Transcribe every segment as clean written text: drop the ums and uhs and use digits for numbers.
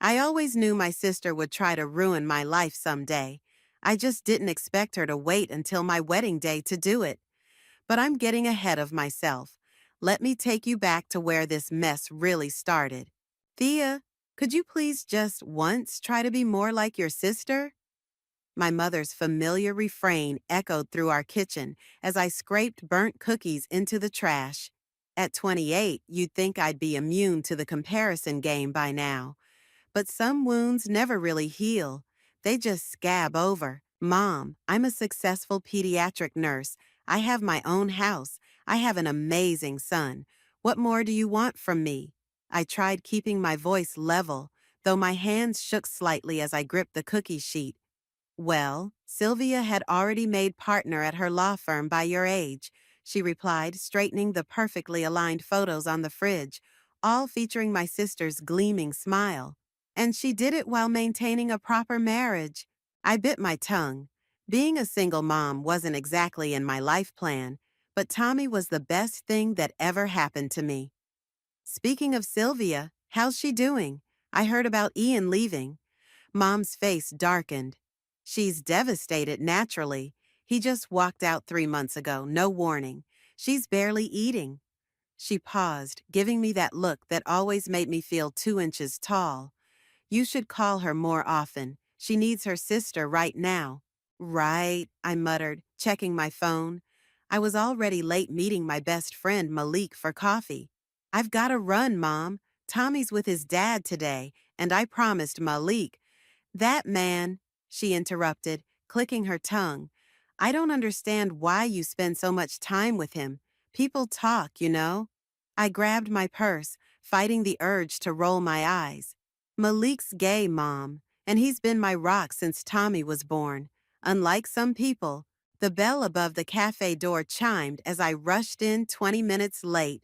I always knew my sister would try to ruin my life someday. I just didn't expect her to wait until my wedding day to do it. But I'm getting ahead of myself. Let me take you back to where this mess really started. Thea, could you please just once try to be more like your sister? My mother's familiar refrain echoed through our kitchen as I scraped burnt cookies into the trash. At 28, you'd think I'd be immune to the comparison game by now. But some wounds never really heal. They just scab over. Mom, I'm a successful pediatric nurse. I have my own house. I have an amazing son. What more do you want from me? I tried keeping my voice level, though my hands shook slightly as I gripped the cookie sheet. Well, Sylvia had already made partner at her law firm by your age, she replied, straightening the perfectly aligned photos on the fridge, all featuring my sister's gleaming smile. And she did it while maintaining a proper marriage. I bit my tongue. Being a single mom wasn't exactly in my life plan, but Tommy was the best thing that ever happened to me. Speaking of Sylvia, how's she doing? I heard about Ian leaving. Mom's face darkened. She's devastated naturally. He just walked out 3 months ago, no warning. She's barely eating. She paused, giving me that look that always made me feel 2 inches tall. You should call her more often. She needs her sister right now. Right, I muttered, checking my phone. I was already late meeting my best friend Malik for coffee. I've got to run, Mom. Tommy's with his dad today, and I promised Malik. That man, she interrupted, clicking her tongue. I don't understand why you spend so much time with him. People talk, you know. I grabbed my purse, fighting the urge to roll my eyes. Malik's gay, Mom, and he's been my rock since Tommy was born. Unlike some people, the bell above the cafe door chimed as I rushed in 20 minutes late.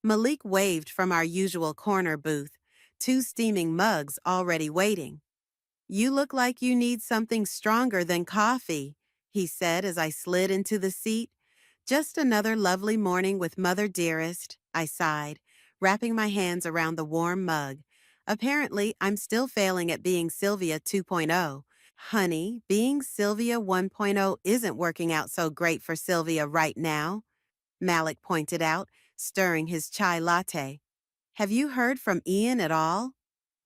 Malik waved from our usual corner booth, 2 steaming mugs already waiting. You look like you need something stronger than coffee, he said as I slid into the seat. Just another lovely morning with Mother Dearest, I sighed, wrapping my hands around the warm mug. Apparently, I'm still failing at being Sylvia 2.0. Honey, being Sylvia 1.0 isn't working out so great for Sylvia right now, Malik pointed out, stirring his chai latte. Have you heard from Ian at all?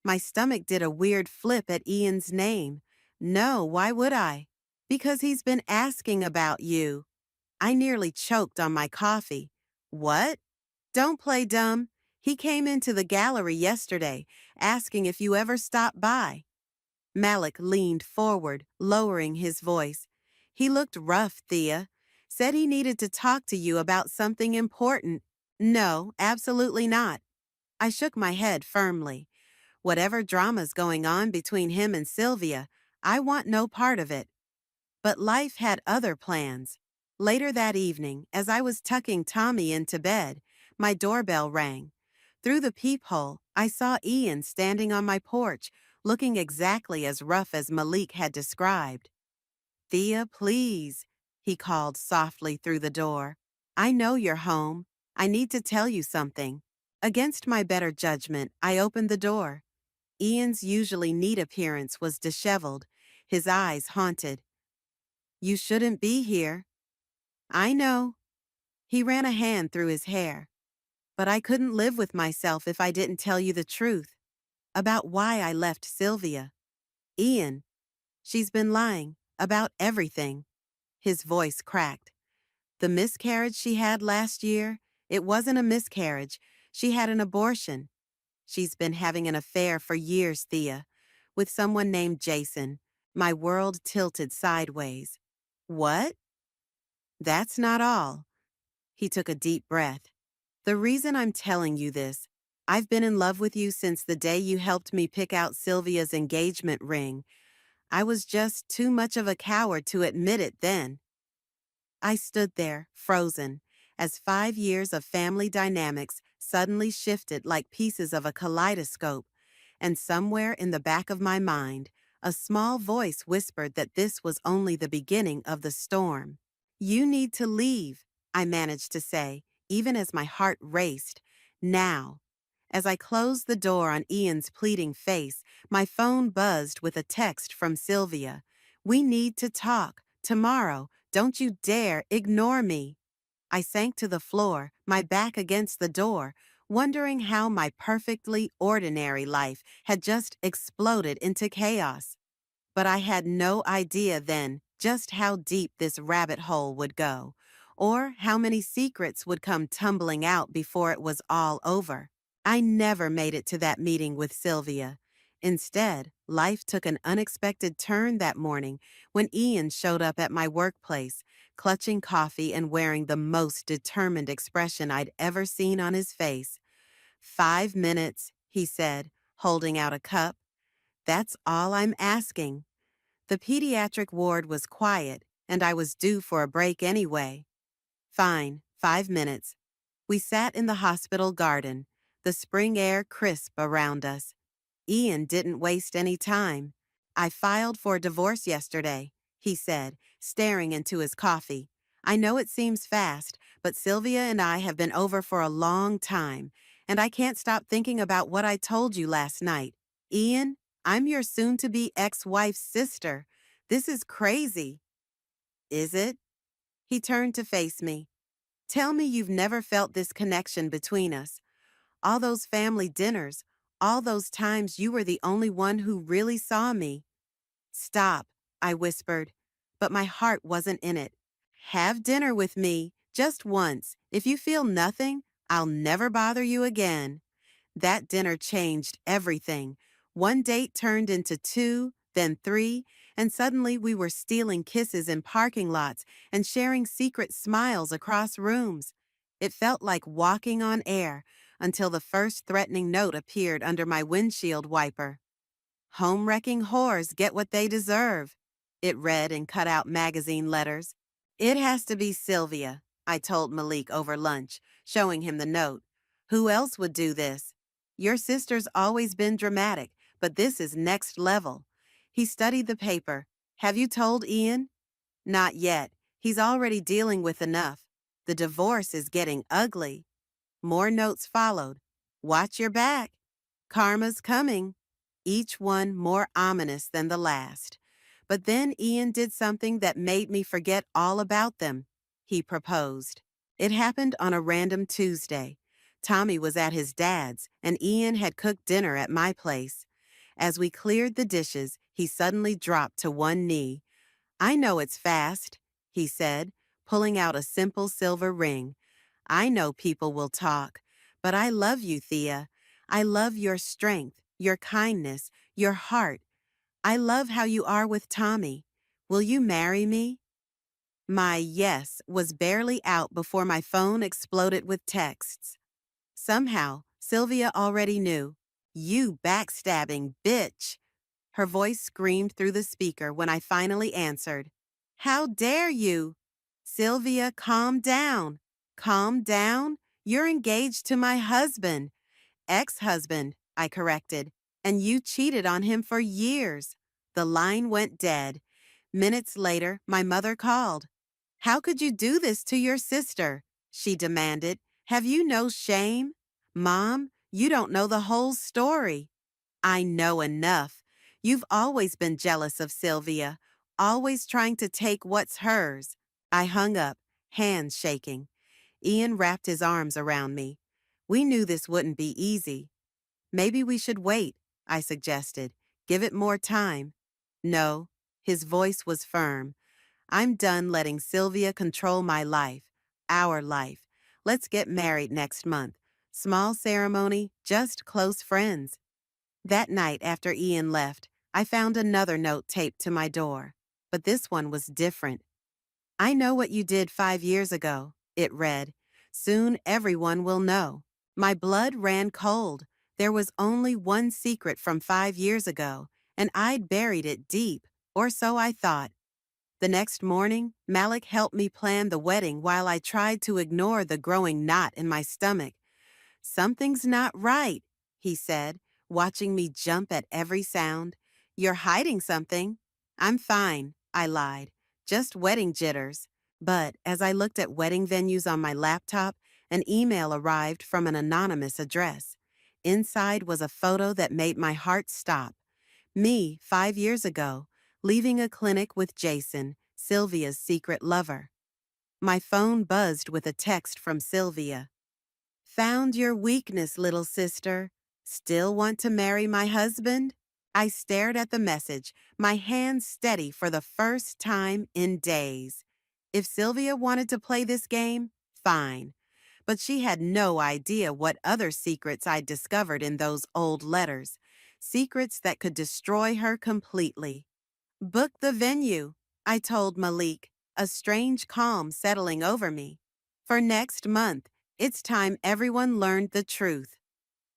My stomach did a weird flip at Ian's name. No, why would I? Because he's been asking about you. I nearly choked on my coffee. What? Don't play dumb. He came into the gallery yesterday, asking if you ever stopped by. Malik leaned forward, lowering his voice. He looked rough, Thea. Said he needed to talk to you about something important. No, absolutely not. I shook my head firmly. Whatever drama's going on between him and Sylvia, I want no part of it. But life had other plans. Later that evening, as I was tucking Tommy into bed, my doorbell rang. Through the peephole, I saw Ian standing on my porch, looking exactly as rough as Malik had described. Thea, please, he called softly through the door. I know you're home. I need to tell you something. Against my better judgment, I opened the door. Ian's usually neat appearance was disheveled, his eyes haunted. You shouldn't be here. I know. He ran a hand through his hair. But I couldn't live with myself if I didn't tell you the truth about why I left Sylvia. Ian, she's been lying about everything. His voice cracked. The miscarriage she had last year, it wasn't a miscarriage. She had an abortion. She's been having an affair for years, Thea, with someone named Jason. My world tilted sideways. What? That's not all. He took a deep breath. The reason I'm telling you this, I've been in love with you since the day you helped me pick out Sylvia's engagement ring. I was just too much of a coward to admit it then. I stood there, frozen, as 5 years of family dynamics suddenly shifted like pieces of a kaleidoscope, and somewhere in the back of my mind, a small voice whispered that this was only the beginning of the storm. You need to leave, I managed to say, even as my heart raced. Now. As I closed the door on Ian's pleading face, my phone buzzed with a text from Sylvia. "We need to talk. Tomorrow. Don't you dare ignore me." I sank to the floor, my back against the door, wondering how my perfectly ordinary life had just exploded into chaos. But I had no idea then just how deep this rabbit hole would go, or how many secrets would come tumbling out before it was all over. I never made it to that meeting with Sylvia. Instead, life took an unexpected turn that morning when Ian showed up at my workplace, clutching coffee and wearing the most determined expression I'd ever seen on his face. "5 minutes," he said, holding out a cup. "That's all I'm asking." The pediatric ward was quiet, and I was due for a break anyway. "Fine, 5 minutes." We sat in the hospital garden, the spring air crisp around us. Ian didn't waste any time. "I filed for divorce yesterday," he said, staring into his coffee. "I know it seems fast, but Sylvia and I have been over for a long time, and I can't stop thinking about what I told you last night. Ian, I'm your soon-to-be ex-wife's sister. This is crazy." "Is it?" He turned to face me. "Tell me you've never felt this connection between us. All those family dinners, all those times you were the only one who really saw me." "Stop," I whispered, but my heart wasn't in it. "Have dinner with me, just once. If you feel nothing, I'll never bother you again." That dinner changed everything. One date turned into two, then three, and suddenly we were stealing kisses in parking lots and sharing secret smiles across rooms. It felt like walking on air until the first threatening note appeared under my windshield wiper. "Home-wrecking whores get what they deserve," it read in cut-out magazine letters. "It has to be Sylvia," I told Malik over lunch, showing him the note. "Who else would do this? Your sister's always been dramatic, but this is next level." He studied the paper. "Have you told Ian?" "Not yet. He's already dealing with enough. The divorce is getting ugly." More notes followed. "Watch your back. Karma's coming." Each one more ominous than the last. But then Ian did something that made me forget all about them. He proposed. It happened on a random Tuesday. Tommy was at his dad's, and Ian had cooked dinner at my place. As we cleared the dishes, he suddenly dropped to one knee. "I know it's fast," he said, pulling out a simple silver ring. "I know people will talk, but I love you, Thea. I love your strength, your kindness, your heart. I love how you are with Tommy. Will you marry me?" My yes was barely out before my phone exploded with texts. Somehow, Sylvia already knew. "You backstabbing bitch." Her voice screamed through the speaker when I finally answered. "How dare you?" "Sylvia, calm down." "Calm down? You're engaged to my husband." "Ex-husband," I corrected. "And you cheated on him for years." The line went dead. Minutes later, my mother called. "How could you do this to your sister?" she demanded. "Have you no shame?" "Mom, you don't know the whole story." "I know enough. You've always been jealous of Sylvia, always trying to take what's hers." I hung up, hands shaking. Ian wrapped his arms around me. "We knew this wouldn't be easy." "Maybe we should wait," I suggested. "Give it more time." "No." His voice was firm. "I'm done letting Sylvia control my life, our life. Let's get married next month. Small ceremony, just close friends." That night after Ian left, I found another note taped to my door. But this one was different. "I know what you did 5 years ago," it read. "Soon everyone will know." My blood ran cold. There was only one secret from 5 years ago, and I'd buried it deep, or so I thought. The next morning, Malik helped me plan the wedding while I tried to ignore the growing knot in my stomach. "Something's not right," he said, watching me jump at every sound. "You're hiding something." "I'm fine," I lied. "Just wedding jitters." But as I looked at wedding venues on my laptop, an email arrived from an anonymous address. Inside was a photo that made my heart stop. Me, 5 years ago, leaving a clinic with Jason, Sylvia's secret lover. My phone buzzed with a text from Sylvia. Found your weakness, little sister. Still want to marry my husband? I stared at the message, my hands steady for the first time in days. If Sylvia wanted to play this game, fine. But she had no idea what other secrets I'd discovered in those old letters. Secrets that could destroy her completely. Book the venue, I told Malik, a strange calm settling over me. For next month, it's time everyone learned the truth.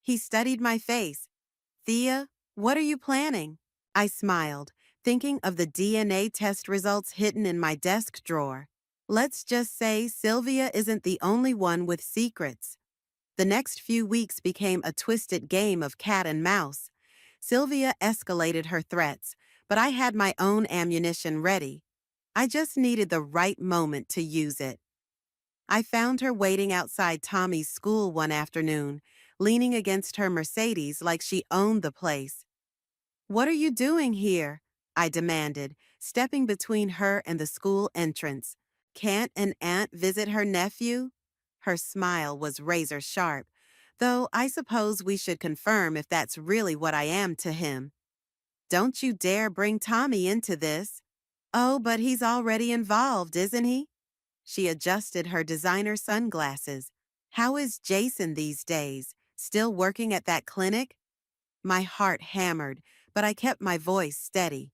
He studied my face. Thea, what are you planning? I smiled, thinking of the DNA test results hidden in my desk drawer. Let's just say Sylvia isn't the only one with secrets. The next few weeks became a twisted game of cat and mouse. Sylvia escalated her threats, but I had my own ammunition ready. I just needed the right moment to use it. I found her waiting outside Tommy's school one afternoon, leaning against her Mercedes like she owned the place. "What are you doing here?" I demanded, stepping between her and the school entrance. "Can't an aunt visit her nephew?" Her smile was razor sharp, though I suppose we should confirm if that's really what I am to him. "Don't you dare bring Tommy into this." "Oh, but he's already involved, isn't he?" She adjusted her designer sunglasses. "How is Jason these days? Still working at that clinic?" My heart hammered, but I kept my voice steady.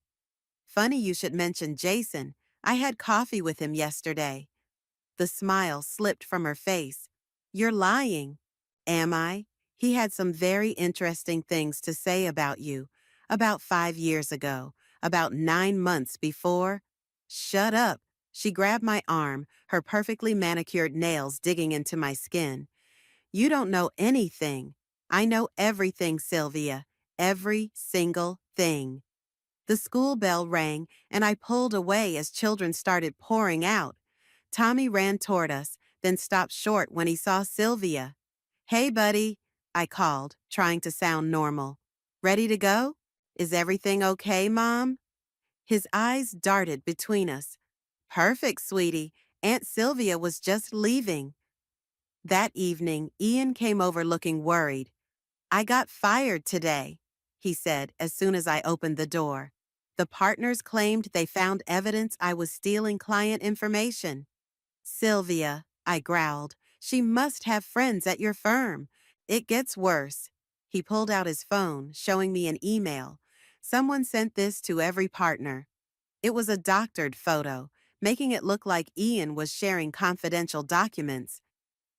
"Funny you should mention Jason. I had coffee with him yesterday." The smile slipped from her face. "You're lying." "Am I? He had some very interesting things to say about you. About 5 years ago. About 9 months before." "Shut up." She grabbed my arm, her perfectly manicured nails digging into my skin. "You don't know anything." "I know everything, Sylvia. Every single thing." The school bell rang, and I pulled away as children started pouring out. Tommy ran toward us, then stopped short when he saw Sylvia. "Hey, buddy," I called, trying to sound normal. "Ready to go? Is everything okay, Mom?" His eyes darted between us. "Perfect, sweetie. Aunt Sylvia was just leaving." That evening, Ian came over looking worried. "I got fired today," he said as soon as I opened the door. "The partners claimed they found evidence I was stealing client information." "Sylvia," I growled, "she must have friends at your firm. It gets worse." He pulled out his phone, showing me an email. Someone sent this to every partner. It was a doctored photo, making it look like Ian was sharing confidential documents.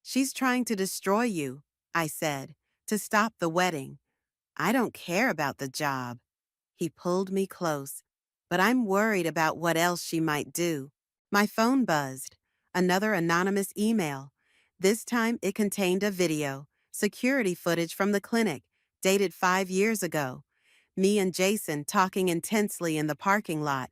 "She's trying to destroy you," I said, "to stop the wedding." "I don't care about the job." He pulled me close. "But I'm worried about what else she might do." My phone buzzed. Another anonymous email. This time it contained a video, security footage from the clinic, dated 5 years ago. Me and Jason talking intensely in the parking lot.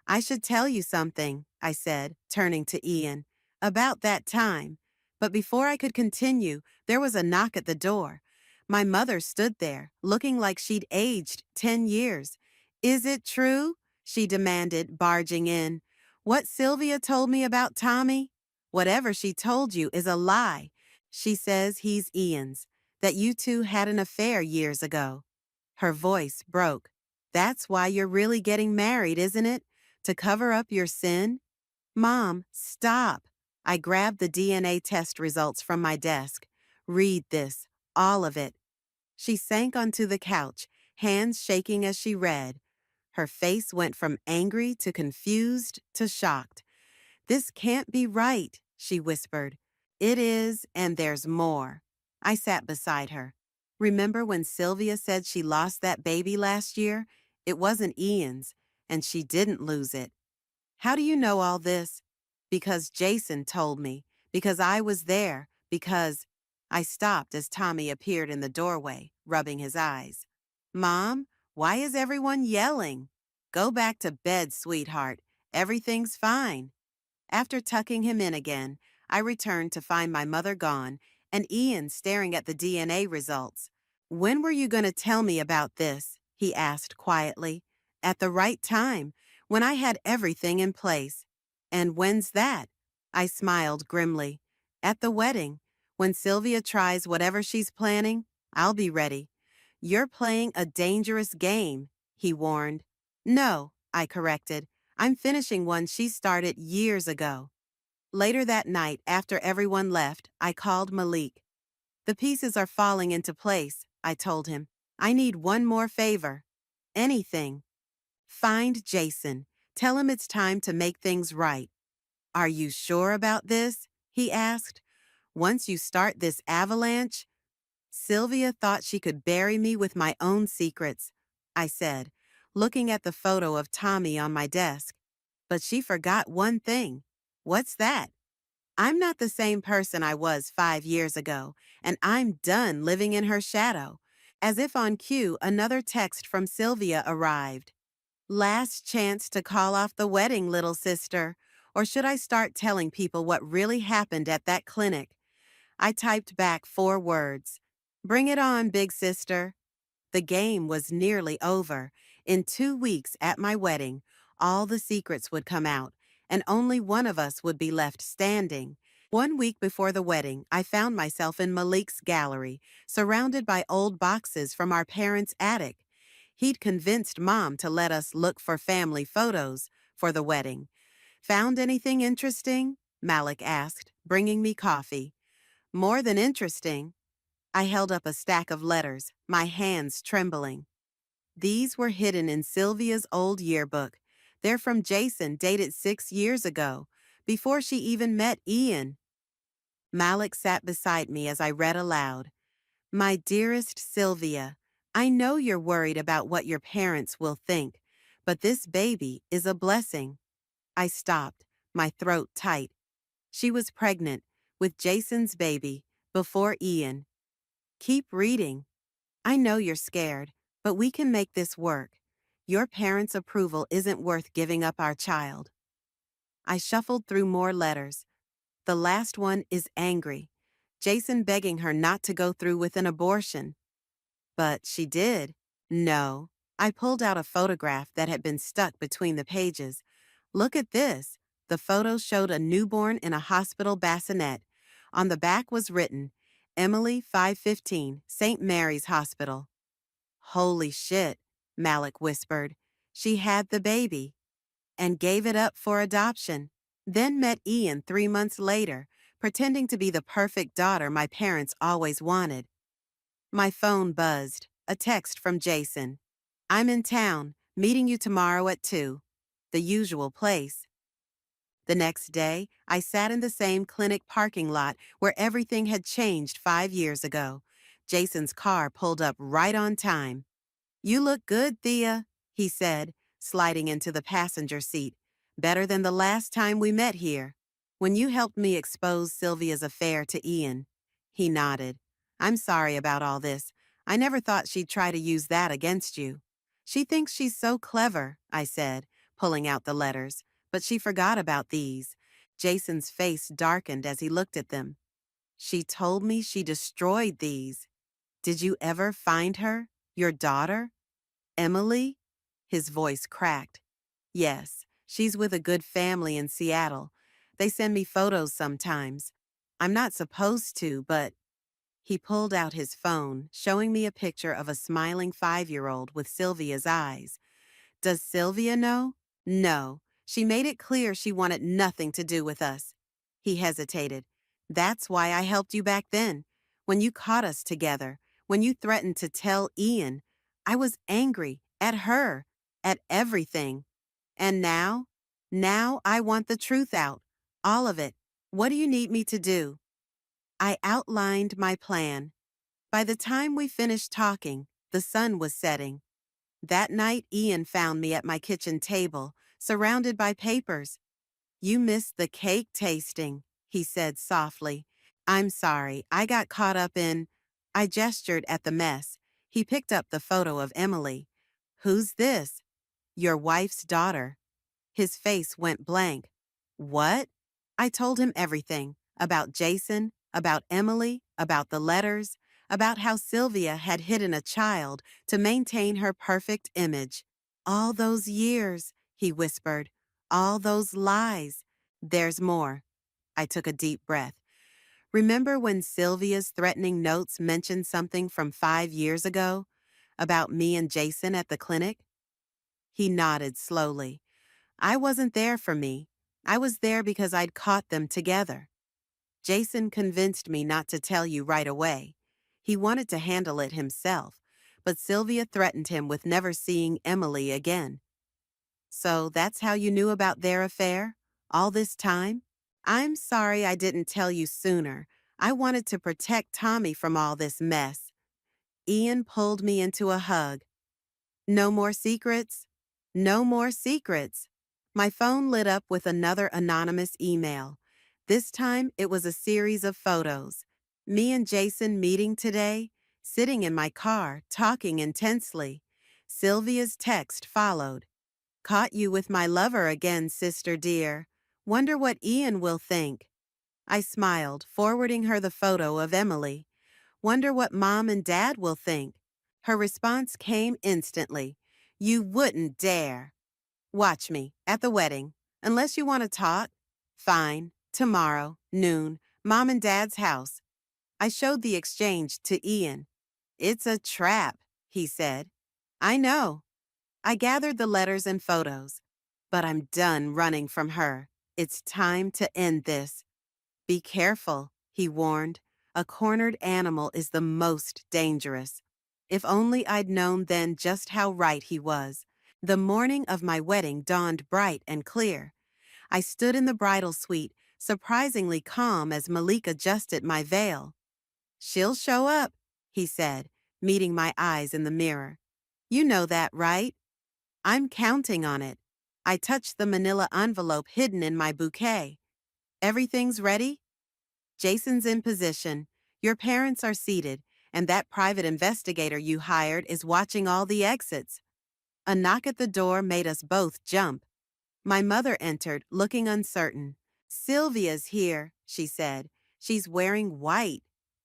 "I should tell you something," I said, turning to Ian. "About that time." But before I could continue, there was a knock at the door. My mother stood there, looking like she'd aged 10 years. "Is it true?" she demanded, barging in. "What Sylvia told me about Tommy?" "Whatever she told you is a lie. She says he's Ian's, that you two had an affair years ago." Her voice broke. "That's why you're really getting married, isn't it? To cover up your sin?" "Mom, stop." I grabbed the DNA test results from my desk. "Read this, all of it." She sank onto the couch, hands shaking as she read. Her face went from angry to confused to shocked. "This can't be right," she whispered. "It is, and there's more." I sat beside her. "Remember when Sylvia said she lost that baby last year? It wasn't Ian's, and she didn't lose it." "How do you know all this?" "Because Jason told me. Because I was there. Because—" I stopped as Tommy appeared in the doorway, rubbing his eyes. "Mom, why is everyone yelling?" "Go back to bed, sweetheart. Everything's fine." After tucking him in again, I returned to find my mother gone and Ian staring at the DNA results. When were you going to tell me about this? He asked quietly. At the right time, when I had everything in place. And when's that? I smiled grimly. At the wedding. When Sylvia tries whatever she's planning, I'll be ready. You're playing a dangerous game, he warned. No, I corrected. I'm finishing one she started years ago. Later that night, after everyone left, I called Malik. The pieces are falling into place, I told him. I need one more favor. Anything. Find Jason. Tell him it's time to make things right. Are you sure about this? He asked. Once you start this avalanche, Sylvia thought she could bury me with my own secrets, I said, looking at the photo of Tommy on my desk. But she forgot one thing. What's that? I'm not the same person I was 5 years ago, and I'm done living in her shadow. As if on cue, another text from Sylvia arrived. Last chance to call off the wedding, little sister. Or should I start telling people what really happened at that clinic? I typed back 4 words. Bring it on, big sister. The game was nearly over. In 2 weeks at my wedding, all the secrets would come out, and only one of us would be left standing. 1 week before the wedding, I found myself in Malik's gallery, surrounded by old boxes from our parents' attic. He'd convinced Mom to let us look for family photos for the wedding. Found anything interesting? Malik asked, bringing me coffee. More than interesting. I held up a stack of letters, my hands trembling. These were hidden in Sylvia's old yearbook. They're from Jason, dated 6 years ago, before she even met Ian. Malik sat beside me as I read aloud. My dearest Sylvia, I know you're worried about what your parents will think, but this baby is a blessing. I stopped, my throat tight. She was pregnant, with Jason's baby, before Ian. Keep reading. I know you're scared, but we can make this work. Your parents' approval isn't worth giving up our child. I shuffled through more letters. The last one is angry. Jason begging her not to go through with an abortion. But she did. No. I pulled out a photograph that had been stuck between the pages. Look at this. The photo showed a newborn in a hospital bassinet. On the back was written, Emily 515, St. Mary's Hospital. Holy shit, Malik whispered. She had the baby and gave it up for adoption. Then met Ian 3 months later, pretending to be the perfect daughter my parents always wanted. My phone buzzed, a text from Jason. I'm in town, meeting you tomorrow at 2. The usual place. The next day, I sat in the same clinic parking lot where everything had changed 5 years ago. Jason's car pulled up right on time. You look good, Thea, he said, sliding into the passenger seat. Better than the last time we met here. When you helped me expose Sylvia's affair to Ian. He nodded. I'm sorry about all this. I never thought she'd try to use that against you. She thinks she's so clever, I said, pulling out the letters, but she forgot about these. Jason's face darkened as he looked at them. She told me she destroyed these. Did you ever find her? Your daughter? Emily? His voice cracked. Yes, she's with a good family in Seattle. They send me photos sometimes. I'm not supposed to, but... He pulled out his phone, showing me a picture of a smiling 5-year-old with Sylvia's eyes. Does Sylvia know? No. She made it clear she wanted nothing to do with us. He hesitated. That's why I helped you back then. When you caught us together, when you threatened to tell Ian, I was angry at her, at everything. And now? Now I want the truth out. All of it. What do you need me to do? I outlined my plan. By the time we finished talking, the sun was setting. That night, Ian found me at my kitchen table, surrounded by papers. You missed the cake tasting, he said softly. I'm sorry, I got caught up in... I gestured at the mess. He picked up the photo of Emily. Who's this? Your wife's daughter. His face went blank. What? I told him everything. About Jason, about Emily, about the letters. about how Sylvia had hidden a child to maintain her perfect image. All those years, he whispered. All those lies. There's more. I took a deep breath. Remember when Sylvia's threatening notes mentioned something from 5 years ago? About me and Jason at the clinic? He nodded slowly. I wasn't there for me. I was there because I'd caught them together. Jason convinced me not to tell you right away. He wanted to handle it himself, but Sylvia threatened him with never seeing Emily again. So that's how you knew about their affair? All this time? I'm sorry I didn't tell you sooner. I wanted to protect Tommy from all this mess. Ian pulled me into a hug. No more secrets? No more secrets. My phone lit up with another anonymous email. This time it was a series of photos. Me and Jason meeting today, sitting in my car, talking intensely. Sylvia's text followed. Caught you with my lover again, sister dear. Wonder what Ian will think. I smiled, forwarding her the photo of Emily. Wonder what Mom and Dad will think. Her response came instantly. You wouldn't dare. Watch me, at the wedding. Unless you want to talk. Fine. Tomorrow, noon, Mom and Dad's house. I showed the exchange to Ian. It's a trap, he said. I know. I gathered the letters and photos. But I'm done running from her. It's time to end this. Be careful, he warned. A cornered animal is the most dangerous. If only I'd known then just how right he was. The morning of my wedding dawned bright and clear. I stood in the bridal suite, surprisingly calm as Malik adjusted my veil. She'll show up, he said, meeting my eyes in the mirror. You know that, right? I'm counting on it. I touched the manila envelope hidden in my bouquet. Everything's ready? Jason's in position. Your parents are seated, and that private investigator you hired is watching all the exits. A knock at the door made us both jump. My mother entered, looking uncertain. Sylvia's here, she said. She's wearing white.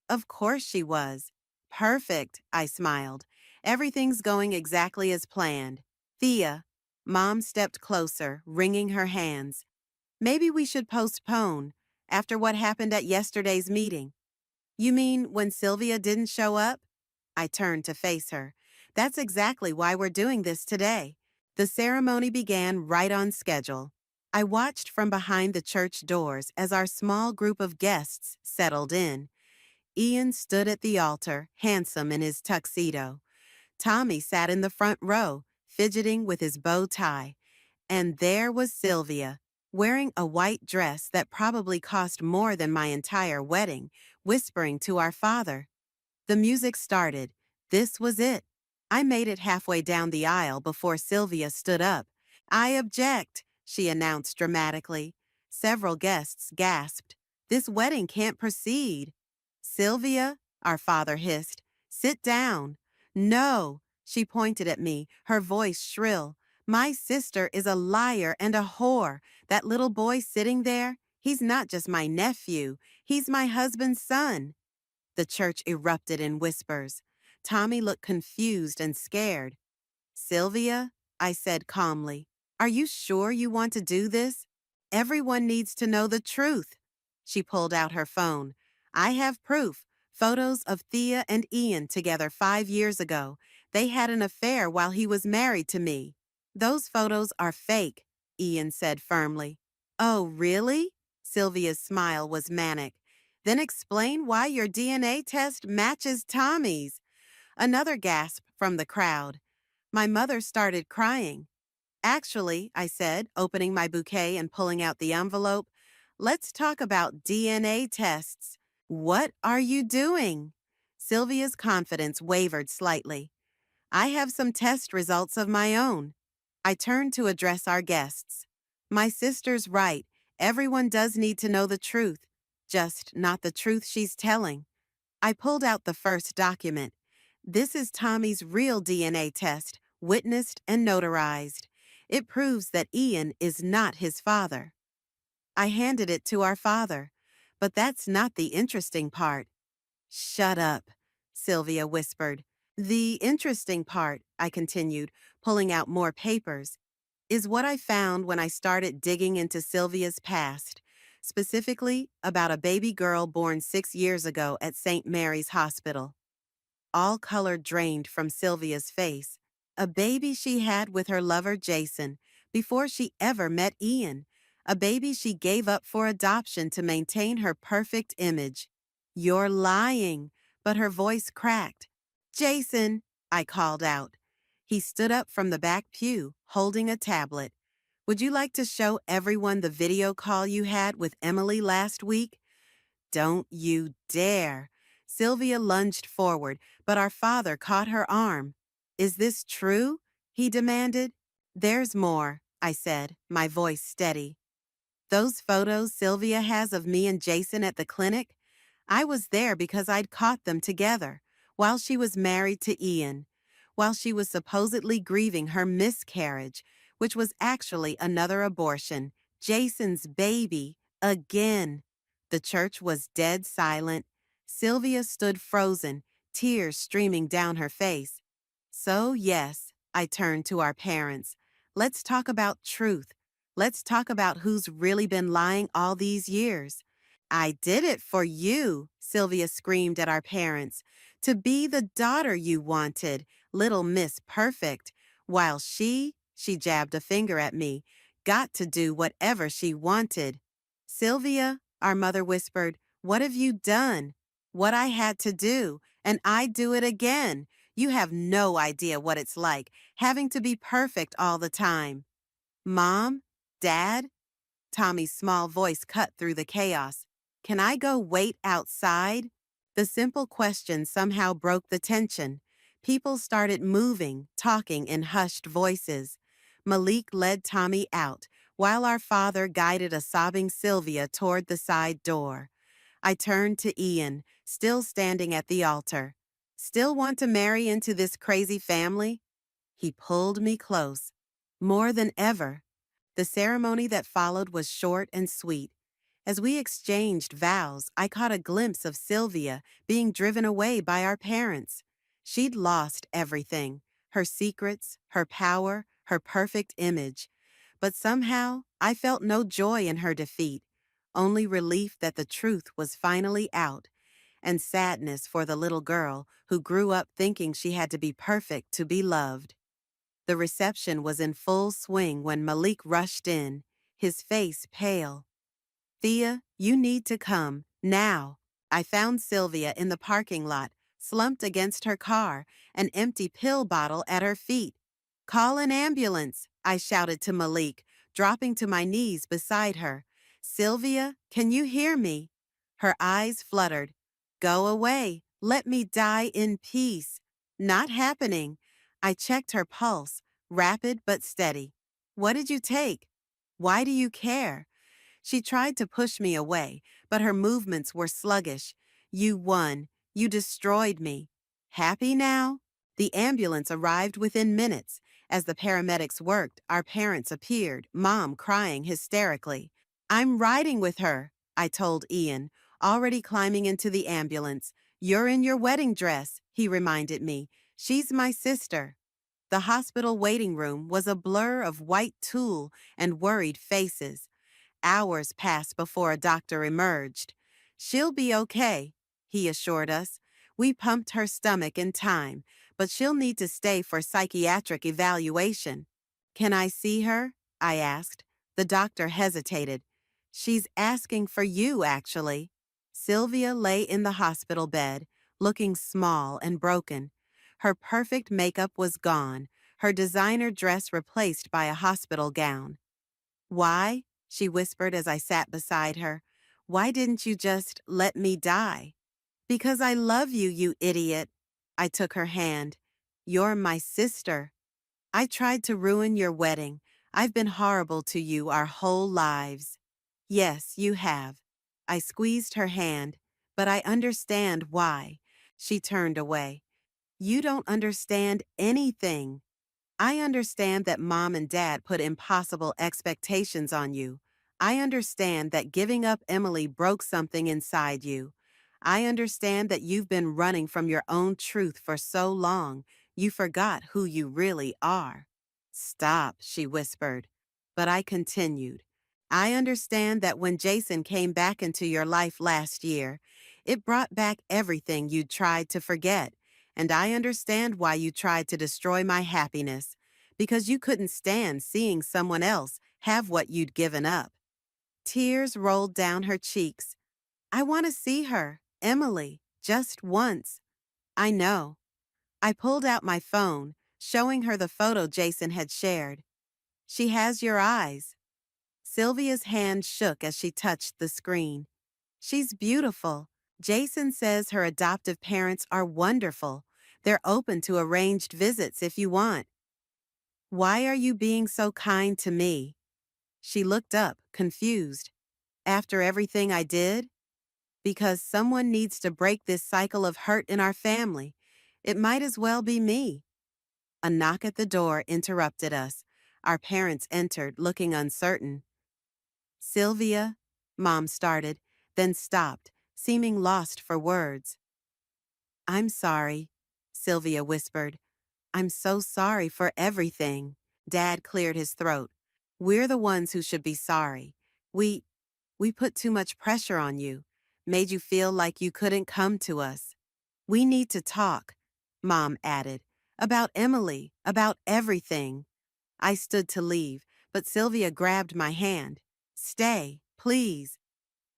Of course she was. Perfect, I smiled. Everything's going exactly as planned. Thea. Mom stepped closer, wringing her hands. Maybe we should postpone, after what happened at yesterday's meeting. You mean when Sylvia didn't show up? I turned to face her. That's exactly why we're doing this today. The ceremony began right on schedule. I watched from behind the church doors as our small group of guests settled in. Ian stood at the altar, handsome in his tuxedo. Tommy sat in the front row, fidgeting with his bow tie. And there was Sylvia, wearing a white dress that probably cost more than my entire wedding, whispering to our father. The music started. This was it. I made it halfway down the aisle before Sylvia stood up. I object, she announced dramatically. Several guests gasped. This wedding can't proceed. Sylvia, our father hissed, sit down. No, she pointed at me, her voice shrill. My sister is a liar and a whore. That little boy sitting there, he's not just my nephew, he's my husband's son. The church erupted in whispers. Tommy looked confused and scared. Sylvia, I said calmly, are you sure you want to do this? Everyone needs to know the truth. She pulled out her phone. I have proof. Photos of Thea and Ian together 5 years ago. They had an affair while he was married to me. Those photos are fake, Ian said firmly. Oh, really? Sylvia's smile was manic. Then explain why your DNA test matches Tommy's. Another gasp from the crowd. My mother started crying. Actually, I said, opening my bouquet and pulling out the envelope, let's talk about DNA tests. What are you doing? Sylvia's confidence wavered slightly. I have some test results of my own. I turned to address our guests. My sister's right. Everyone does need to know the truth, just not the truth she's telling. I pulled out the first document. This is Tommy's real DNA test, witnessed and notarized. It proves that Ian is not his father. I handed it to our father. But that's not the interesting part. Shut up. Sylvia whispered. The interesting part, I continued, pulling out more papers, is what I found when I started digging into Sylvia's past, specifically about a baby girl born 6 years ago at St. Mary's Hospital. All color drained from Sylvia's face. A baby she had with her lover Jason before she ever met Ian. A baby she gave up for adoption to maintain her perfect image. You're lying, but her voice cracked. Jason, I called out. He stood up from the back pew, holding a tablet. Would you like to show everyone the video call you had with Emily last week? Don't you dare. Sylvia lunged forward, but our father caught her arm. Is this true? He demanded. There's more, I said, my voice steady. Those photos Sylvia has of me and Jason at the clinic? I was there because I'd caught them together, while she was married to Ian, while she was supposedly grieving her miscarriage, which was actually another abortion, Jason's baby, again. The church was dead silent. Sylvia stood frozen, tears streaming down her face. So, yes, I turned to our parents. Let's talk about truth. Let's talk about who's really been lying all these years. I did it for you, Sylvia screamed at our parents. To be the daughter you wanted, little Miss Perfect, while she jabbed a finger at me, got to do whatever she wanted. Sylvia, our mother whispered, what have you done? What I had to do, and I'd do it again. You have no idea what it's like, having to be perfect all the time. Mom? Dad? Tommy's small voice cut through the chaos. Can I go wait outside? The simple question somehow broke the tension. People started moving, talking in hushed voices. Malik led Tommy out, while our father guided a sobbing Sylvia toward the side door. I turned to Ian, still standing at the altar. Still want to marry into this crazy family? He pulled me close. More than ever. The ceremony that followed was short and sweet. As we exchanged vows, I caught a glimpse of Sylvia being driven away by our parents. She'd lost everything, her secrets, her power, her perfect image. But somehow, I felt no joy in her defeat, only relief that the truth was finally out, and sadness for the little girl who grew up thinking she had to be perfect to be loved. The reception was in full swing when Malik rushed in, his face pale. Thea, you need to come, now. I found Sylvia in the parking lot, slumped against her car, an empty pill bottle at her feet. Call an ambulance, I shouted to Malik, dropping to my knees beside her. Sylvia, can you hear me? Her eyes fluttered. Go away, let me die in peace. Not happening. I checked her pulse, rapid but steady. What did you take? Why do you care? She tried to push me away, but her movements were sluggish. You won. You destroyed me. Happy now? The ambulance arrived within minutes. As the paramedics worked, our parents appeared, Mom crying hysterically. I'm riding with her, I told Ian, already climbing into the ambulance. You're in your wedding dress, he reminded me. She's my sister. The hospital waiting room was a blur of white tulle and worried faces. Hours passed before a doctor emerged. She'll be okay, he assured us. We pumped her stomach in time, but she'll need to stay for psychiatric evaluation. Can I see her? I asked. The doctor hesitated. She's asking for you, actually. Sylvia lay in the hospital bed, looking small and broken. Her perfect makeup was gone, her designer dress replaced by a hospital gown. Why? She whispered as I sat beside her. Why didn't you just let me die? Because I love you, you idiot. I took her hand. You're my sister. I tried to ruin your wedding. I've been horrible to you our whole lives. Yes, you have. I squeezed her hand, but I understand why. She turned away. You don't understand anything. I understand that Mom and Dad put impossible expectations on you. I understand that giving up Emily broke something inside you. I understand that you've been running from your own truth for so long, you forgot who you really are. Stop, she whispered. But I continued. I understand that when Jason came back into your life last year, it brought back everything you'd tried to forget. And I understand why you tried to destroy my happiness, because you couldn't stand seeing someone else have what you'd given up. Tears rolled down her cheeks. I want to see her, Emily, just once. I know. I pulled out my phone, showing her the photo Jason had shared. She has your eyes. Sylvia's hand shook as she touched the screen. She's beautiful. Jason says her adoptive parents are wonderful. They're open to arranged visits if you want. Why are you being so kind to me? She looked up, confused. After everything I did? Because someone needs to break this cycle of hurt in our family. It might as well be me. A knock at the door interrupted us. Our parents entered, looking uncertain. Sylvia, Mom started, then stopped, seeming lost for words. I'm sorry, Sylvia whispered. I'm so sorry for everything. Dad cleared his throat. We're the ones who should be sorry. We put too much pressure on you, made you feel like you couldn't come to us. We need to talk, Mom added, about Emily, about everything. I stood to leave, but Sylvia grabbed my hand. Stay, please.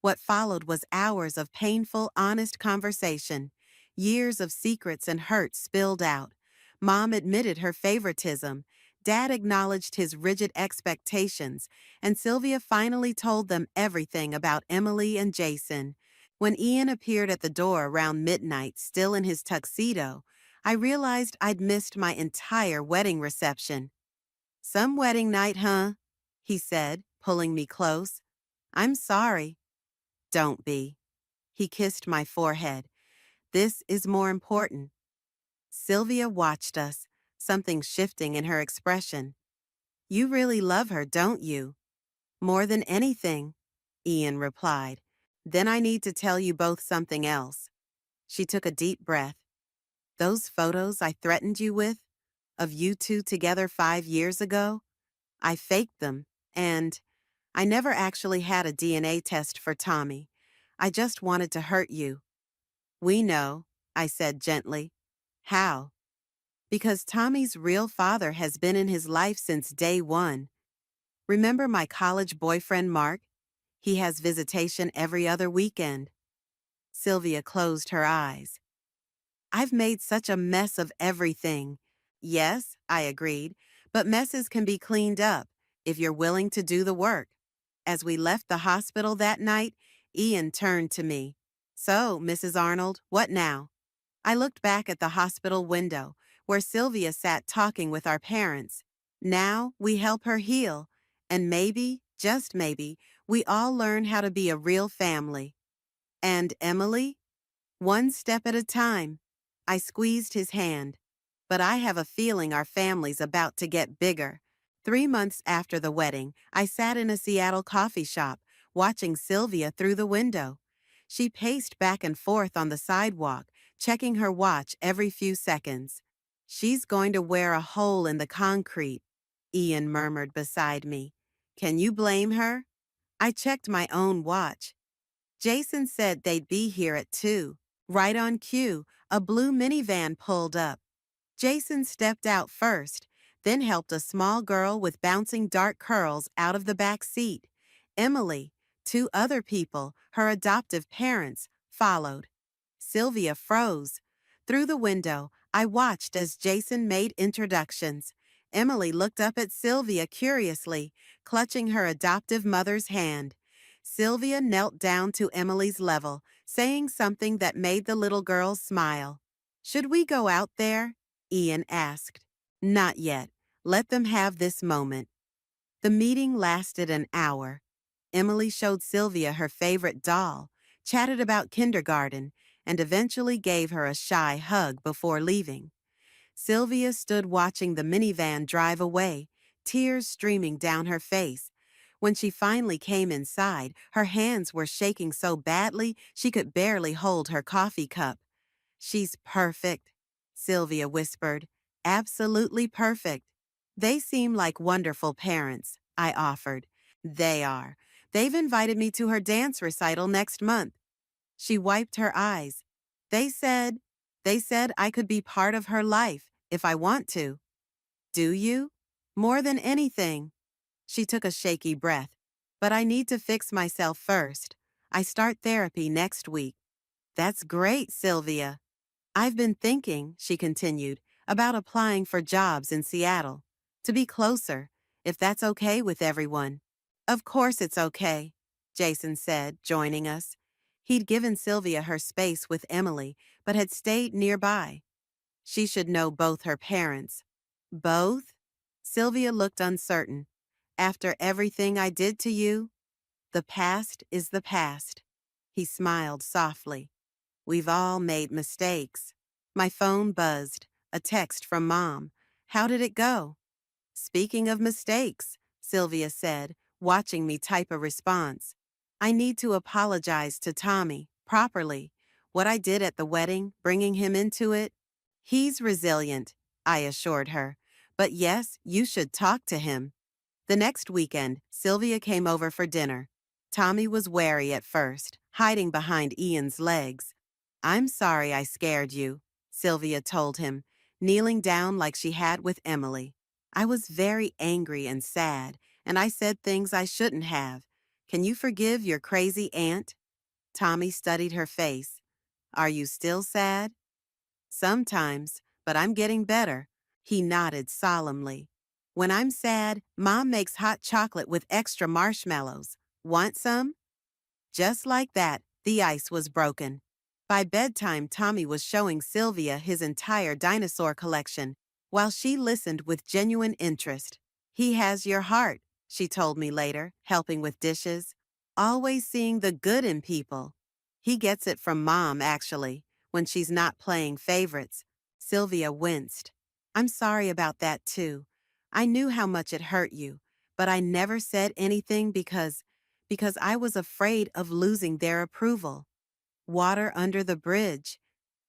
What followed was hours of painful, honest conversation. Years of secrets and hurt spilled out. Mom admitted her favoritism. Dad acknowledged his rigid expectations, and Sylvia finally told them everything about Emily and Jason. When Ian appeared at the door around midnight, still in his tuxedo, I realized I'd missed my entire wedding reception. Some wedding night, huh? He said, pulling me close. I'm sorry. Don't be. He kissed my forehead. This is more important. Sylvia watched us, something shifting in her expression. You really love her, don't you? More than anything, Ian replied. Then I need to tell you both something else. She took a deep breath. Those photos I threatened you with, of you two together 5 years ago, I faked them, and I never actually had a DNA test for Tommy. I just wanted to hurt you. We know, I said gently. How? Because Tommy's real father has been in his life since day one. Remember my college boyfriend, Mark? He has visitation every other weekend. Sylvia closed her eyes. I've made such a mess of everything. Yes, I agreed, but messes can be cleaned up if you're willing to do the work. As we left the hospital that night, Ian turned to me. So, Mrs. Arnold, what now? I looked back at the hospital window, where Sylvia sat talking with our parents. Now we help her heal, and maybe, just maybe, we all learn how to be a real family. And Emily? One step at a time. I squeezed his hand. But I have a feeling our family's about to get bigger. 3 months after the wedding, I sat in a Seattle coffee shop, watching Sylvia through the window. She paced back and forth on the sidewalk, checking her watch every few seconds. She's going to wear a hole in the concrete, Ian murmured beside me. Can you blame her? I checked my own watch. Jason said they'd be here at 2. Right on cue, a blue minivan pulled up. Jason stepped out first, then helped a small girl with bouncing dark curls out of the back seat. Emily, 2 other people, her adoptive parents, followed. Sylvia froze. Through the window, I watched as Jason made introductions. Emily looked up at Sylvia curiously, clutching her adoptive mother's hand. Sylvia knelt down to Emily's level, saying something that made the little girl smile. Should we go out there? Ian asked. Not yet. Let them have this moment. The meeting lasted an hour. Emily showed Sylvia her favorite doll, chatted about kindergarten, and eventually gave her a shy hug before leaving. Sylvia stood watching the minivan drive away, tears streaming down her face. When she finally came inside, her hands were shaking so badly she could barely hold her coffee cup. "She's perfect," Sylvia whispered. "Absolutely perfect." "They seem like wonderful parents," I offered. "They are. They've invited me to her dance recital next month." She wiped her eyes. "They said, they said I could be part of her life if I want to." "Do you?" "More than anything." She took a shaky breath. "But I need to fix myself first. I start therapy next week." "That's great, Sylvia." "I've been thinking," she continued, "about applying for jobs in Seattle. To be closer, if that's okay with everyone." "Of course it's okay," Jason said, joining us. He'd given Sylvia her space with Emily, but had stayed nearby. She should know both her parents. "Both?" Sylvia looked uncertain. "After everything I did to you?" "The past is the past." He smiled softly. "We've all made mistakes." My phone buzzed. A text from Mom. "How did it go?" "Speaking of mistakes," Sylvia said, watching me type a response. "I need to apologize to Tommy, properly. What I did at the wedding, bringing him into it." "He's resilient," I assured her. "But yes, you should talk to him." The next weekend, Sylvia came over for dinner. Tommy was wary at first, hiding behind Ian's legs. "I'm sorry I scared you," Sylvia told him, kneeling down like she had with Emily. "I was very angry and sad, and I said things I shouldn't have. Can you forgive your crazy aunt?" Tommy studied her face. "Are you still sad?" "Sometimes, but I'm getting better." He nodded solemnly. "When I'm sad, Mom makes hot chocolate with extra marshmallows. Want some?" Just like that, the ice was broken. By bedtime, Tommy was showing Sylvia his entire dinosaur collection, while she listened with genuine interest. "He has your heart," she told me later, helping with dishes. "Always seeing the good in people." "He gets it from Mom, actually, when she's not playing favorites." Sylvia winced. "I'm sorry about that, too. I knew how much it hurt you, but I never said anything because I was afraid of losing their approval." "Water under the bridge,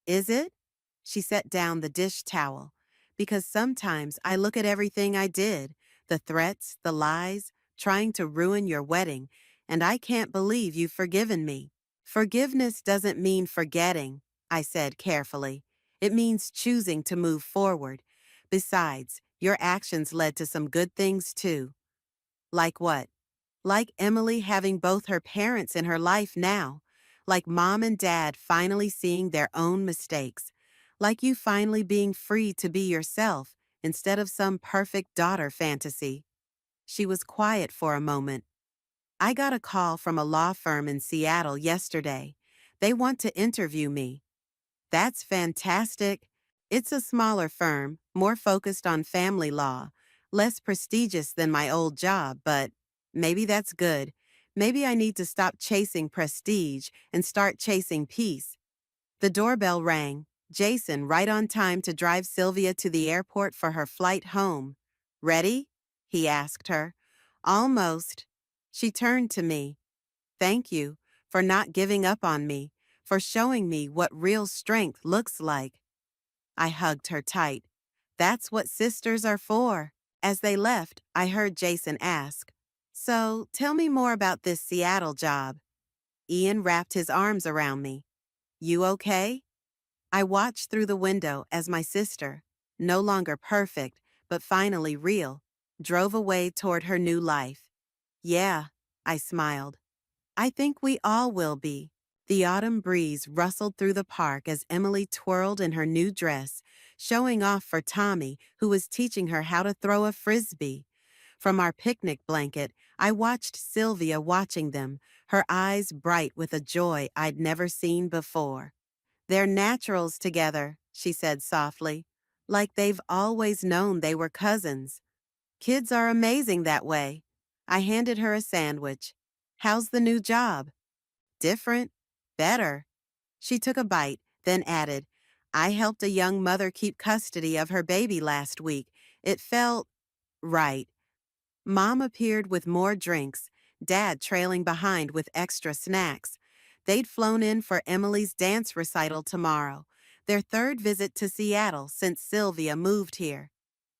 is it?" She set down the dish towel. "Because sometimes I look at everything I did, the threats, the lies, trying to ruin your wedding, and I can't believe you've forgiven me." "Forgiveness doesn't mean forgetting," I said carefully. "It means choosing to move forward. Besides, your actions led to some good things too." "Like what?" "Like Emily having both her parents in her life now. Like Mom and Dad finally seeing their own mistakes. Like you finally being free to be yourself instead of some perfect daughter fantasy." She was quiet for a moment. "I got a call from a law firm in Seattle yesterday. They want to interview me." "That's fantastic." "It's a smaller firm, more focused on family law, less prestigious than my old job, but maybe that's good. Maybe I need to stop chasing prestige and start chasing peace." The doorbell rang. Jason, right on time to drive Sylvia to the airport for her flight home. "Ready?" he asked her. "Almost." She turned to me. "Thank you for not giving up on me, for showing me what real strength looks like." I hugged her tight. "That's what sisters are for." As they left, I heard Jason ask, "So, tell me more about this Seattle job." Ian wrapped his arms around me. "You okay?" I watched through the window as my sister, no longer perfect, but finally real, drove away toward her new life. "Yeah," I smiled. "I think we all will be." The autumn breeze rustled through the park as Emily twirled in her new dress, showing off for Tommy, who was teaching her how to throw a frisbee. From our picnic blanket, I watched Sylvia watching them, her eyes bright with a joy I'd never seen before. "They're naturals together," she said softly, "like they've always known they were cousins. Kids are amazing that way." I handed her a sandwich. "How's the new job?" "Different. Better." She took a bite, then added, "I helped a young mother keep custody of her baby last week. It felt right." Mom appeared with more drinks, Dad trailing behind with extra snacks. They'd flown in for Emily's dance recital tomorrow, their third visit to Seattle since Sylvia moved here.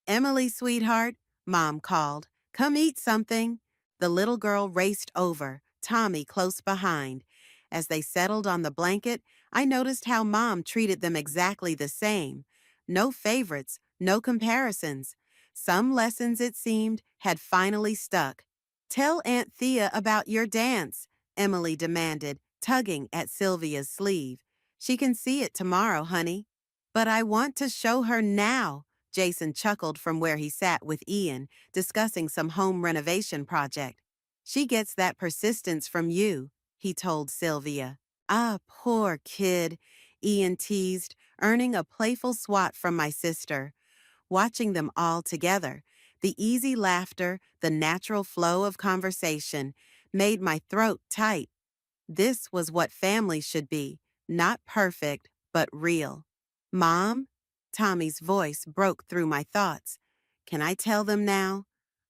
"Emily, sweetheart," Mom called. "Come eat something." The little girl raced over, Tommy close behind. As they settled on the blanket, I noticed how Mom treated them exactly the same. No favorites, no comparisons. Some lessons, it seemed, had finally stuck. "Tell Aunt Thea about your dance," Emily demanded, tugging at Sylvia's sleeve. "She can see it tomorrow, honey." "But I want to show her now," Jason chuckled from where he sat with Ian, discussing some home renovation project. "She gets that persistence from you," he told Sylvia. "Ah, poor kid," Ian teased, earning a playful swat from my sister. Watching them all together, the easy laughter, the natural flow of conversation, made my throat tight. This was what family should be, not perfect, but real. "Mom?" Tommy's voice broke through my thoughts. "Can I tell them now?"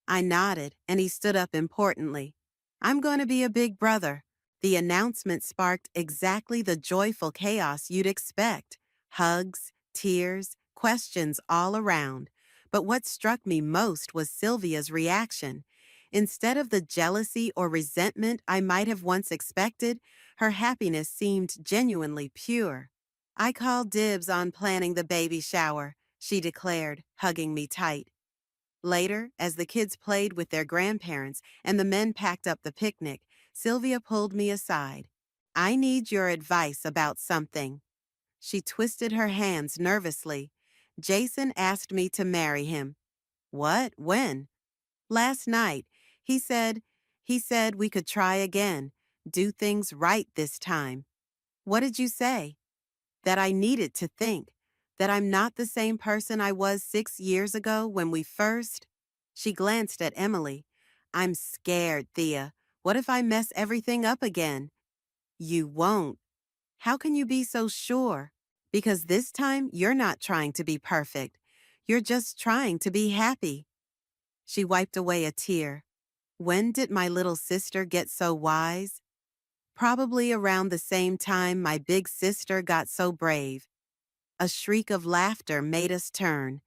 I nodded, and he stood up importantly. "I'm going to be a big brother." The announcement sparked exactly the joyful chaos you'd expect. Hugs, tears, questions all around. But what struck me most was Sylvia's reaction. Instead of the jealousy or resentment I might have once expected, her happiness seemed genuinely pure. "I call dibs on planning the baby shower," she declared, hugging me tight. Later, as the kids played with their grandparents and the men packed up the picnic, Sylvia pulled me aside. "I need your advice about something." She twisted her hands nervously. "Jason asked me to marry him." "What? When?" "Last night. He said, he said we could try again, do things right this time." "What did you say?" "That I needed to think, that I'm not the same person I was 6 years ago when we first—" She glanced at Emily. "I'm scared, Thea. What if I mess everything up again?" "You won't." "How can you be so sure?" "Because this time you're not trying to be perfect. You're just trying to be happy." She wiped away a tear. When did my little sister get so wise? Probably around the same time my big sister got so brave. A shriek of laughter made us turn.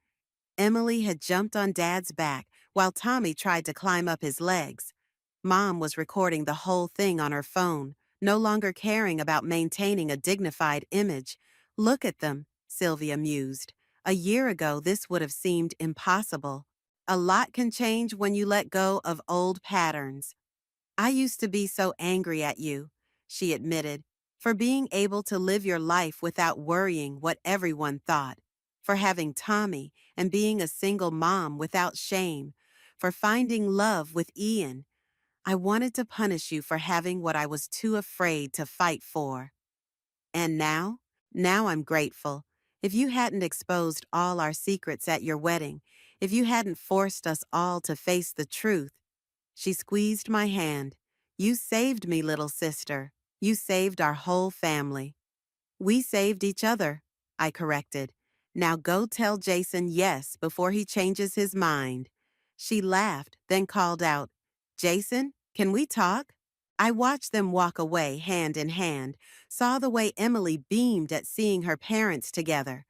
Emily had jumped on Dad's back while Tommy tried to climb up his legs. Mom was recording the whole thing on her phone, no longer caring about maintaining a dignified image. "Look at them," Sylvia mused. "A year ago, this would have seemed impossible. A lot can change when you let go of old patterns." "I used to be so angry at you," she admitted, "for being able to live your life without worrying what everyone thought, for having Tommy and being a single mom without shame, for finding love with Ian. I wanted to punish you for having what I was too afraid to fight for. And now? Now I'm grateful. If you hadn't exposed all our secrets at your wedding, if you hadn't forced us all to face the truth—" She squeezed my hand. "You saved me, little sister. You saved our whole family." "We saved each other," I corrected. "Now go tell Jason yes before he changes his mind." She laughed, then called out, "Jason, can we talk?" I watched them walk away hand in hand, saw the way Emily beamed at seeing her parents together.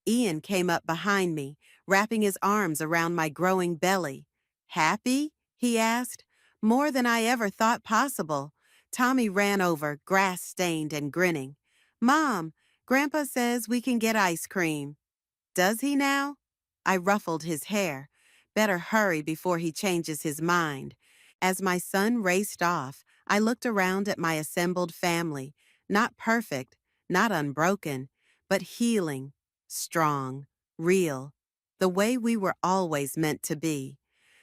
Ian came up behind me, wrapping his arms around my growing belly. "Happy?" he asked. "More than I ever thought possible." Tommy ran over, grass-stained and grinning. "Mom, Grandpa says we can get ice cream." "Does he now?" I ruffled his hair. Better hurry before he changes his mind. As my son raced off, I looked around at my assembled family. Not perfect, not unbroken, but healing, strong, real, the way we were always meant to be.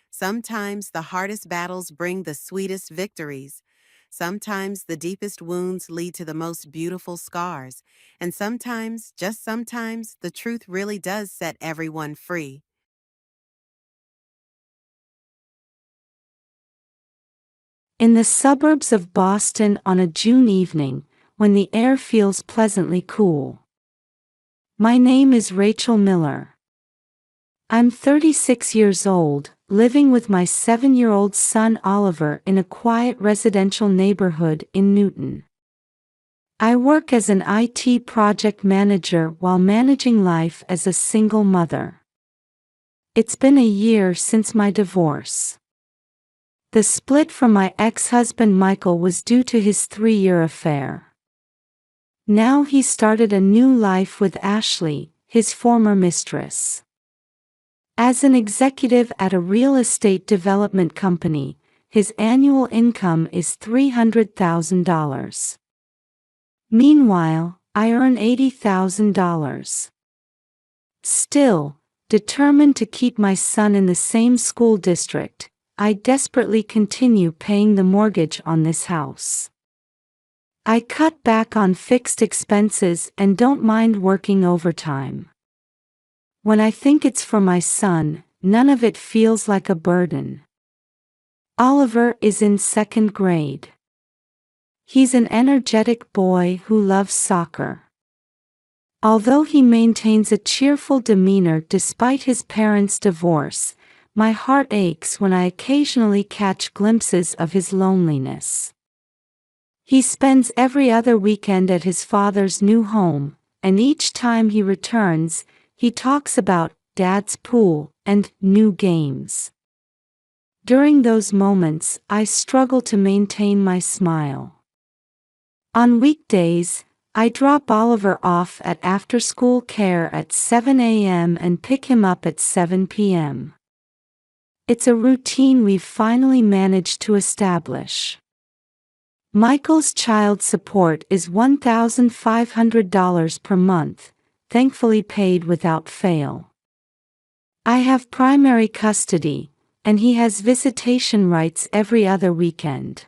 Sometimes the hardest battles bring the sweetest victories. Sometimes the deepest wounds lead to the most beautiful scars. And sometimes, just sometimes, the truth really does set everyone free. In the suburbs of Boston on a June evening, when the air feels pleasantly cool. My name is Rachel Miller. I'm 36 years old, living with my 7-year-old son Oliver in a quiet residential neighborhood in Newton. I work as an IT project manager while managing life as a single mother. It's been a year since my divorce. The split from my ex-husband Michael was due to his 3-year affair. Now he started a new life with Ashley, his former mistress. As an executive at a real estate development company, his annual income is $300,000. Meanwhile, I earn $80,000. Still, determined to keep my son in the same school district, I desperately continue paying the mortgage on this house. I cut back on fixed expenses and don't mind working overtime. When I think it's for my son, none of it feels like a burden. Oliver is in 2nd grade. He's an energetic boy who loves soccer. Although he maintains a cheerful demeanor despite his parents' divorce, my heart aches when I occasionally catch glimpses of his loneliness. He spends every other weekend at his father's new home, and each time he returns, he talks about Dad's pool and new games. During those moments, I struggle to maintain my smile. On weekdays, I drop Oliver off at after-school care at 7 a.m. and pick him up at 7 p.m. It's a routine we've finally managed to establish. Michael's child support is $1,500 per month, thankfully paid without fail. I have primary custody, and he has visitation rights every other weekend.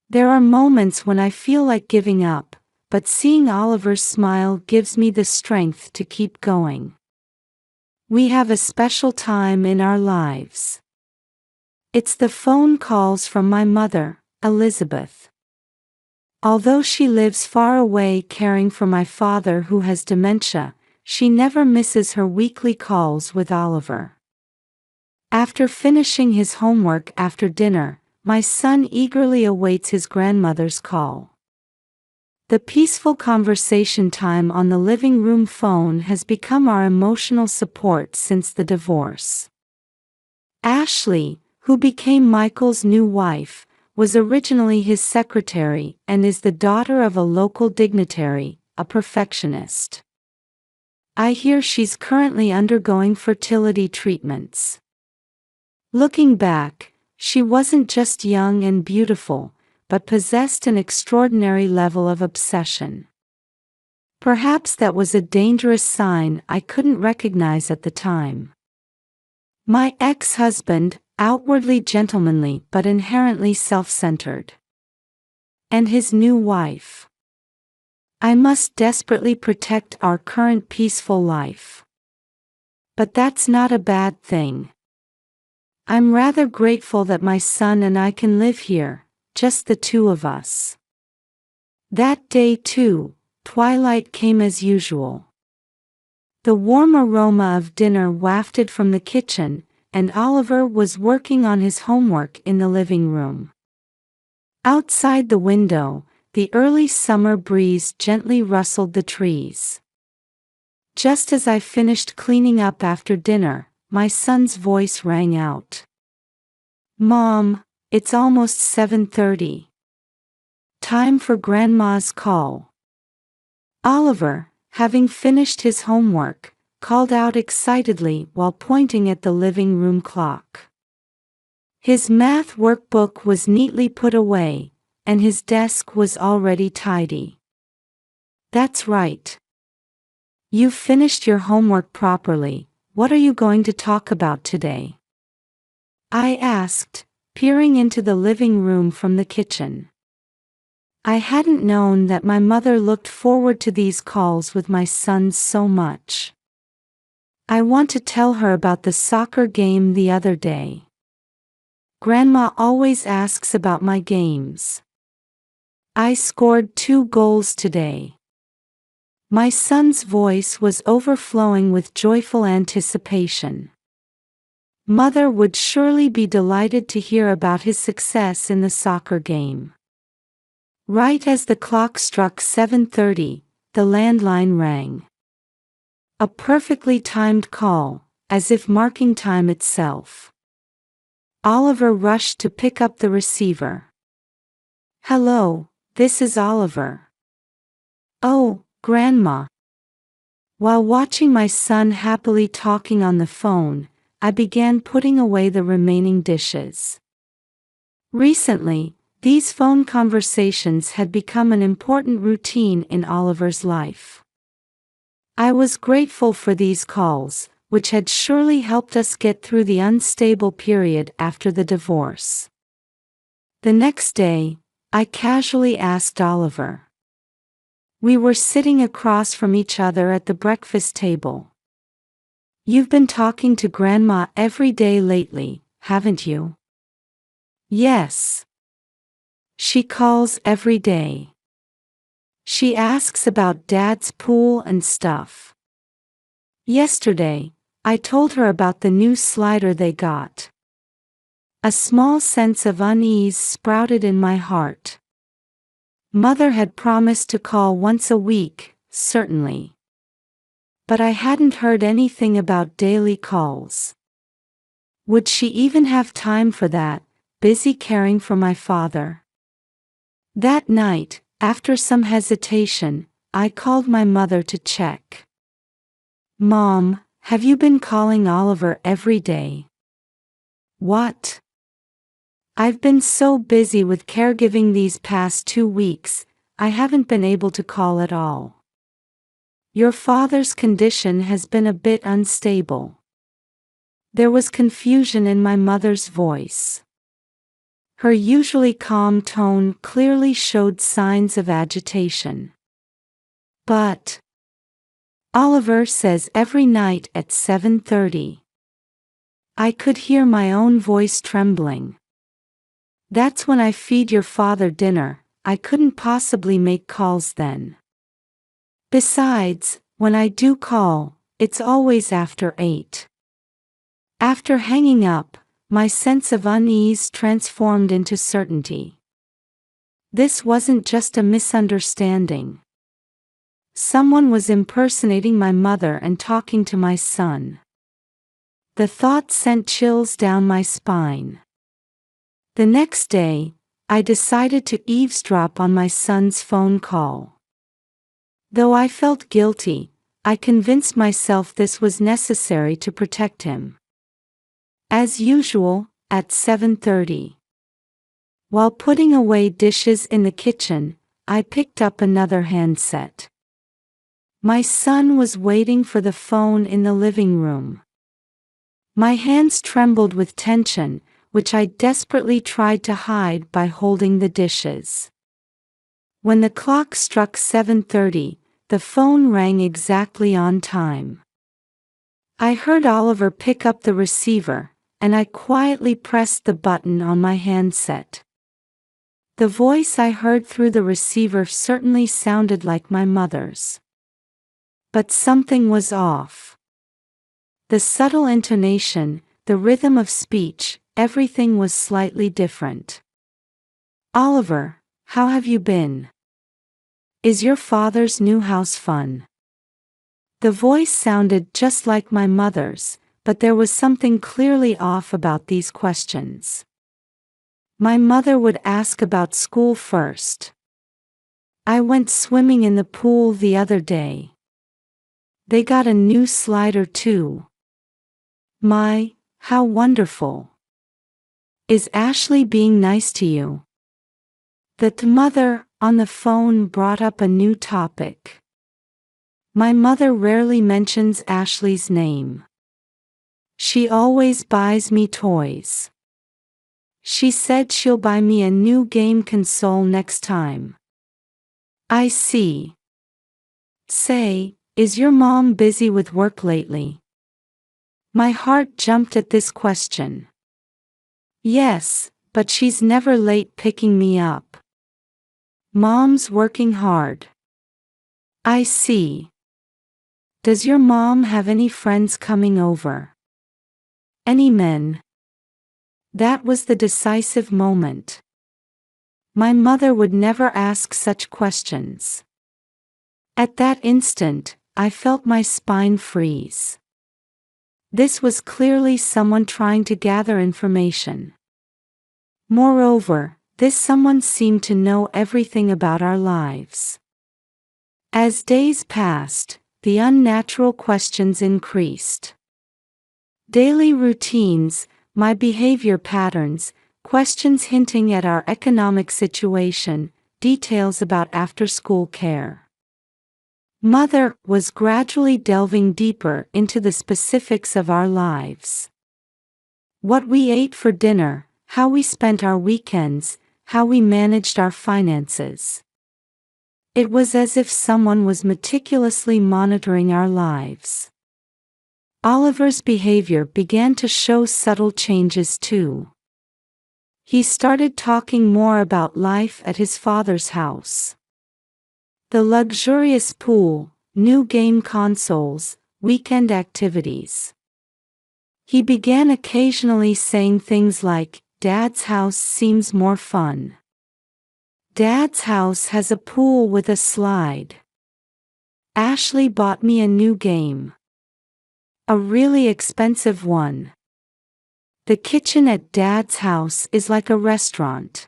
There are moments when I feel like giving up, but seeing Oliver's smile gives me the strength to keep going. We have a special time in our lives. It's the phone calls from my mother, Elizabeth. Although she lives far away caring for my father who has dementia, she never misses her weekly calls with Oliver. After finishing his homework after dinner, my son eagerly awaits his grandmother's call. The peaceful conversation time on the living room phone has become our emotional support since the divorce. Ashley, who became Michael's new wife, was originally his secretary and is the daughter of a local dignitary, a perfectionist. I hear she's currently undergoing fertility treatments. Looking back, she wasn't just young and beautiful, but possessed an extraordinary level of obsession. Perhaps that was a dangerous sign I couldn't recognize at the time. My ex-husband, outwardly gentlemanly but inherently self-centered. And his new wife. I must desperately protect our current peaceful life. But that's not a bad thing. I'm rather grateful that my son and I can live here, just the two of us. That day too, twilight came as usual. The warm aroma of dinner wafted from the kitchen, and Oliver was working on his homework in the living room. Outside the window, the early summer breeze gently rustled the trees. Just as I finished cleaning up after dinner, my son's voice rang out. "Mom, it's almost 7:30. Time for Grandma's call." Oliver, having finished his homework, called out excitedly while pointing at the living room clock. His math workbook was neatly put away, and his desk was already tidy. "That's right. You've finished your homework properly. What are you going to talk about today?" I asked, peering into the living room from the kitchen. I hadn't known that my mother looked forward to these calls with my sons so much. "I want to tell her about the soccer game the other day. Grandma always asks about my games. I scored 2 goals today." My son's voice was overflowing with joyful anticipation. Mother would surely be delighted to hear about his success in the soccer game. Right as the clock struck 7:30, the landline rang. A perfectly timed call, as if marking time itself. Oliver rushed to pick up the receiver. "Hello, this is Oliver." "Oh, Grandma." While watching my son happily talking on the phone, I began putting away the remaining dishes. Recently, these phone conversations had become an important routine in Oliver's life. I was grateful for these calls, which had surely helped us get through the unstable period after the divorce. The next day, I casually asked Oliver. We were sitting across from each other at the breakfast table. "You've been talking to Grandma every day lately, haven't you?" "Yes. She calls every day. She asks about Dad's pool and stuff. Yesterday, I told her about the new slider they got." A small sense of unease sprouted in my heart. Mother had promised to call once a week, certainly. But I hadn't heard anything about daily calls. Would she even have time for that, busy caring for my father? That night, after some hesitation, I called my mother to check. "Mom, have you been calling Oliver every day?" "What?" "I've been so busy with caregiving these past 2 weeks, I haven't been able to call at all. Your father's condition has been a bit unstable." There was confusion in my mother's voice. Her usually calm tone clearly showed signs of agitation. "But Oliver says every night at 7:30. I could hear my own voice trembling. "That's when I feed your father dinner, I couldn't possibly make calls then. Besides, when I do call, it's always after 8. After hanging up, my sense of unease transformed into certainty. This wasn't just a misunderstanding. Someone was impersonating my mother and talking to my son. The thought sent chills down my spine. The next day, I decided to eavesdrop on my son's phone call. Though I felt guilty, I convinced myself this was necessary to protect him. As usual, at 7:30. While putting away dishes in the kitchen, I picked up another handset. My son was waiting for the phone in the living room. My hands trembled with tension, which I desperately tried to hide by holding the dishes. When the clock struck 7:30, the phone rang exactly on time. I heard Oliver pick up the receiver, and I quietly pressed the button on my handset. The voice I heard through the receiver certainly sounded like my mother's. But something was off. The subtle intonation, the rhythm of speech, everything was slightly different. "Oliver, how have you been? Is your father's new house fun?" The voice sounded just like my mother's, but there was something clearly off about these questions. My mother would ask about school first. "I went swimming in the pool the other day. They got a new slider too." "My, how wonderful. Is Ashley being nice to you?" The mother, on the phone, brought up a new topic. My mother rarely mentions Ashley's name. She always buys me toys. She said she'll buy me a new game console next time. "I see. Say, is your mom busy with work lately?" My heart jumped at this question. "Yes, but she's never late picking me up. Mom's working hard." "I see. Does your mom have any friends coming over?" Any men? That was the decisive moment. My mother would never ask such questions. At that instant, I felt my spine freeze. This was clearly someone trying to gather information. Moreover, this someone seemed to know everything about our lives. As days passed, the unnatural questions increased. Daily routines, my behavior patterns, questions hinting at our economic situation, details about after-school care. Mother was gradually delving deeper into the specifics of our lives. What we ate for dinner, how we spent our weekends, how we managed our finances. It was as if someone was meticulously monitoring our lives. Oliver's behavior began to show subtle changes too. He started talking more about life at his father's house. The luxurious pool, new game consoles, weekend activities. He began occasionally saying things like, "Dad's house seems more fun. Dad's house has a pool with a slide. Ashley bought me a new game. A really expensive one. The kitchen at Dad's house is like a restaurant.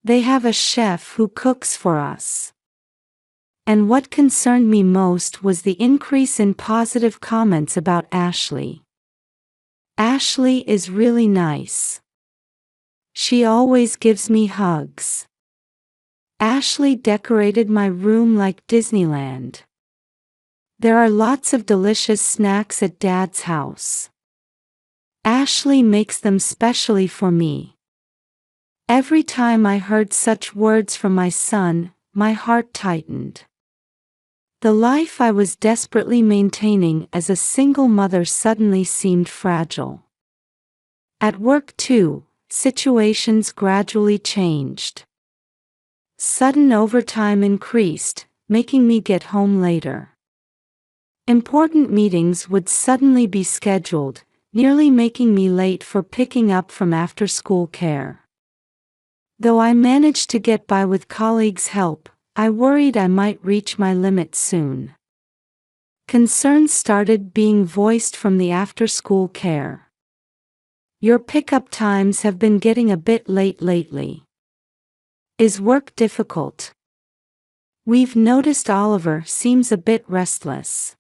They have a chef who cooks for us." And what concerned me most was the increase in positive comments about Ashley. "Ashley is really nice. She always gives me hugs. Ashley decorated my room like Disneyland. There are lots of delicious snacks at Dad's house. Ashley makes them specially for me." Every time I heard such words from my son, my heart tightened. The life I was desperately maintaining as a single mother suddenly seemed fragile. At work too, situations gradually changed. Sudden overtime increased, making me get home later. Important meetings would suddenly be scheduled, nearly making me late for picking up from after-school care. Though I managed to get by with colleagues' help, I worried I might reach my limit soon. Concerns started being voiced from the after-school care. "Your pickup times have been getting a bit late lately. Is work difficult? We've noticed Oliver seems a bit restless.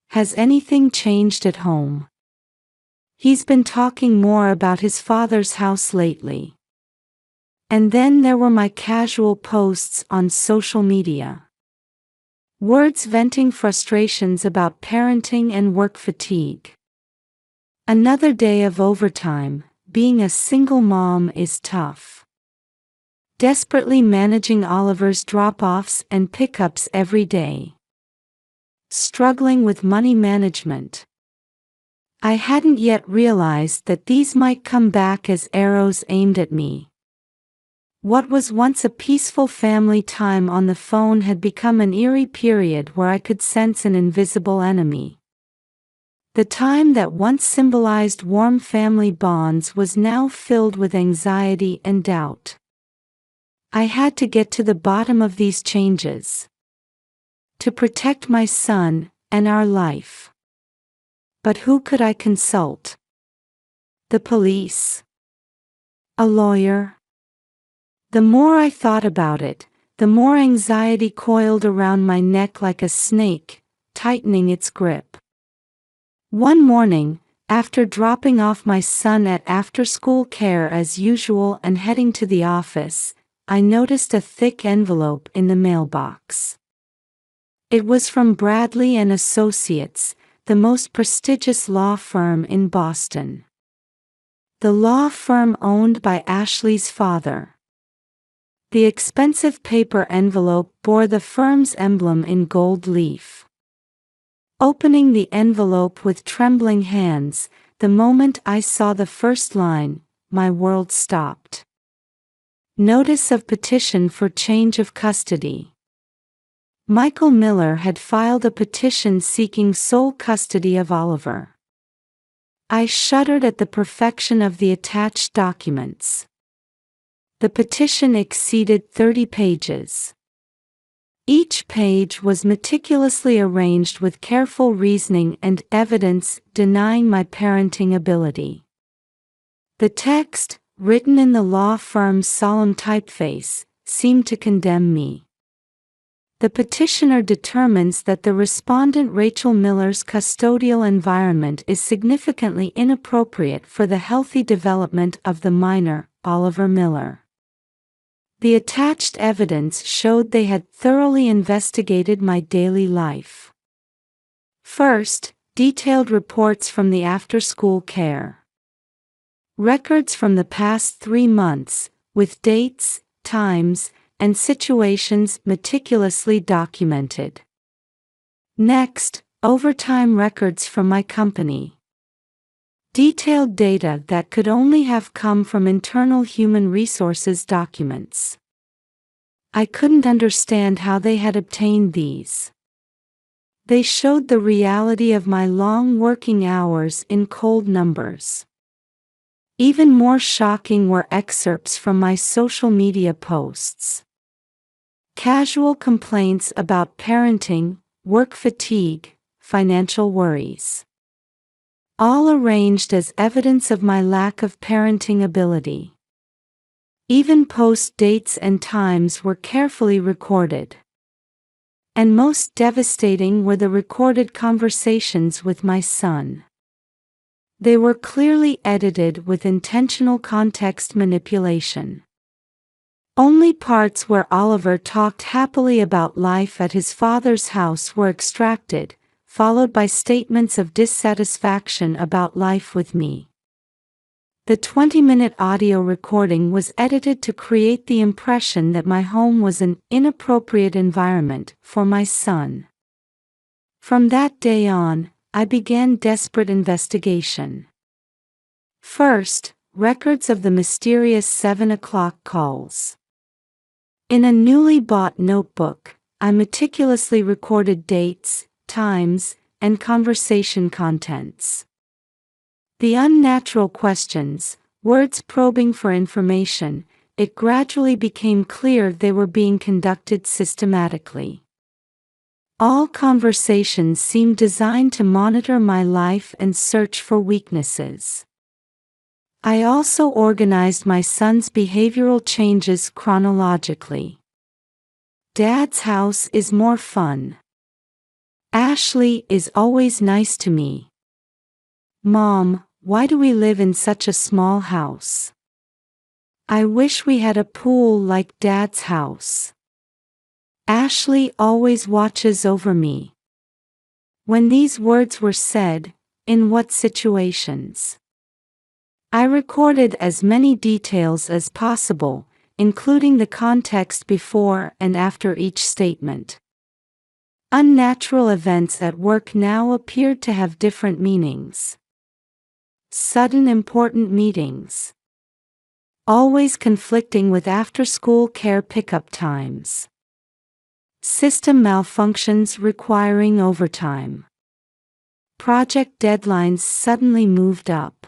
Has anything changed at home? He's been talking more about his father's house lately." And then there were my casual posts on social media. Words venting frustrations about parenting and work fatigue. Another day of overtime. Being a single mom is tough. Desperately managing Oliver's drop-offs and pickups every day. Struggling with money management. I hadn't yet realized that these might come back as arrows aimed at me. What was once a peaceful family time on the phone had become an eerie period where I could sense an invisible enemy. The time that once symbolized warm family bonds was now filled with anxiety and doubt. I had to get to the bottom of these changes. To protect my son and our life. But who could I consult? The police? A lawyer? The more I thought about it, the more anxiety coiled around my neck like a snake, tightening its grip. One morning, after dropping off my son at after-school care as usual and heading to the office, I noticed a thick envelope in the mailbox. It was from Bradley and Associates, the most prestigious law firm in Boston. The law firm owned by Ashley's father. The expensive paper envelope bore the firm's emblem in gold leaf. Opening the envelope with trembling hands, the moment I saw the first line, my world stopped. Notice of petition for change of custody. Michael Miller had filed a petition seeking sole custody of Oliver. I shuddered at the perfection of the attached documents. The petition exceeded 30 pages. Each page was meticulously arranged with careful reasoning and evidence denying my parenting ability. The text, written in the law firm's solemn typeface, seemed to condemn me. The petitioner determines that the respondent Rachel Miller's custodial environment is significantly inappropriate for the healthy development of the minor, Oliver Miller. The attached evidence showed they had thoroughly investigated my daily life. First, detailed reports from the after-school care. Records from the past 3 months, with dates, times, and situations meticulously documented. Next, overtime records from my company. Detailed data that could only have come from internal human resources documents. I couldn't understand how they had obtained these. They showed the reality of my long working hours in cold numbers. Even more shocking were excerpts from my social media posts. Casual complaints about parenting, work fatigue, financial worries. All arranged as evidence of my lack of parenting ability. Even post dates and times were carefully recorded. And most devastating were the recorded conversations with my son. They were clearly edited with intentional context manipulation. Only parts where Oliver talked happily about life at his father's house were extracted, followed by statements of dissatisfaction about life with me. The 20-minute audio recording was edited to create the impression that my home was an inappropriate environment for my son. From that day on, I began desperate investigation. First, records of the mysterious 7 o'clock calls. In a newly bought notebook, I meticulously recorded dates, times, and conversation contents. The unnatural questions, words probing for information, it gradually became clear they were being conducted systematically. All conversations seemed designed to monitor my life and search for weaknesses. I also organized my son's behavioral changes chronologically. Dad's house is more fun. Ashley is always nice to me. Mom, why do we live in such a small house? I wish we had a pool like Dad's house. Ashley always watches over me. When these words were said, in what situations? I recorded as many details as possible, including the context before and after each statement. Unnatural events at work now appeared to have different meanings. Sudden important meetings. Always conflicting with after-school care pickup times. System malfunctions requiring overtime. Project deadlines suddenly moved up.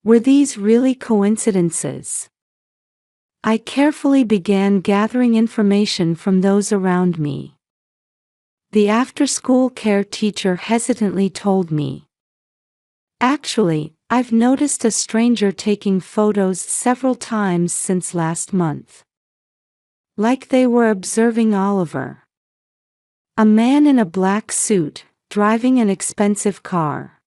Were these really coincidences? I carefully began gathering information from those around me. The after-school care teacher hesitantly told me, "Actually, I've noticed a stranger taking photos several times since last month. Like they were observing Oliver. A man in a black suit, driving an expensive car.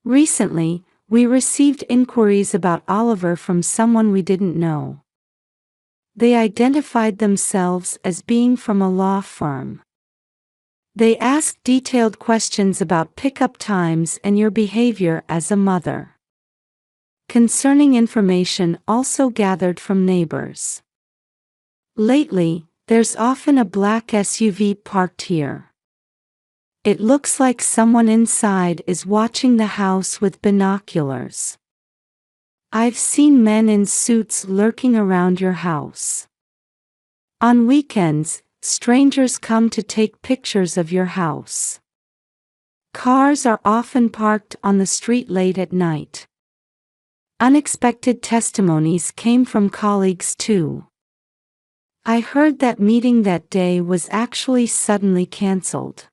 Recently, we received inquiries about Oliver from someone we didn't know. They identified themselves as being from a law firm. They asked detailed questions about pickup times and your behavior as a mother. Concerning information also gathered from neighbors. Lately, there's often a black SUV parked here. It looks like someone inside is watching the house with binoculars. I've seen men in suits lurking around your house. On weekends, strangers come to take pictures of your house. Cars are often parked on the street late at night. Unexpected testimonies came from colleagues too. I heard that meeting that day was actually suddenly cancelled.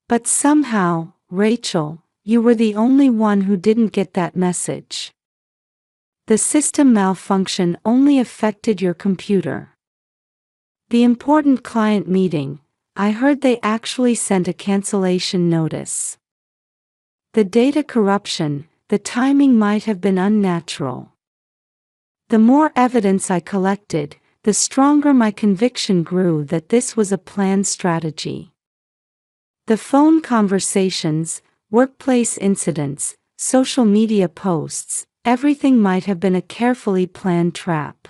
But somehow, Rachel, you were the only one who didn't get that message. The system malfunction only affected your computer. The important client meeting, I heard they actually sent a cancellation notice. The data corruption, the timing might have been unnatural. The more evidence I collected, the stronger my conviction grew that this was a planned strategy. The phone conversations, workplace incidents, social media posts, everything might have been a carefully planned trap.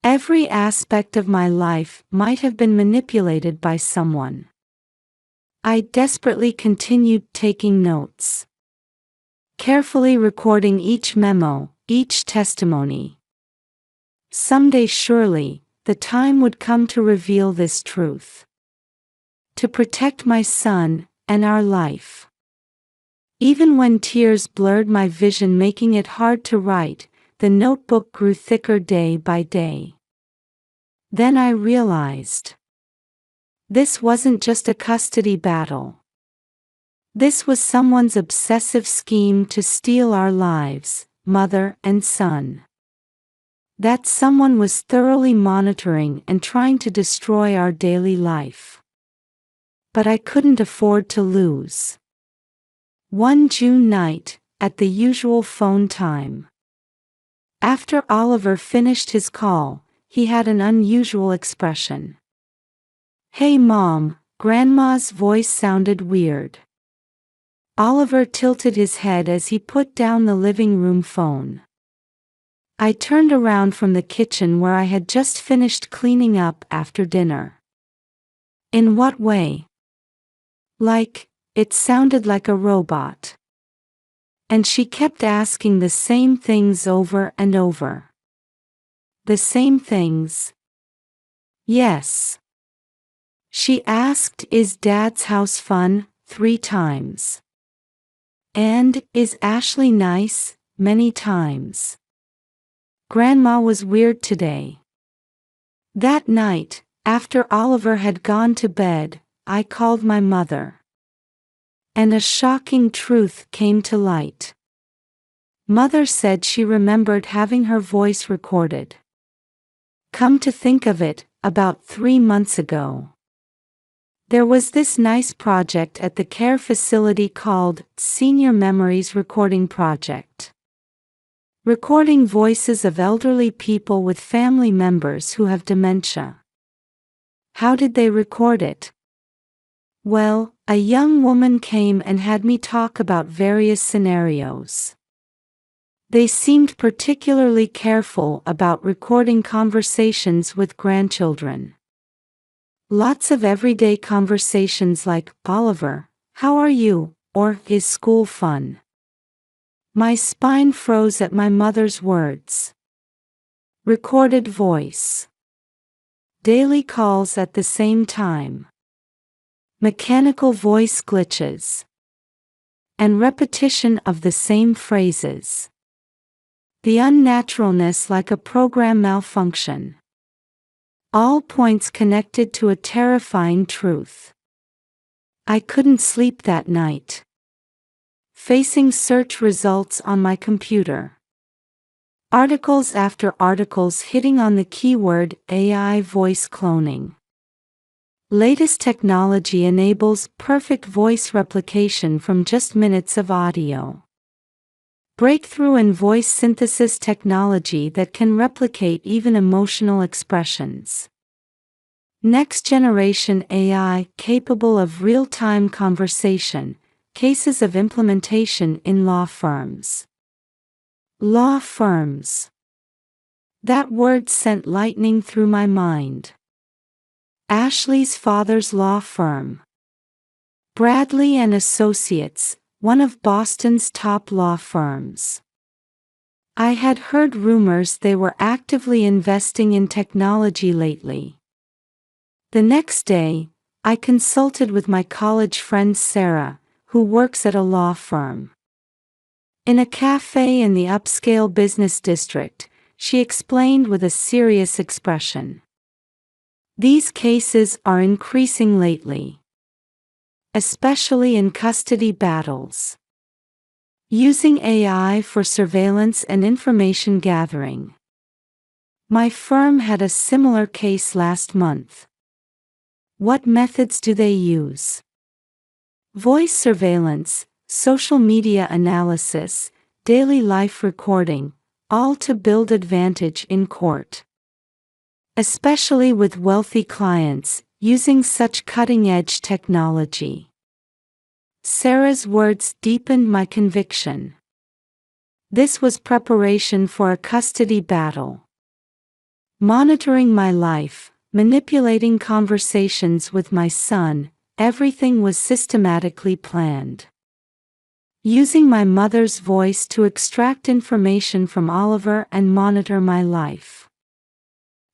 Every aspect of my life might have been manipulated by someone. I desperately continued taking notes, carefully recording each memo, each testimony. Someday surely, the time would come to reveal this truth. To protect my son and our life. Even when tears blurred my vision, making it hard to write, the notebook grew thicker day by day. Then I realized. This wasn't just a custody battle. This was someone's obsessive scheme to steal our lives, mother and son. That someone was thoroughly monitoring and trying to destroy our daily life. But I couldn't afford to lose. One June night, at the usual phone time. After Oliver finished his call, he had an unusual expression. "Hey Mom," Grandma's voice sounded weird. Oliver tilted his head as he put down the living room phone. I turned around from the kitchen where I had just finished cleaning up after dinner. "In what way?" It sounded like a robot. And she kept asking the same things over and over. The same things? Yes. She asked, "Is Dad's house fun?" 3 times. And, "Is Ashley nice?" many times. Grandma was weird today. That night, after Oliver had gone to bed, I called my mother. And a shocking truth came to light. Mother said she remembered having her voice recorded. Come to think of it, about 3 months ago. There was this nice project at the care facility called Senior Memories Recording Project. Recording voices of elderly people with family members who have dementia. How did they record it? Well, a young woman came and had me talk about various scenarios. They seemed particularly careful about recording conversations with grandchildren. Lots of everyday conversations like, "Oliver, how are you?" or "Is school fun?" My spine froze at my mother's words. Recorded voice. Daily calls at the same time. Mechanical voice glitches. And repetition of the same phrases. The unnaturalness like a program malfunction. All points connected to a terrifying truth. I couldn't sleep that night. Facing search results on my computer. Articles after articles hitting on the keyword AI voice cloning. Latest technology enables perfect voice replication from just minutes of audio. Breakthrough in voice synthesis technology that can replicate even emotional expressions. Next generation AI capable of real-time conversation, cases of implementation in law firms. Law firms. That word sent lightning through my mind. Ashley's father's law firm. Bradley and Associates, one of Boston's top law firms. I had heard rumors they were actively investing in technology lately. The next day, I consulted with my college friend Sarah, who works at a law firm. In a cafe in the upscale business district, she explained with a serious expression. These cases are increasing lately, especially in custody battles. Using AI for surveillance and information gathering. My firm had a similar case last month. What methods do they use? Voice surveillance, social media analysis, daily life recording, all to build advantage in court. Especially with wealthy clients, using such cutting-edge technology. Sarah's words deepened my conviction. This was preparation for a custody battle. Monitoring my life, manipulating conversations with my son, everything was systematically planned. Using my mother's voice to extract information from Oliver and monitor my life.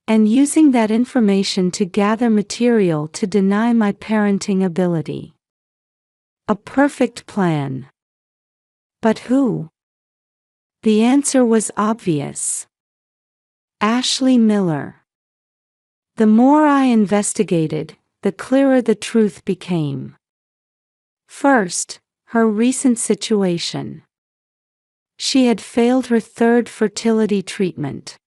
And using that information to gather material to deny my parenting ability. A perfect plan. But who? The answer was obvious. Ashley Miller. The more I investigated, the clearer the truth became. First, her recent situation. She had failed her third fertility treatment.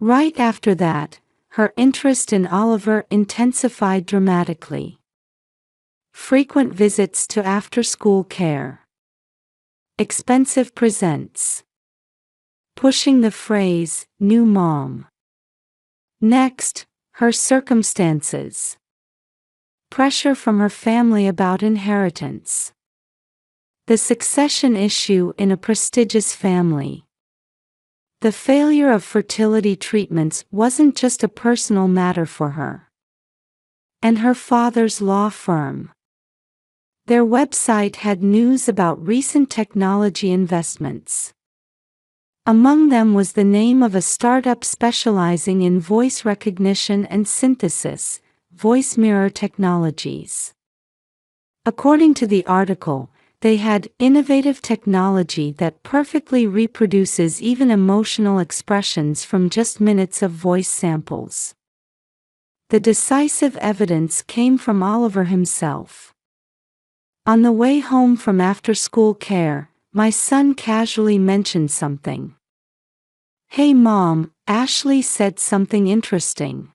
Right after that, her interest in Oliver intensified dramatically. Frequent visits to after-school care. Expensive presents. Pushing the phrase, new mom. Next, her circumstances. Pressure from her family about inheritance. The succession issue in a prestigious family. The failure of fertility treatments wasn't just a personal matter for her. And her father's law firm. Their website had news about recent technology investments. Among them was the name of a startup specializing in voice recognition and synthesis, Voice Mirror Technologies. According to the article, they had innovative technology that perfectly reproduces even emotional expressions from just minutes of voice samples. The decisive evidence came from Oliver himself. On the way home from after-school care, my son casually mentioned something. "Hey Mom, Ashley said something interesting."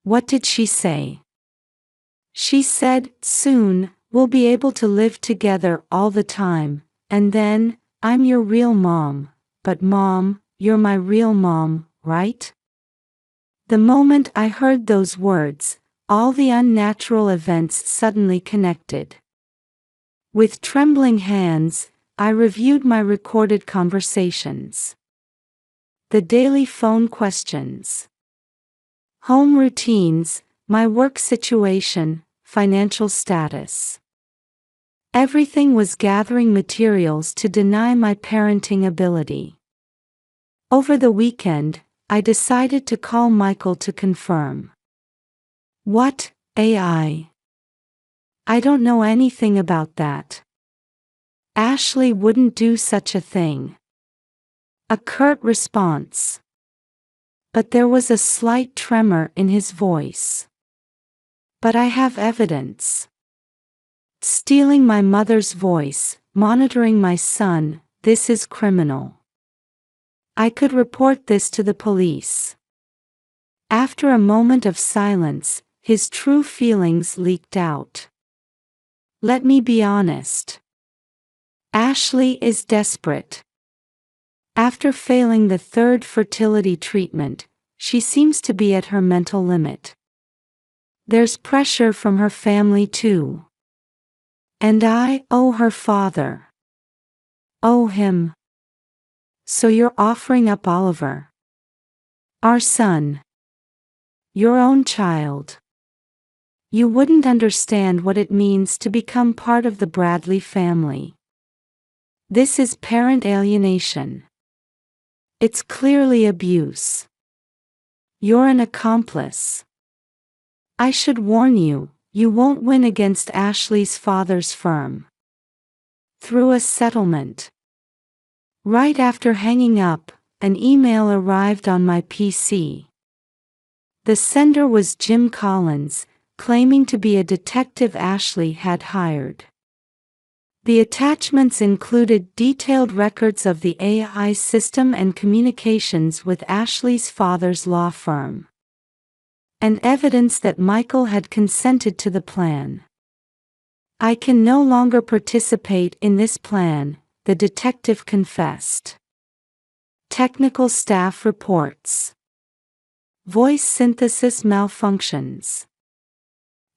What did she say? She said, "Soon, we'll be able to live together all the time, and then, I'm your real mom, but Mom, you're my real mom, right?" The moment I heard those words, all the unnatural events suddenly connected. With trembling hands, I reviewed my recorded conversations. The daily phone questions. Home routines, my work situation, financial status. Everything was gathering materials to deny my parenting ability. Over the weekend, I decided to call Michael to confirm. "What, AI? I don't know anything about that. Ashley wouldn't do such a thing." A curt response. But there was a slight tremor in his voice. "But I have evidence. Stealing my mother's voice, monitoring my son, this is criminal. I could report this to the police." After a moment of silence, his true feelings leaked out. "Let me be honest. Ashley is desperate. After failing the third fertility treatment, she seems to be at her mental limit. There's pressure from her family too. And I owe her father. Owe him. So you're offering up Oliver. Our son. Your own child. You wouldn't understand what it means to become part of the Bradley family. This is parent alienation. It's clearly abuse. You're an accomplice." I should warn you, you won't win against Ashley's father's firm. Through a settlement. Right after hanging up, an email arrived on my PC. The sender was Jim Collins, claiming to be a detective Ashley had hired. The attachments included detailed records of the AI system and communications with Ashley's father's law firm, and evidence that Michael had consented to the plan. I can no longer participate in this plan, the detective confessed. Technical staff reports. Voice synthesis malfunctions.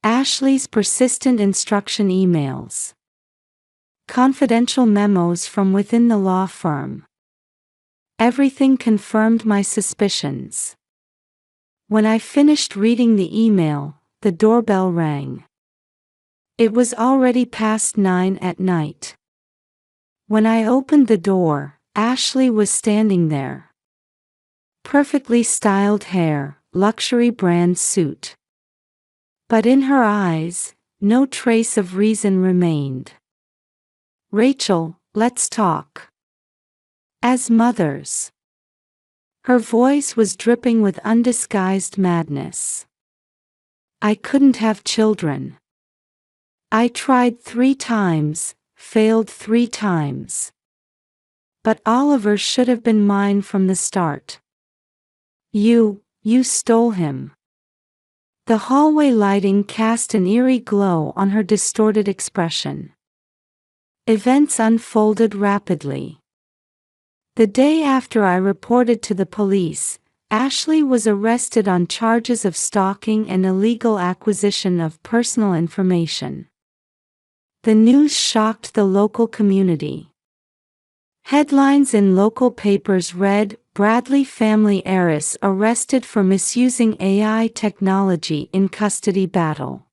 Ashley's persistent instruction emails. Confidential memos from within the law firm. Everything confirmed my suspicions. When I finished reading the email, the doorbell rang. It was already past 9 at night. When I opened the door, Ashley was standing there. Perfectly styled hair, luxury brand suit. But in her eyes, no trace of reason remained. "Rachel, let's talk." As mothers. Her voice was dripping with undisguised madness. I couldn't have children. I tried 3 times, failed 3 times. But Oliver should have been mine from the start. You stole him. The hallway lighting cast an eerie glow on her distorted expression. Events unfolded rapidly. The day after I reported to the police, Ashley was arrested on charges of stalking and illegal acquisition of personal information. The news shocked the local community. Headlines in local papers read, "Bradley family heiress arrested for misusing AI technology in custody battle."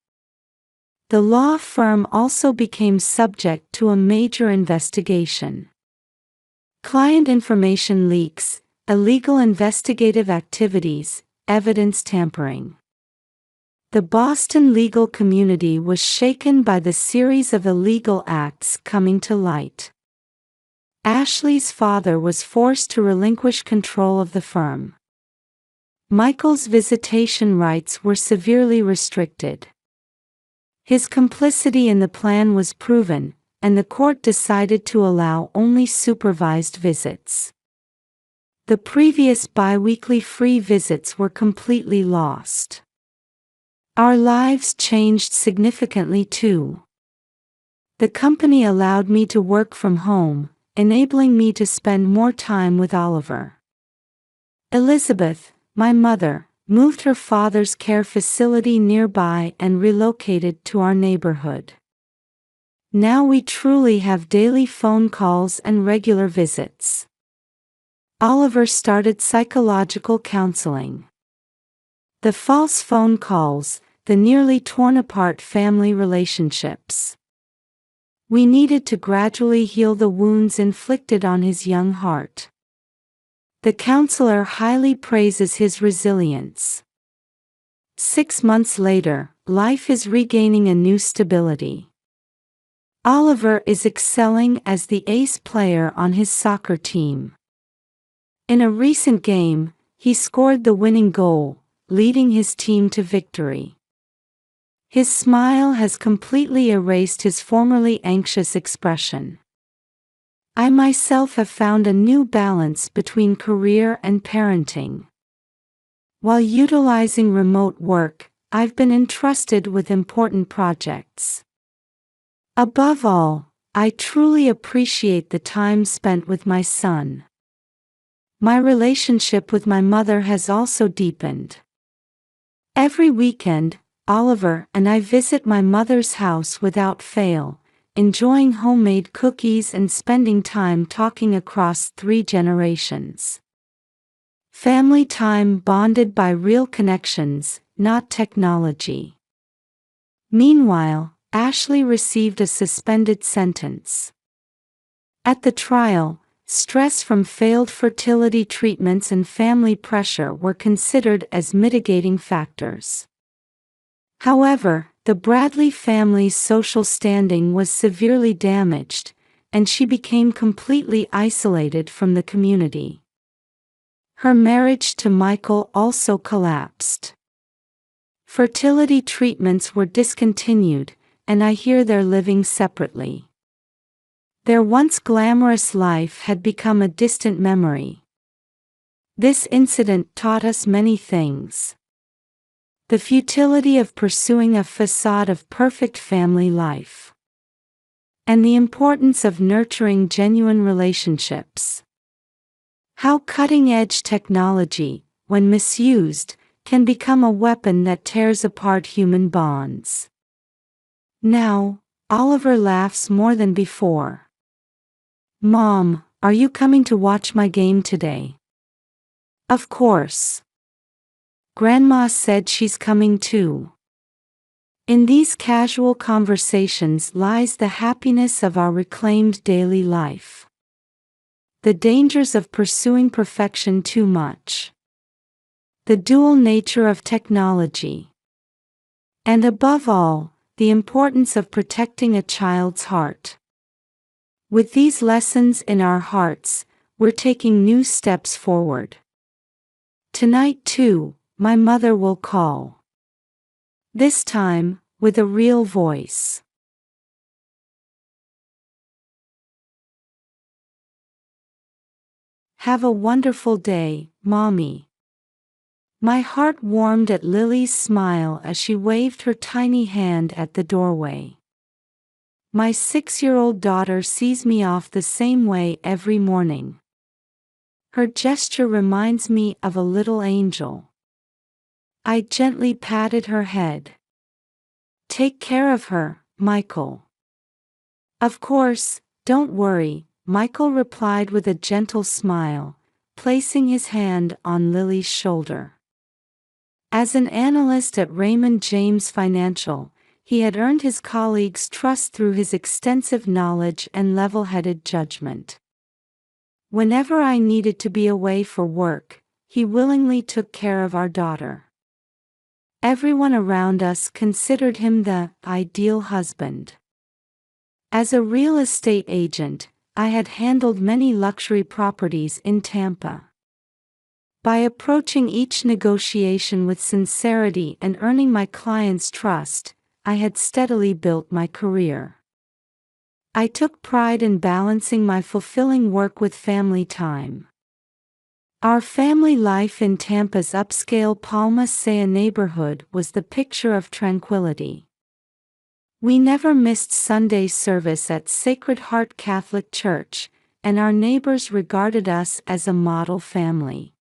The law firm also became subject to a major investigation. Client information leaks, illegal investigative activities, evidence tampering. The Boston legal community was shaken by the series of illegal acts coming to light. Ashley's father was forced to relinquish control of the firm. Michael's visitation rights were severely restricted. His complicity in the plan was proven, and the court decided to allow only supervised visits. The previous bi-weekly free visits were completely lost. Our lives changed significantly too. The company allowed me to work from home, enabling me to spend more time with Oliver. Elizabeth, my mother, moved her father's care facility nearby and relocated to our neighborhood. Now we truly have daily phone calls and regular visits. Oliver started psychological counseling. The false phone calls, the nearly torn apart family relationships. We needed to gradually heal the wounds inflicted on his young heart. The counselor highly praises his resilience. 6 months later, life is regaining a new stability. Oliver is excelling as the ace player on his soccer team. In a recent game, he scored the winning goal, leading his team to victory. His smile has completely erased his formerly anxious expression. I myself have found a new balance between career and parenting. While utilizing remote work, I've been entrusted with important projects. Above all, I truly appreciate the time spent with my son. My relationship with my mother has also deepened. Every weekend, Oliver and I visit my mother's house without fail, enjoying homemade cookies and spending time talking across 3 generations. Family time bonded by real connections, not technology. Meanwhile, Ashley received a suspended sentence. At the trial, stress from failed fertility treatments and family pressure were considered as mitigating factors. However, the Bradley family's social standing was severely damaged, and she became completely isolated from the community. Her marriage to Michael also collapsed. Fertility treatments were discontinued, and I hear they're living separately. Their once glamorous life had become a distant memory. This incident taught us many things. The futility of pursuing a facade of perfect family life, and the importance of nurturing genuine relationships. How cutting-edge technology, when misused, can become a weapon that tears apart human bonds. Now, Oliver laughs more than before. "Mom, are you coming to watch my game today?" "Of course. Grandma said she's coming too." In these casual conversations lies the happiness of our reclaimed daily life. The dangers of pursuing perfection too much. The dual nature of technology. And above all, the importance of protecting a child's heart. With these lessons in our hearts, we're taking new steps forward. Tonight too, my mother will call. This time, with a real voice. Have a wonderful day, Mommy. My heart warmed at Lily's smile as she waved her tiny hand at the doorway. My 6-year-old daughter sees me off the same way every morning. Her gesture reminds me of a little angel. I gently patted her head. "Take care of her, Michael." "Of course, don't worry," Michael replied with a gentle smile, placing his hand on Lily's shoulder. As an analyst at Raymond James Financial, he had earned his colleagues' trust through his extensive knowledge and level-headed judgment. Whenever I needed to be away for work, he willingly took care of our daughter. Everyone around us considered him the ideal husband. As a real estate agent, I had handled many luxury properties in Tampa. By approaching each negotiation with sincerity and earning my clients' trust, I had steadily built my career. I took pride in balancing my fulfilling work with family time. Our family life in Tampa's upscale Palma Seca neighborhood was the picture of tranquility. We never missed Sunday service at Sacred Heart Catholic Church, and our neighbors regarded us as a model family.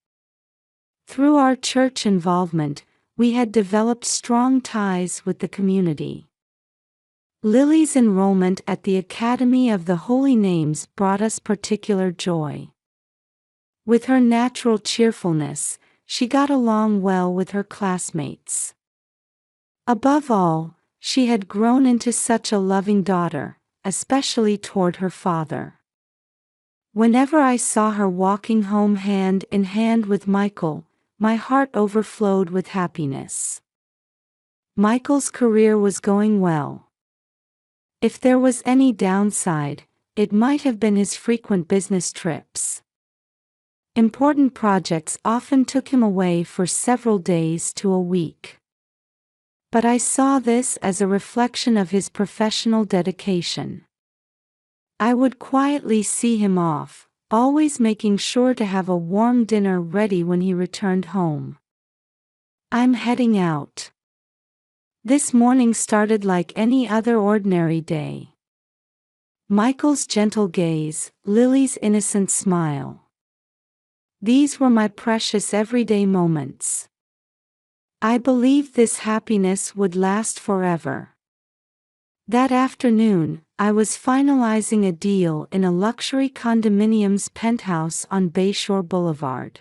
Through our church involvement, we had developed strong ties with the community. Lily's enrollment at the Academy of the Holy Names brought us particular joy. With her natural cheerfulness, she got along well with her classmates. Above all, she had grown into such a loving daughter, especially toward her father. Whenever I saw her walking home hand in hand with Michael, my heart overflowed with happiness. Michael's career was going well. If there was any downside, it might have been his frequent business trips. Important projects often took him away for several days to a week. But I saw this as a reflection of his professional dedication. I would quietly see him off, always making sure to have a warm dinner ready when he returned home. "I'm heading out." This morning started like any other ordinary day. Michael's gentle gaze, Lily's innocent smile. These were my precious everyday moments. I believed this happiness would last forever. That afternoon, I was finalizing a deal in a luxury condominium's penthouse on Bayshore Boulevard.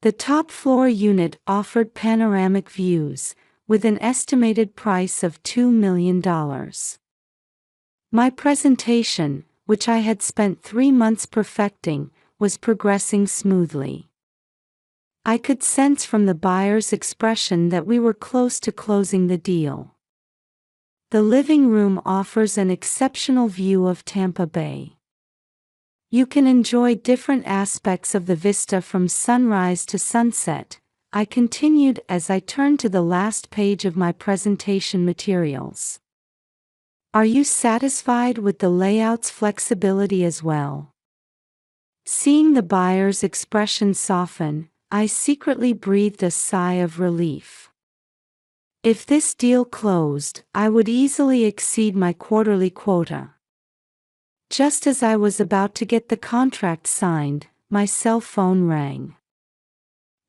The top-floor unit offered panoramic views, with an estimated price of $2 million. My presentation, which I had spent 3 months perfecting, was progressing smoothly. I could sense from the buyer's expression that we were close to closing the deal. The living room offers an exceptional view of Tampa Bay. You can enjoy different aspects of the vista from sunrise to sunset, I continued as I turned to the last page of my presentation materials. Are you satisfied with the layout's flexibility as well? Seeing the buyer's expression soften, I secretly breathed a sigh of relief. If this deal closed, I would easily exceed my quarterly quota. Just as I was about to get the contract signed, my cell phone rang.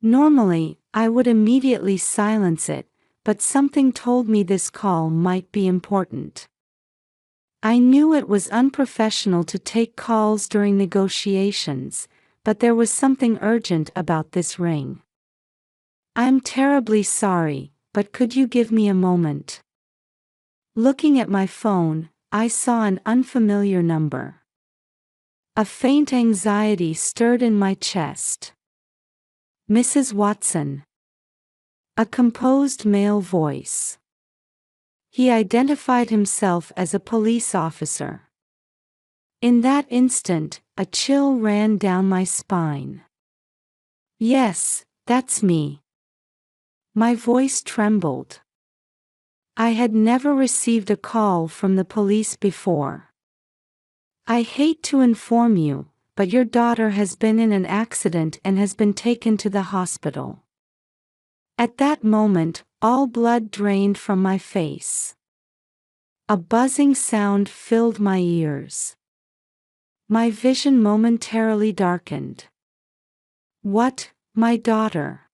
Normally, I would immediately silence it, but something told me this call might be important. I knew it was unprofessional to take calls during negotiations, but there was something urgent about this ring. I'm terribly sorry, but could you give me a moment? Looking at my phone, I saw an unfamiliar number. A faint anxiety stirred in my chest. Mrs. Watson. A composed male voice. He identified himself as a police officer. In that instant, a chill ran down my spine. Yes, that's me. My voice trembled. I had never received a call from the police before. I hate to inform you, but your daughter has been in an accident and has been taken to the hospital. At that moment, all blood drained from my face. A buzzing sound filled my ears. My vision momentarily darkened. What, my daughter?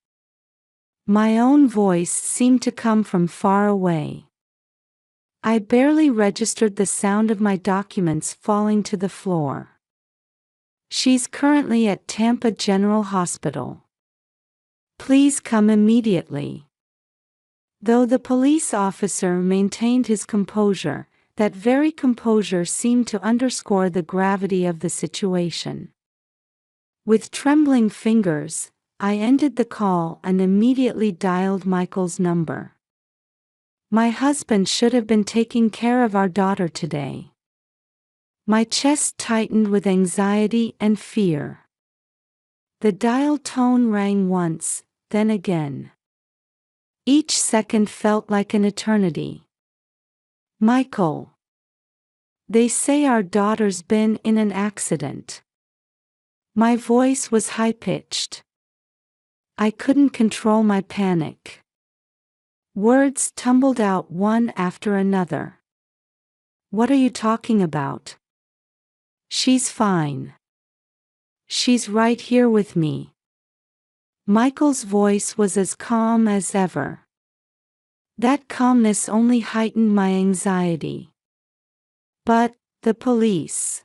My own voice seemed to come from far away. I barely registered the sound of my documents falling to the floor. She's currently at Tampa General Hospital. Please come immediately. Though the police officer maintained his composure, that very composure seemed to underscore the gravity of the situation. With trembling fingers, I ended the call and immediately dialed Michael's number. My husband should have been taking care of our daughter today. My chest tightened with anxiety and fear. The dial tone rang once, then again. Each second felt like an eternity. Michael. They say our daughter's been in an accident. My voice was high-pitched. I couldn't control my panic. Words tumbled out one after another. What are you talking about? She's fine. She's right here with me. Michael's voice was as calm as ever. That calmness only heightened my anxiety. But, the police.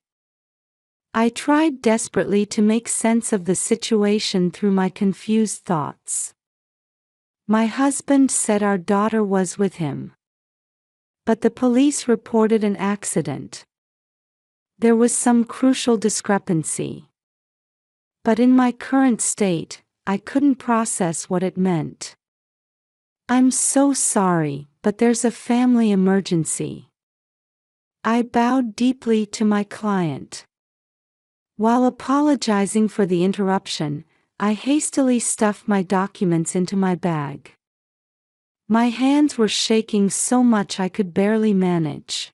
I tried desperately to make sense of the situation through my confused thoughts. My husband said our daughter was with him. But the police reported an accident. There was some crucial discrepancy. But in my current state, I couldn't process what it meant. I'm so sorry, but there's a family emergency. I bowed deeply to my client. While apologizing for the interruption, I hastily stuffed my documents into my bag. My hands were shaking so much I could barely manage.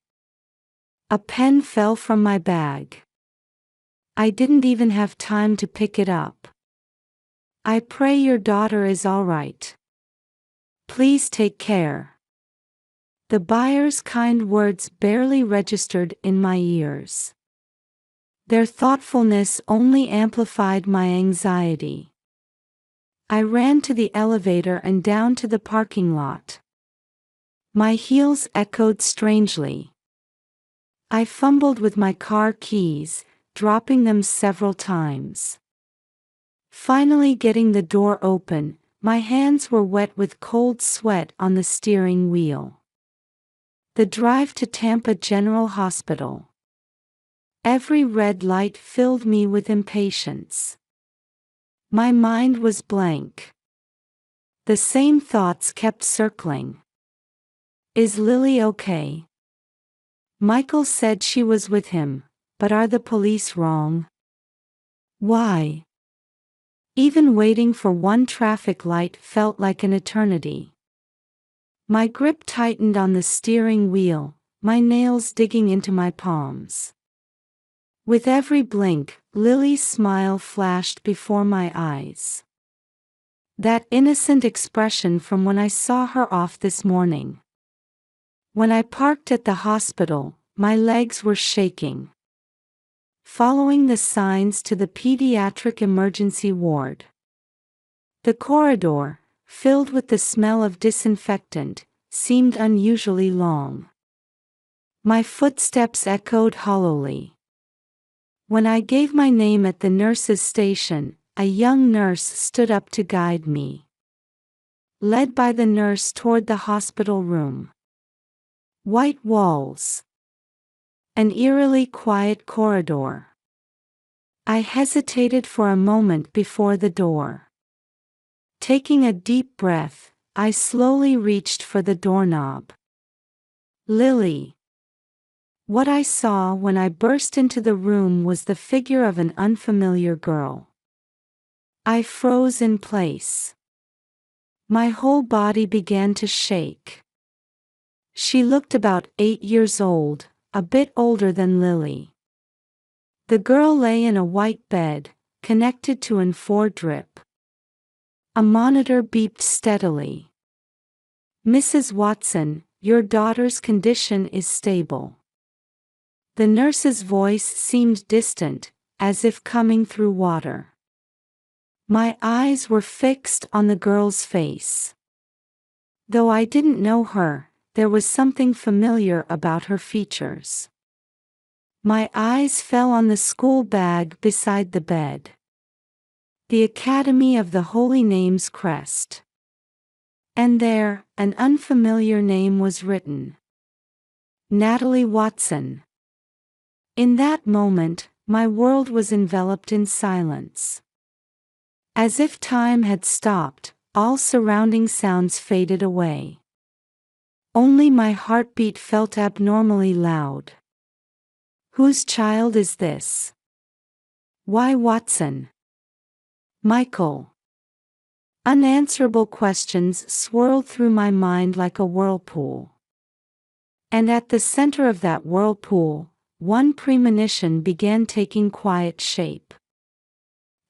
A pen fell from my bag. I didn't even have time to pick it up. I pray your daughter is all right. Please take care. The buyer's kind words barely registered in my ears. Their thoughtfulness only amplified my anxiety. I ran to the elevator and down to the parking lot. My heels echoed strangely. I fumbled with my car keys, dropping them several times. Finally getting the door open, my hands were wet with cold sweat on the steering wheel. The drive to Tampa General Hospital. Every red light filled me with impatience. My mind was blank. The same thoughts kept circling. Is Lily okay? Michael said she was with him, but are the police wrong? Why? Even waiting for one traffic light felt like an eternity. My grip tightened on the steering wheel, my nails digging into my palms. With every blink, Lily's smile flashed before my eyes. That innocent expression from when I saw her off this morning. When I parked at the hospital, my legs were shaking. Following the signs to the pediatric emergency ward. The corridor, filled with the smell of disinfectant, seemed unusually long. My footsteps echoed hollowly. When I gave my name at the nurse's station, a young nurse stood up to guide me. Led by the nurse toward the hospital room. White walls. An eerily quiet corridor. I hesitated for a moment before the door. Taking a deep breath, I slowly reached for the doorknob. Lily. What I saw when I burst into the room was the figure of an unfamiliar girl. I froze in place. My whole body began to shake. She looked about 8 years old, a bit older than Lily. The girl lay in a white bed, connected to an IV drip. A monitor beeped steadily. Mrs. Watson, your daughter's condition is stable. The nurse's voice seemed distant, as if coming through water. My eyes were fixed on the girl's face. Though I didn't know her, there was something familiar about her features. My eyes fell on the school bag beside the bed. The Academy of the Holy Name's crest. And there, an unfamiliar name was written. Natalie Watson. In that moment, my world was enveloped in silence. As if time had stopped, all surrounding sounds faded away. Only my heartbeat felt abnormally loud. Whose child is this? Why Watson? Michael. Unanswerable questions swirled through my mind like a whirlpool. And at the center of that whirlpool, one premonition began taking quiet shape.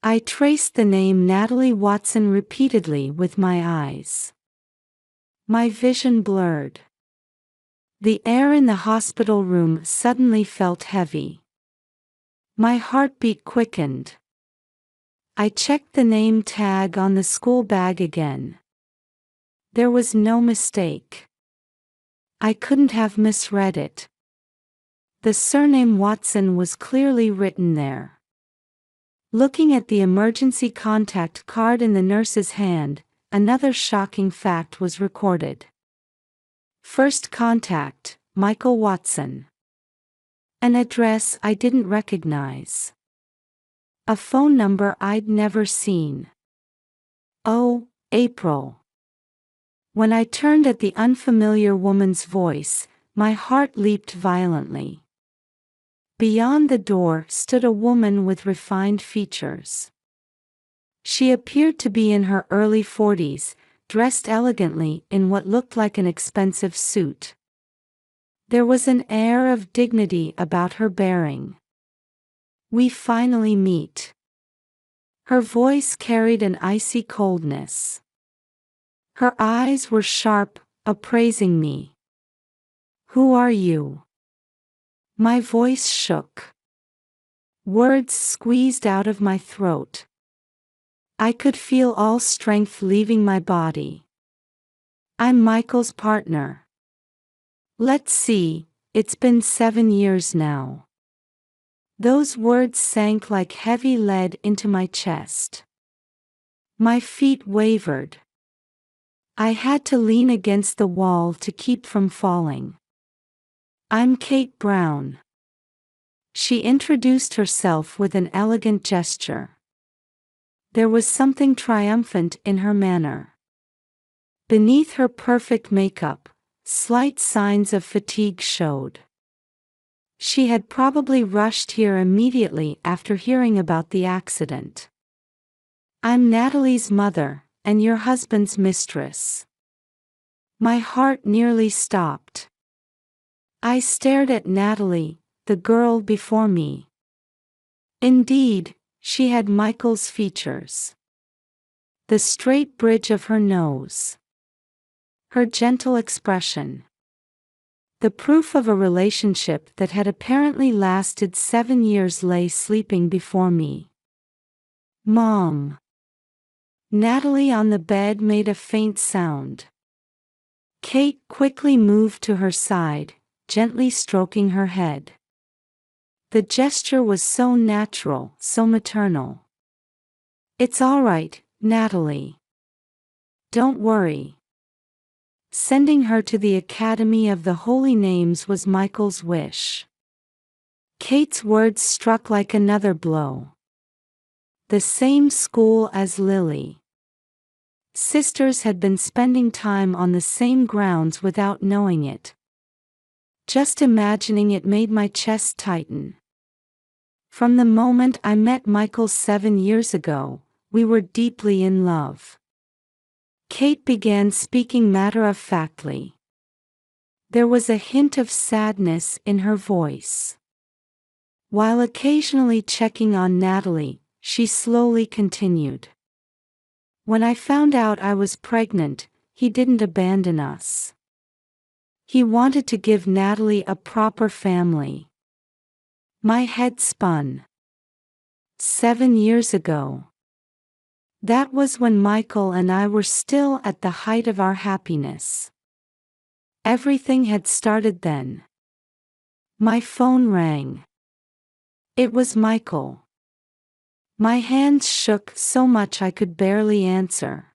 I traced the name Natalie Watson repeatedly with my eyes. My vision blurred. The air in the hospital room suddenly felt heavy. My heartbeat quickened. I checked the name tag on the school bag again. There was no mistake. I couldn't have misread it. The surname Watson was clearly written there. Looking at the emergency contact card in the nurse's hand, another shocking fact was recorded. First contact, Michael Watson. An address I didn't recognize. A phone number I'd never seen. Oh, April. When I turned at the unfamiliar woman's voice, my heart leaped violently. Beyond the door stood a woman with refined features. She appeared to be in her early 40s, dressed elegantly in what looked like an expensive suit. There was an air of dignity about her bearing. We finally meet. Her voice carried an icy coldness. Her eyes were sharp, appraising me. Who are you? My voice shook. Words squeezed out of my throat. I could feel all strength leaving my body. I'm Michael's partner. Let's see, it's been 7 years now. Those words sank like heavy lead into my chest. My feet wavered. I had to lean against the wall to keep from falling. I'm Kate Brown. She introduced herself with an elegant gesture. There was something triumphant in her manner. Beneath her perfect makeup, slight signs of fatigue showed. She had probably rushed here immediately after hearing about the accident. "I'm Natalie's mother, and your husband's mistress." My heart nearly stopped. I stared at Natalie, the girl before me. Indeed, she had Michael's features. The straight bridge of her nose. Her gentle expression. The proof of a relationship that had apparently lasted 7 years lay sleeping before me. "Mom." Natalie on the bed made a faint sound. Kate quickly moved to her side, gently stroking her head. The gesture was so natural, so maternal. "It's all right, Natalie. Don't worry." Sending her to the Academy of the Holy Names was Michael's wish. Kate's words struck like another blow. The same school as Lily. Sisters had been spending time on the same grounds without knowing it. Just imagining it made my chest tighten. From the moment I met Michael 7 years ago, we were deeply in love. Kate began speaking matter-of-factly. There was a hint of sadness in her voice. While occasionally checking on Natalie, she slowly continued. "When I found out I was pregnant, he didn't abandon us. He wanted to give Natalie a proper family." My head spun. 7 years ago. That was when Michael and I were still at the height of our happiness. Everything had started then. My phone rang. It was Michael. My hands shook so much I could barely answer.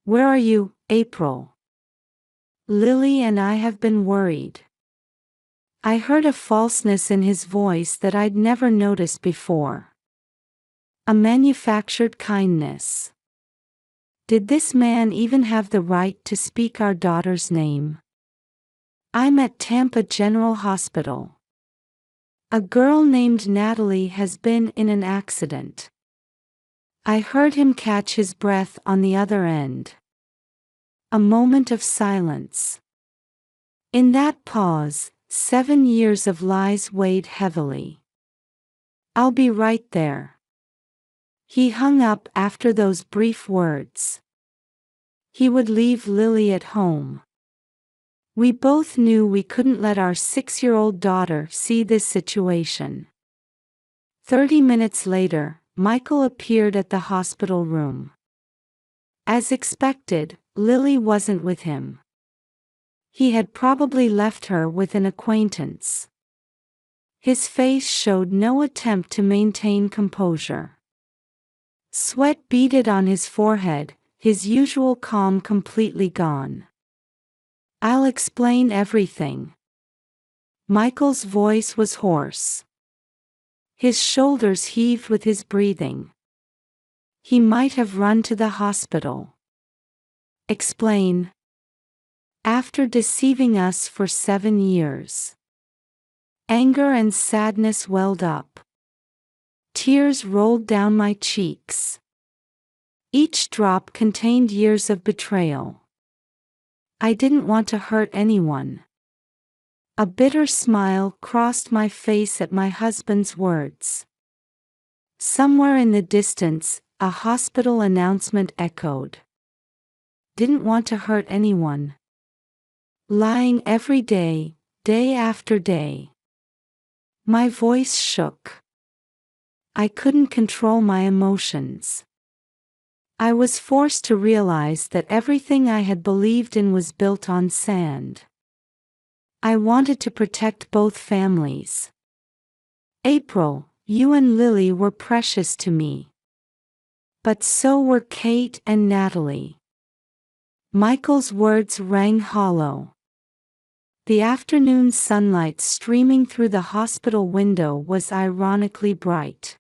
"Where are you, April? Lily and I have been worried." I heard a falseness in his voice that I'd never noticed before. A manufactured kindness. Did this man even have the right to speak our daughter's name? "I'm at Tampa General Hospital. A girl named Natalie has been in an accident." I heard him catch his breath on the other end. A moment of silence. In that pause, 7 years of lies weighed heavily. "I'll be right there." He hung up after those brief words. He would leave Lily at home. We both knew we couldn't let our 6-year-old daughter see this situation. 30 minutes later, Michael appeared at the hospital room. As expected, Lily wasn't with him. He had probably left her with an acquaintance. His face showed no attempt to maintain composure. Sweat beaded on his forehead, his usual calm completely gone. "I'll explain everything." Michael's voice was hoarse. His shoulders heaved with his breathing. He might have run to the hospital. "Explain." "After deceiving us for 7 years." Anger and sadness welled up. Tears rolled down my cheeks. Each drop contained years of betrayal. I didn't want to hurt anyone. A bitter smile crossed my face at my husband's words. Somewhere in the distance, a hospital announcement echoed. Didn't want to hurt anyone. Lying every day, day after day. My voice shook. I couldn't control my emotions. I was forced to realize that everything I had believed in was built on sand. I wanted to protect both families. "April, you and Lily were precious to me. But so were Kate and Natalie." Michael's words rang hollow. The afternoon sunlight streaming through the hospital window was ironically bright.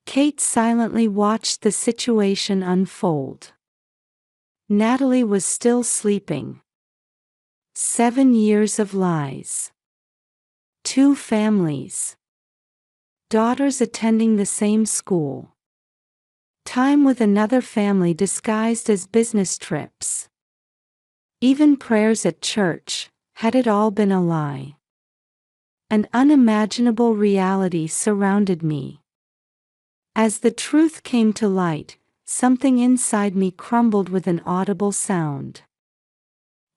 Kate silently watched the situation unfold. Natalie was still sleeping. 7 years of lies. 2 families. Daughters attending the same school. Time with another family disguised as business trips. Even prayers at church, had it all been a lie? An unimaginable reality surrounded me. As the truth came to light, something inside me crumbled with an audible sound.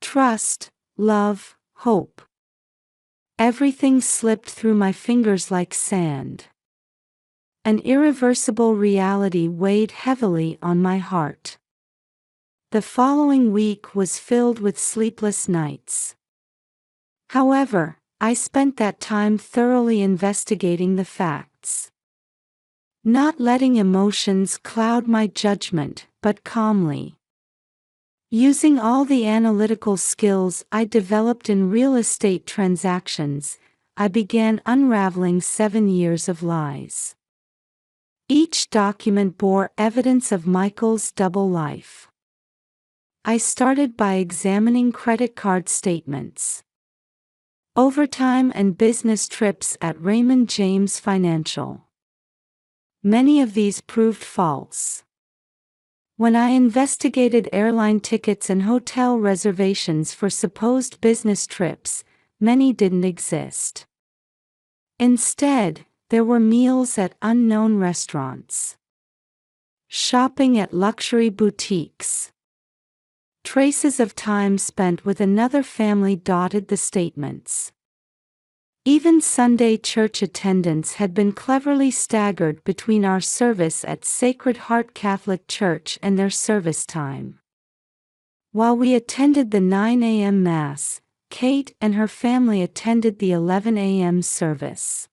Trust, love, hope. Everything slipped through my fingers like sand. An irreversible reality weighed heavily on my heart. The following week was filled with sleepless nights. However, I spent that time thoroughly investigating the facts. Not letting emotions cloud my judgment, but calmly. Using all the analytical skills I developed in real estate transactions, I began unraveling 7 years of lies. Each document bore evidence of Michael's double life. I started by examining credit card statements, overtime and business trips at Raymond James Financial. Many of these proved false. When I investigated airline tickets and hotel reservations for supposed business trips, many didn't exist. Instead, there were meals at unknown restaurants, shopping at luxury boutiques. Traces of time spent with another family dotted the statements. Even Sunday church attendance had been cleverly staggered between our service at Sacred Heart Catholic Church and their service time. While we attended the 9 a.m. Mass, Kate and her family attended the 11 a.m. service.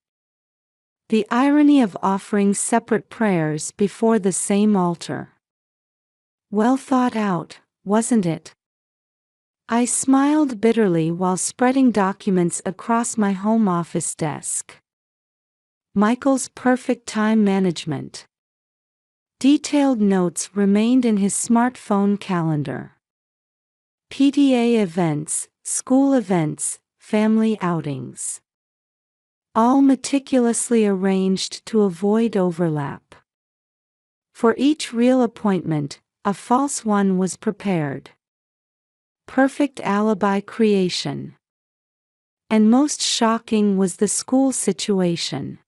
The irony of offering separate prayers before the same altar. Well thought out, wasn't it? I smiled bitterly while spreading documents across my home office desk. Michael's perfect time management. Detailed notes remained in his smartphone calendar. PTA events, school events, family outings. All meticulously arranged to avoid overlap. For each real appointment, a false one was prepared. Perfect alibi creation. And most shocking was the school situation.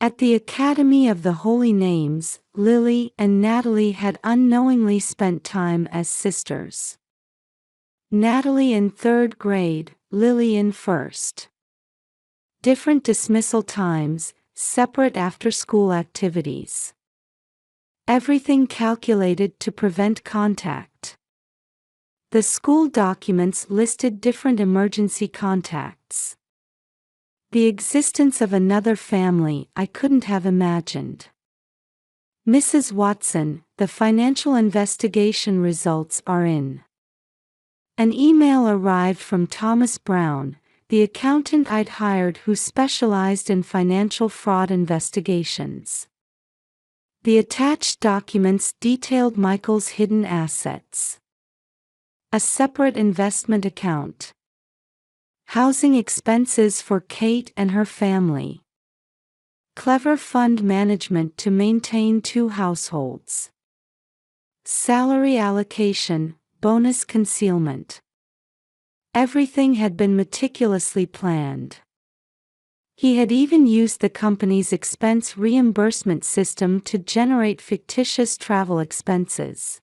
At the Academy of the Holy Names, Lily and Natalie had unknowingly spent time as sisters. Natalie in 3rd grade, Lily in 1st. Different dismissal times, separate after-school activities. Everything calculated to prevent contact. The school documents listed different emergency contacts. The existence of another family I couldn't have imagined. Mrs. Watson, the financial investigation results are in. An email arrived from Thomas Brown, the accountant I'd hired who specialized in financial fraud investigations. The attached documents detailed Michael's hidden assets. A separate investment account. Housing expenses for Kate and her family. Clever fund management to maintain 2 households. Salary allocation, bonus concealment. Everything had been meticulously planned. He had even used the company's expense reimbursement system to generate fictitious travel expenses.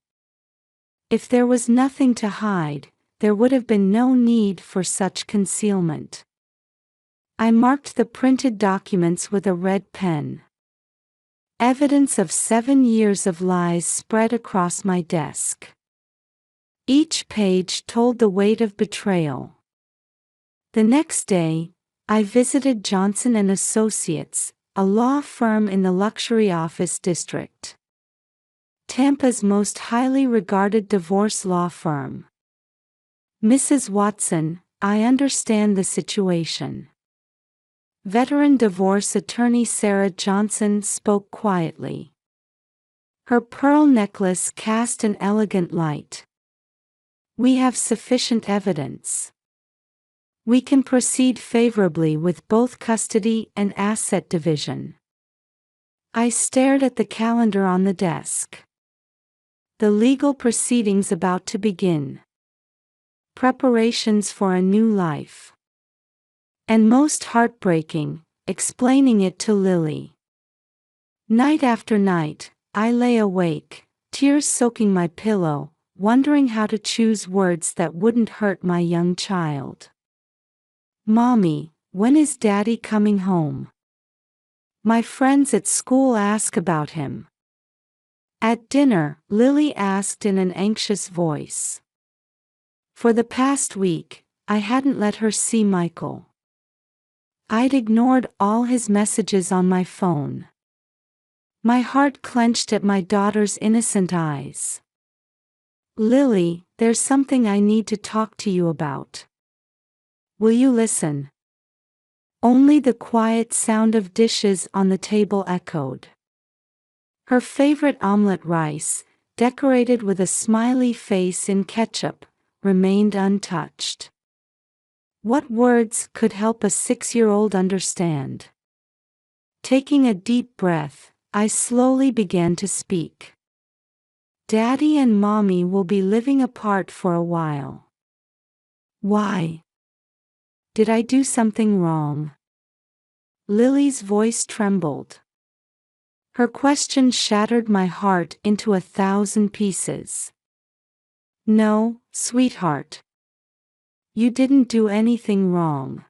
If there was nothing to hide, there would have been no need for such concealment. I marked the printed documents with a red pen. Evidence of 7 years of lies spread across my desk. Each page told the weight of betrayal. The next day, I visited Johnson & Associates, a law firm in the luxury office district. Tampa's most highly regarded divorce law firm. Mrs. Watson, I understand the situation. Veteran divorce attorney Sarah Johnson spoke quietly. Her pearl necklace cast an elegant light. We have sufficient evidence. We can proceed favorably with both custody and asset division. I stared at the calendar on the desk. The legal proceedings about to begin. Preparations for a new life. And most heartbreaking, explaining it to Lily. Night after night, I lay awake, tears soaking my pillow, wondering how to choose words that wouldn't hurt my young child. Mommy, when is Daddy coming home? My friends at school ask about him. At dinner, Lily asked in an anxious voice. For the past week, I hadn't let her see Michael. I'd ignored all his messages on my phone. My heart clenched at my daughter's innocent eyes. Lily, there's something I need to talk to you about. Will you listen? Only the quiet sound of dishes on the table echoed. Her favorite omelette rice, decorated with a smiley face in ketchup, remained untouched. What words could help a 6-year-old understand? Taking a deep breath, I slowly began to speak. Daddy and Mommy will be living apart for a while. Why? Did I do something wrong? Lily's voice trembled. Her question shattered my heart into 1,000 pieces. No, sweetheart. You didn't do anything wrong.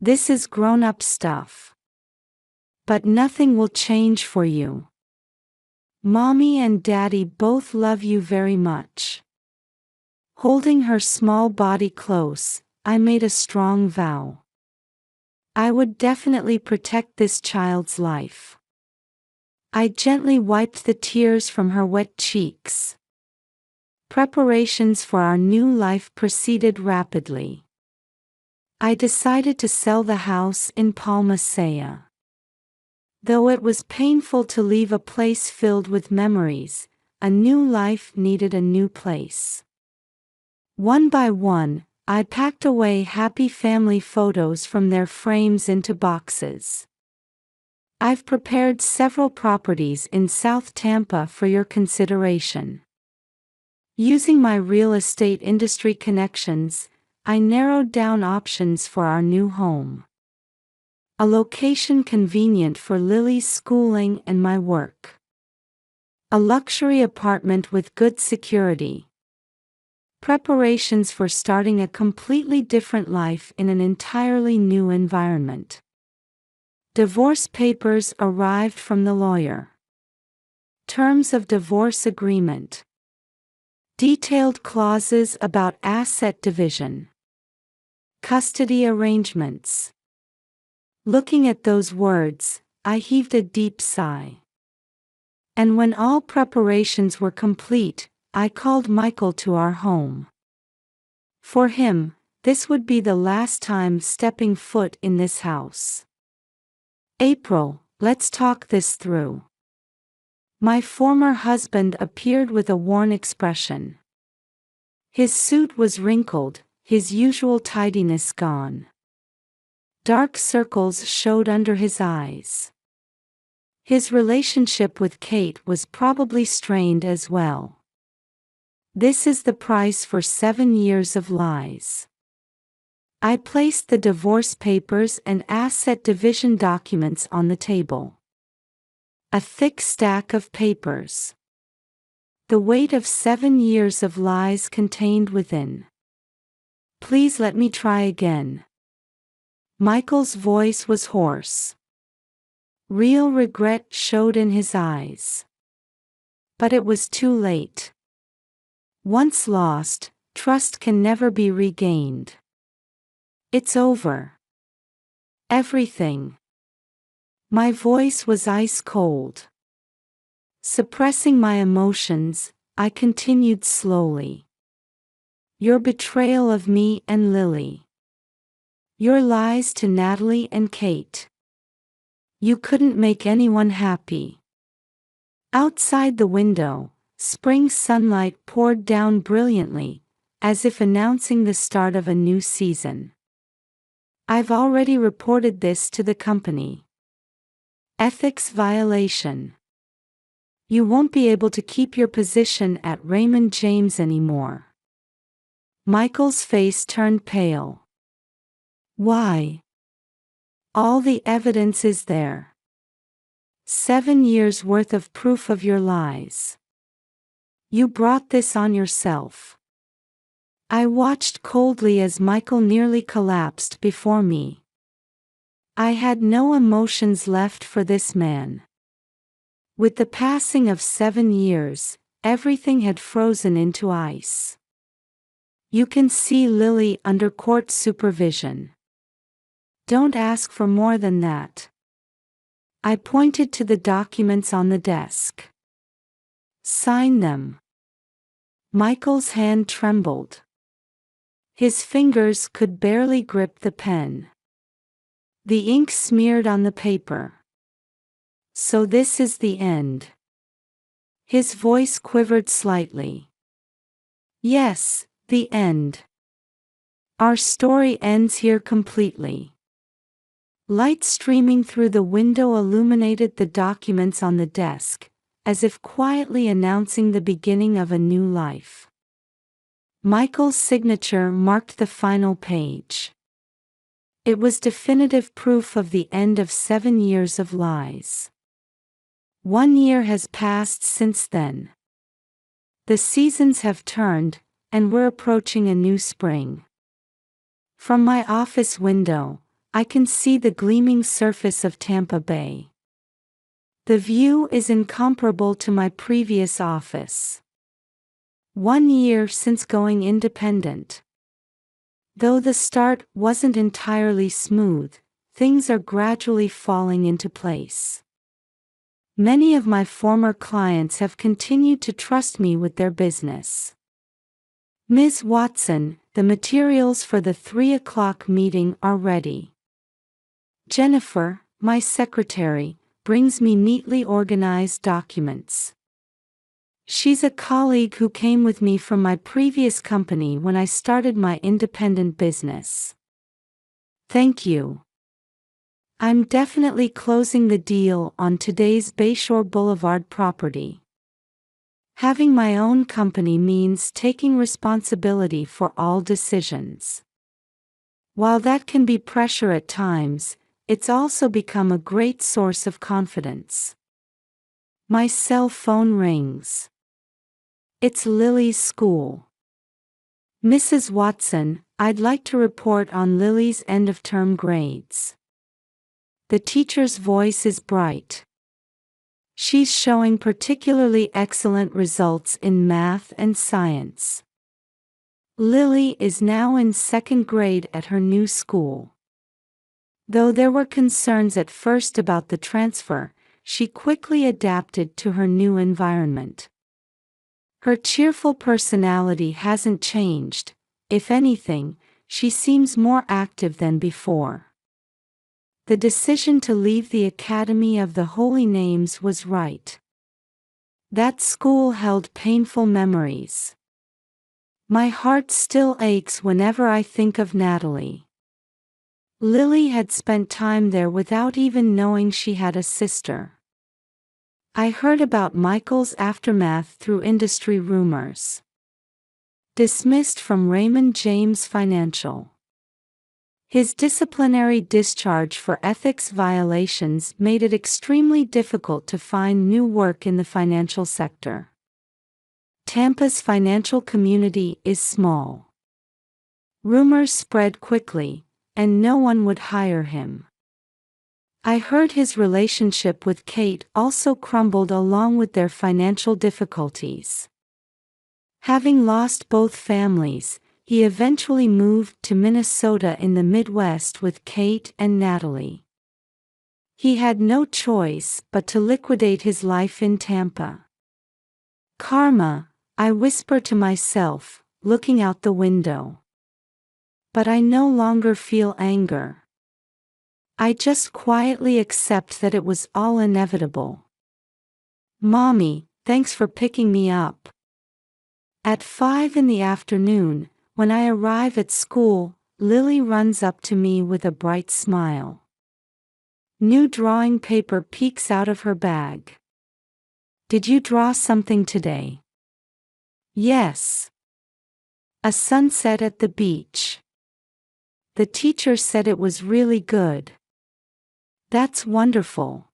This is grown-up stuff. But nothing will change for you. Mommy and Daddy both love you very much. Holding her small body close, I made a strong vow. I would definitely protect this child's life. I gently wiped the tears from her wet cheeks. Preparations for our new life proceeded rapidly. I decided to sell the house in Palma Seca. Though it was painful to leave a place filled with memories, a new life needed a new place. One by one, I packed away happy family photos from their frames into boxes. I've prepared several properties in South Tampa for your consideration. Using my real estate industry connections, I narrowed down options for our new home. A location convenient for Lily's schooling and my work. A luxury apartment with good security. Preparations for starting a completely different life in an entirely new environment. Divorce papers arrived from the lawyer. Terms of divorce agreement. Detailed clauses about asset division. Custody arrangements. Looking at those words, I heaved a deep sigh. And when all preparations were complete, I called Michael to our home. For him, this would be the last time stepping foot in this house. April, let's talk this through. My former husband appeared with a worn expression. His suit was wrinkled, his usual tidiness gone. Dark circles showed under his eyes. His relationship with Kate was probably strained as well. This is the price for 7 years of lies. I placed the divorce papers and asset division documents on the table. A thick stack of papers. The weight of 7 years of lies contained within. Please let me try again. Michael's voice was hoarse. Real regret showed in his eyes. But it was too late. Once lost, trust can never be regained. It's over. Everything. My voice was ice cold. Suppressing my emotions, I continued slowly. Your betrayal of me and Lily. Your lies to Natalie and Kate. You couldn't make anyone happy. Outside the window, spring sunlight poured down brilliantly, as if announcing the start of a new season. I've already reported this to the company. Ethics violation. You won't be able to keep your position at Raymond James anymore. Michael's face turned pale. Why? All the evidence is there. 7 years worth of proof of your lies. You brought this on yourself. I watched coldly as Michael nearly collapsed before me. I had no emotions left for this man. With the passing of 7 years, everything had frozen into ice. You can see Lily under court supervision. Don't ask for more than that. I pointed to the documents on the desk. Sign them. Michael's hand trembled. His fingers could barely grip the pen. The ink smeared on the paper. So this is the end. His voice quivered slightly. Yes, the end. Our story ends here completely. Light streaming through the window illuminated the documents on the desk, as if quietly announcing the beginning of a new life. Michael's signature marked the final page. It was definitive proof of the end of 7 years of lies. 1 year has passed since then. The seasons have turned, and we're approaching a new spring. From my office window, I can see the gleaming surface of Tampa Bay. The view is incomparable to my previous office. 1 year since going independent. Though the start wasn't entirely smooth, things are gradually falling into place. Many of my former clients have continued to trust me with their business. Ms. Watson, the materials for the 3 o'clock meeting are ready. Jennifer, my secretary, brings me neatly organized documents. She's a colleague who came with me from my previous company when I started my independent business. Thank you. I'm definitely closing the deal on today's Bayshore Boulevard property. Having my own company means taking responsibility for all decisions. While that can be pressure at times, it's also become a great source of confidence. My cell phone rings. It's Lily's school. Mrs. Watson, I'd like to report on Lily's end-of-term grades. The teacher's voice is bright. She's showing particularly excellent results in math and science. Lily is now in 2nd grade at her new school. Though there were concerns at first about the transfer, she quickly adapted to her new environment. Her cheerful personality hasn't changed. If anything, she seems more active than before. The decision to leave the Academy of the Holy Names was right. That school held painful memories. My heart still aches whenever I think of Natalie. Lily had spent time there without even knowing she had a sister. I heard about Michael's aftermath through industry rumors. Dismissed from Raymond James Financial. His disciplinary discharge for ethics violations made it extremely difficult to find new work in the financial sector. Tampa's financial community is small. Rumors spread quickly, and no one would hire him. I heard his relationship with Kate also crumbled along with their financial difficulties. Having lost both families, he eventually moved to Minnesota in the Midwest with Kate and Natalie. He had no choice but to liquidate his life in Tampa. Karma, I whisper to myself, looking out the window. But I no longer feel anger. I just quietly accept that it was all inevitable. Mommy, thanks for picking me up. At 5 in the afternoon, when I arrive at school, Lily runs up to me with a bright smile. New drawing paper peeks out of her bag. Did you draw something today? Yes. A sunset at the beach. The teacher said it was really good. That's wonderful.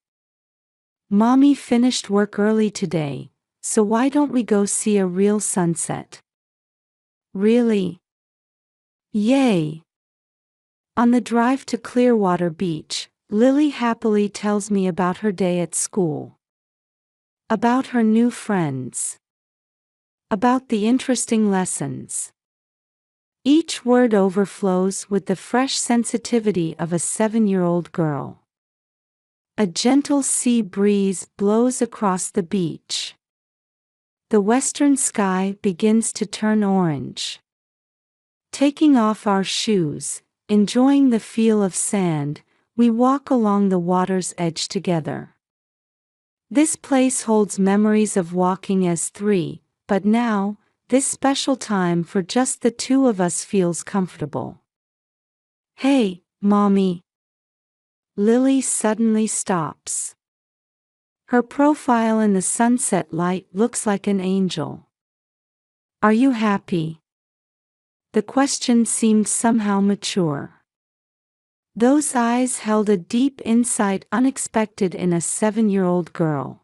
Mommy finished work early today, so why don't we go see a real sunset? Really? Yay! On the drive to Clearwater Beach, Lily happily tells me about her day at school. About her new friends. About the interesting lessons. Each word overflows with the fresh sensitivity of a 7-year-old girl. A gentle sea breeze blows across the beach. The western sky begins to turn orange. Taking off our shoes, enjoying the feel of sand, we walk along the water's edge together. This place holds memories of walking as three, but now, this special time for just the two of us feels comfortable. Hey, Mommy. Lily suddenly stops. Her profile in the sunset light looks like an angel. Are you happy? The question seemed somehow mature. Those eyes held a deep insight unexpected in a 7-year-old girl.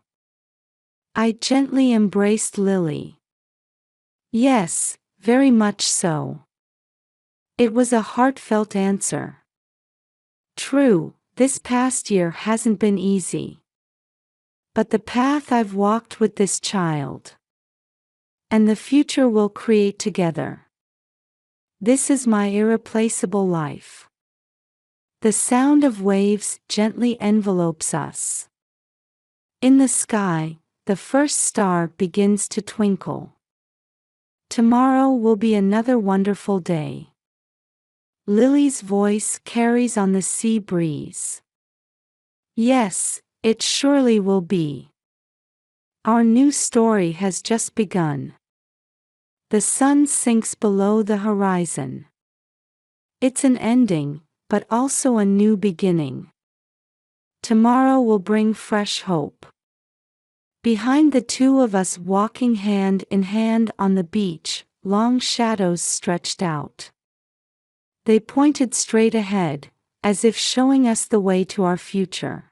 I gently embraced Lily. Yes, very much so. It was a heartfelt answer. True, this past year hasn't been easy. But the path I've walked with this child, and the future we'll create together. This is my irreplaceable life. The sound of waves gently envelopes us. In the sky, the first star begins to twinkle. Tomorrow will be another wonderful day. Lily's voice carries on the sea breeze. Yes, it surely will be. Our new story has just begun. The sun sinks below the horizon. It's an ending, but also a new beginning. Tomorrow will bring fresh hope. Behind the two of us walking hand in hand on the beach, long shadows stretched out. They pointed straight ahead, as if showing us the way to our future.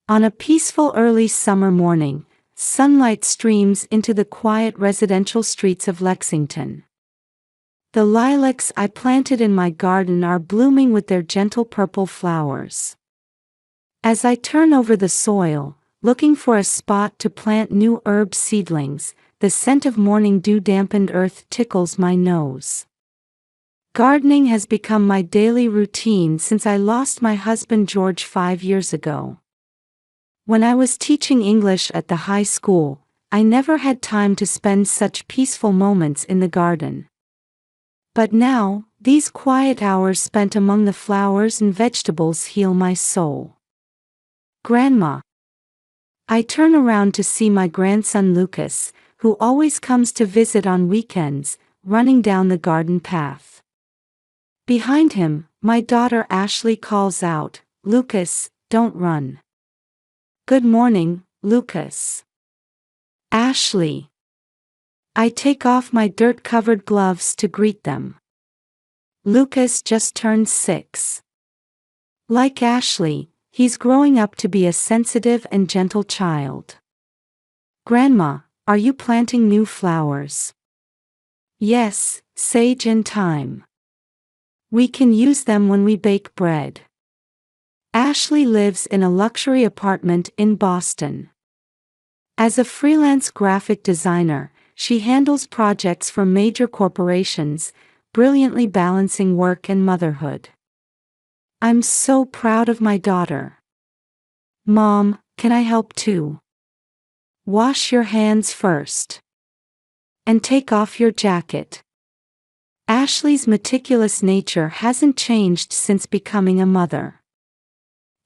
On a peaceful early summer morning, sunlight streams into the quiet residential streets of Lexington. The lilacs I planted in my garden are blooming with their gentle purple flowers. As I turn over the soil, looking for a spot to plant new herb seedlings, the scent of morning dew-dampened earth tickles my nose. Gardening has become my daily routine since I lost my husband George 5 years ago. When I was teaching English at the high school, I never had time to spend such peaceful moments in the garden. But now, these quiet hours spent among the flowers and vegetables heal my soul. Grandma. I turn around to see my grandson Lucas, who always comes to visit on weekends, running down the garden path. Behind him, my daughter Ashley calls out, "Lucas, don't run." "Good morning, Lucas." Ashley. I take off my dirt-covered gloves to greet them. Lucas just turned 6. Like Ashley, he's growing up to be a sensitive and gentle child. "Grandma, are you planting new flowers?" "Yes, sage and thyme. We can use them when we bake bread." Ashley lives in a luxury apartment in Boston. As a freelance graphic designer, she handles projects for major corporations, brilliantly balancing work and motherhood. I'm so proud of my daughter. "Mom, can I help too?" "Wash your hands first." And take off your jacket. Ashley's meticulous nature hasn't changed since becoming a mother.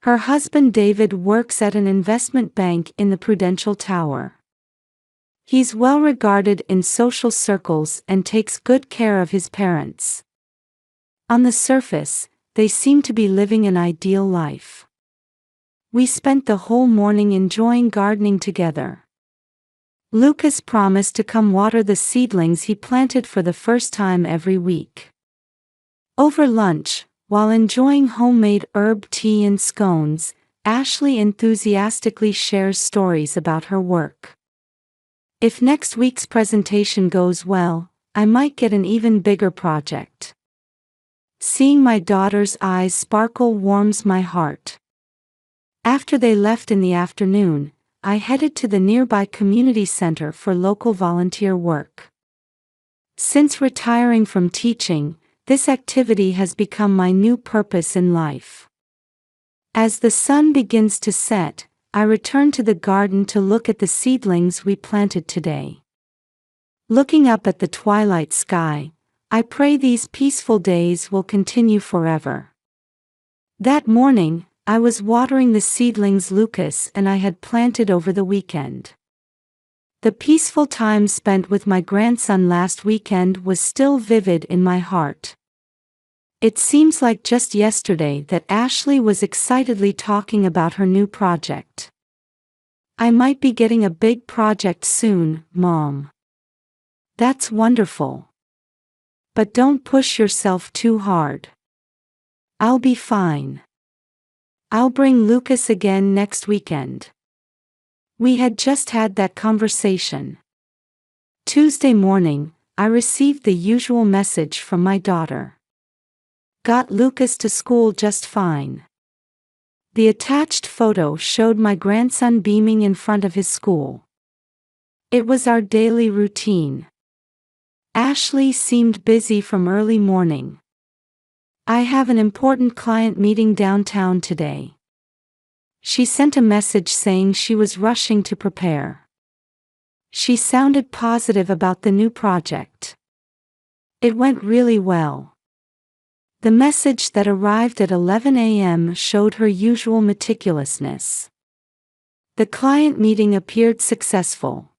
Her husband David works at an investment bank in the Prudential Tower. He's well regarded in social circles and takes good care of his parents. On the surface, they seem to be living an ideal life. We spent the whole morning enjoying gardening together. Lucas promised to come water the seedlings he planted for the first time every week. Over lunch, while enjoying homemade herb tea and scones, Ashley enthusiastically shares stories about her work. If next week's presentation goes well, I might get an even bigger project. Seeing my daughter's eyes sparkle warms my heart. After they left in the afternoon, I headed to the nearby community center for local volunteer work. Since retiring from teaching, this activity has become my new purpose in life. As the sun begins to set, I return to the garden to look at the seedlings we planted today. Looking up at the twilight sky, I pray these peaceful days will continue forever. That morning, I was watering the seedlings Lucas and I had planted over the weekend. The peaceful time spent with my grandson last weekend was still vivid in my heart. It seems like just yesterday that Ashley was excitedly talking about her new project. I might be getting a big project soon, Mom. That's wonderful. But don't push yourself too hard. I'll be fine. I'll bring Lucas again next weekend. We had just had that conversation. Tuesday morning, I received the usual message from my daughter. Got Lucas to school just fine. The attached photo showed my grandson beaming in front of his school. It was our daily routine. Ashley seemed busy from early morning. I have an important client meeting downtown today. She sent a message saying she was rushing to prepare. She sounded positive about the new project. It went really well. The message that arrived at 11 a.m. showed her usual meticulousness. The client meeting appeared successful.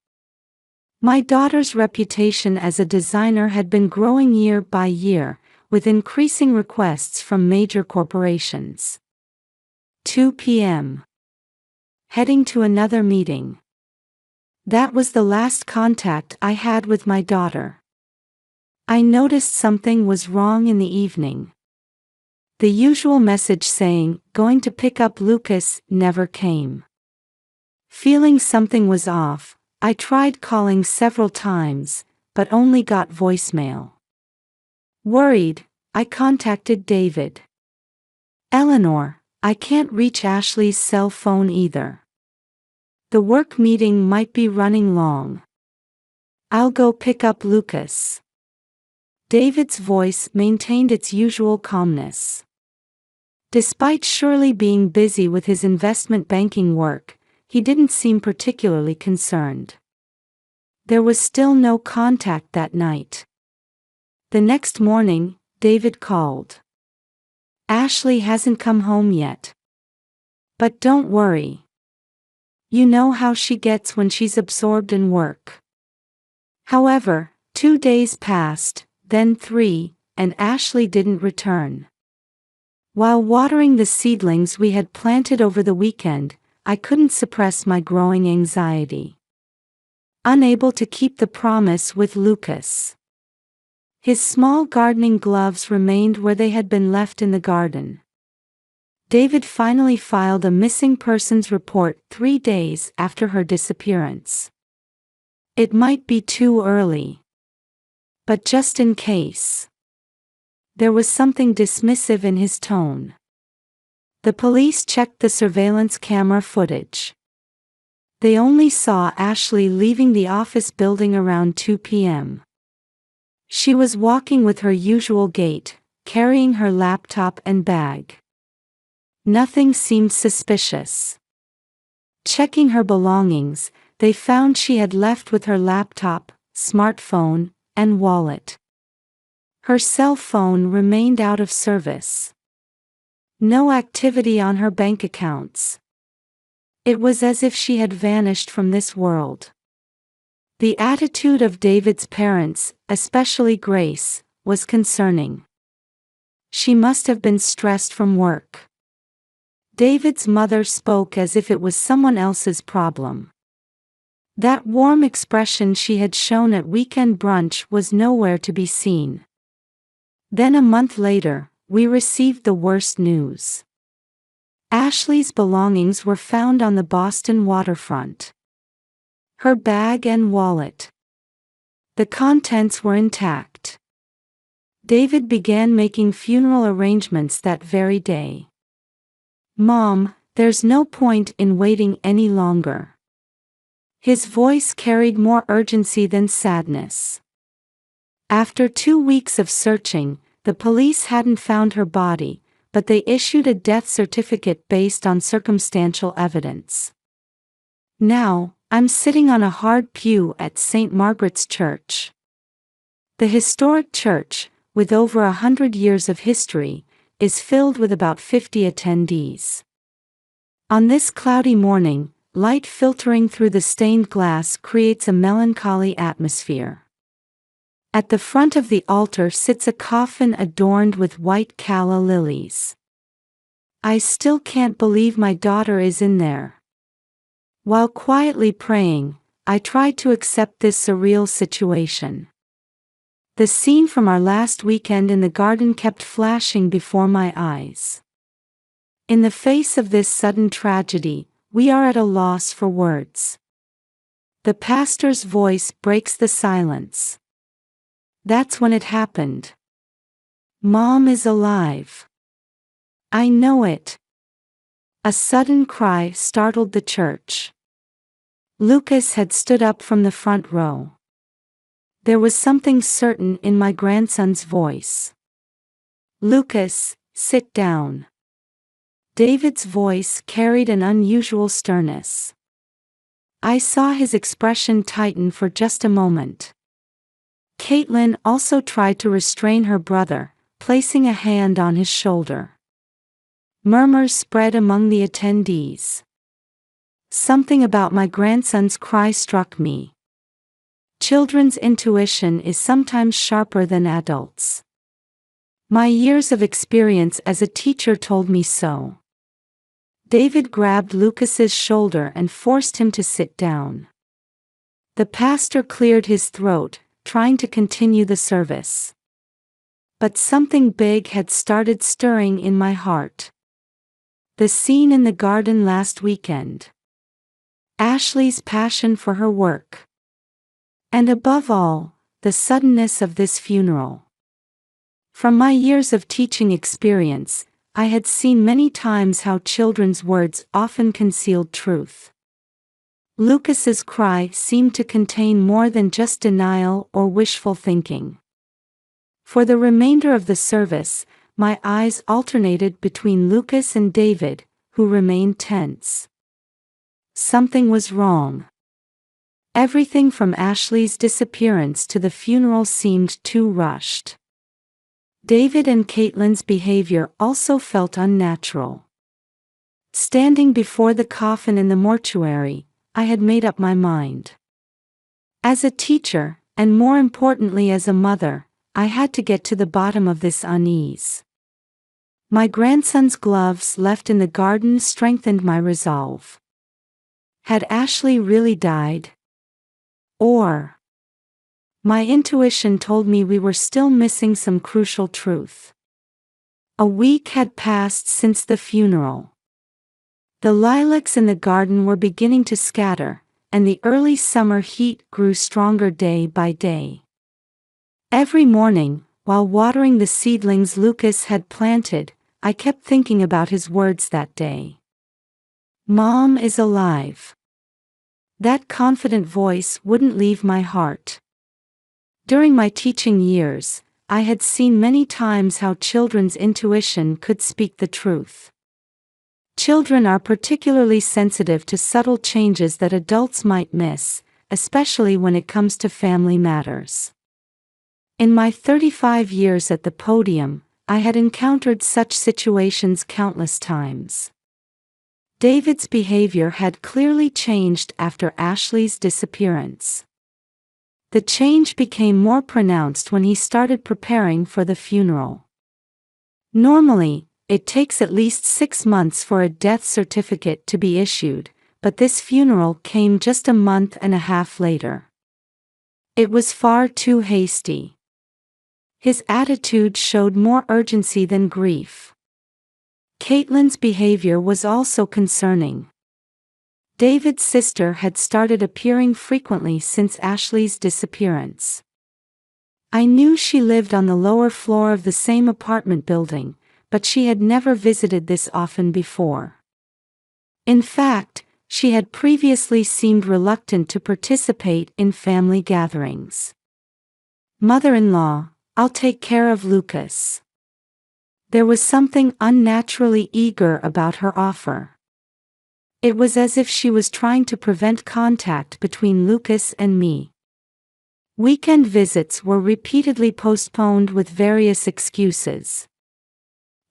My daughter's reputation as a designer had been growing year by year, with increasing requests from major corporations. 2 p.m. Heading to another meeting. That was the last contact I had with my daughter. I noticed something was wrong in the evening. The usual message saying, "Going to pick up Lucas," never came. Feeling something was off, I tried calling several times, but only got voicemail. Worried, I contacted David. "Eleanor, I can't reach Ashley's cell phone either. The work meeting might be running long. I'll go pick up Lucas." David's voice maintained its usual calmness. Despite surely being busy with his investment banking work, he didn't seem particularly concerned. There was still no contact that night. The next morning, David called. "Ashley hasn't come home yet. But don't worry. You know how she gets when she's absorbed in work." However, 2 days passed, then 3, and Ashley didn't return. While watering the seedlings we had planted over the weekend, I couldn't suppress my growing anxiety. Unable to keep the promise with Lucas. His small gardening gloves remained where they had been left in the garden. David finally filed a missing persons report 3 days after her disappearance. It might be too early. But just in case. There was something dismissive in his tone. The police checked the surveillance camera footage. They only saw Ashley leaving the office building around 2 p.m. She was walking with her usual gait, carrying her laptop and bag. Nothing seemed suspicious. Checking her belongings, they found she had left with her laptop, smartphone, and wallet. Her cell phone remained out of service. No activity on her bank accounts. It was as if she had vanished from this world. The attitude of David's parents, especially Grace, was concerning. She must have been stressed from work. David's mother spoke as if it was someone else's problem. That warm expression she had shown at weekend brunch was nowhere to be seen. Then a month later, we received the worst news. Ashley's belongings were found on the Boston waterfront. Her bag and wallet. The contents were intact. David began making funeral arrangements that very day. "Mom, there's no point in waiting any longer." His voice carried more urgency than sadness. After 2 weeks of searching, the police hadn't found her body, but they issued a death certificate based on circumstantial evidence. Now, I'm sitting on a hard pew at St. Margaret's Church. The historic church, with over 100 years of history, is filled with about 50 attendees. On this cloudy morning, light filtering through the stained glass creates a melancholy atmosphere. At the front of the altar sits a coffin adorned with white calla lilies. I still can't believe my daughter is in there. While quietly praying, I try to accept this surreal situation. The scene from our last weekend in the garden kept flashing before my eyes. In the face of this sudden tragedy, we are at a loss for words. The pastor's voice breaks the silence. That's when it happened. Mom is alive. I know it. A sudden cry startled the church. Lucas had stood up from the front row. There was something certain in my grandson's voice. "Lucas, sit down." David's voice carried an unusual sternness. I saw his expression tighten for just a moment. Caitlin also tried to restrain her brother, placing a hand on his shoulder. Murmurs spread among the attendees. Something about my grandson's cry struck me. Children's intuition is sometimes sharper than adults. My years of experience as a teacher told me so. David grabbed Lucas's shoulder and forced him to sit down. The pastor cleared his throat, trying to continue the service. But something big had started stirring in my heart. The scene in the garden last weekend. Ashley's passion for her work. And above all, the suddenness of this funeral. From my years of teaching experience, I had seen many times how children's words often concealed truth. Lucas's cry seemed to contain more than just denial or wishful thinking. For the remainder of the service, my eyes alternated between Lucas and David, who remained tense. Something was wrong. Everything from Ashley's disappearance to the funeral seemed too rushed. David and Caitlin's behavior also felt unnatural. Standing before the coffin in the mortuary, I had made up my mind. As a teacher, and more importantly as a mother, I had to get to the bottom of this unease. My grandson's gloves left in the garden strengthened my resolve. Had Ashley really died? Or my intuition told me we were still missing some crucial truth. A week had passed since the funeral. The lilacs in the garden were beginning to scatter, and the early summer heat grew stronger day by day. Every morning, while watering the seedlings Lucas had planted, I kept thinking about his words that day. "Mom is alive." That confident voice wouldn't leave my heart. During my teaching years, I had seen many times how children's intuition could speak the truth. Children are particularly sensitive to subtle changes that adults might miss, especially when it comes to family matters. In my 35 years at the podium, I had encountered such situations countless times. David's behavior had clearly changed after Ashley's disappearance. The change became more pronounced when he started preparing for the funeral. Normally, it takes at least 6 months for a death certificate to be issued, but this funeral came just a month and a half later. It was far too hasty. His attitude showed more urgency than grief. Caitlin's behavior was also concerning. David's sister had started appearing frequently since Ashley's disappearance. I knew she lived on the lower floor of the same apartment building, but she had never visited this often before. In fact, she had previously seemed reluctant to participate in family gatherings. "Mother-in-law, I'll take care of Lucas." There was something unnaturally eager about her offer. It was as if she was trying to prevent contact between Lucas and me. Weekend visits were repeatedly postponed with various excuses.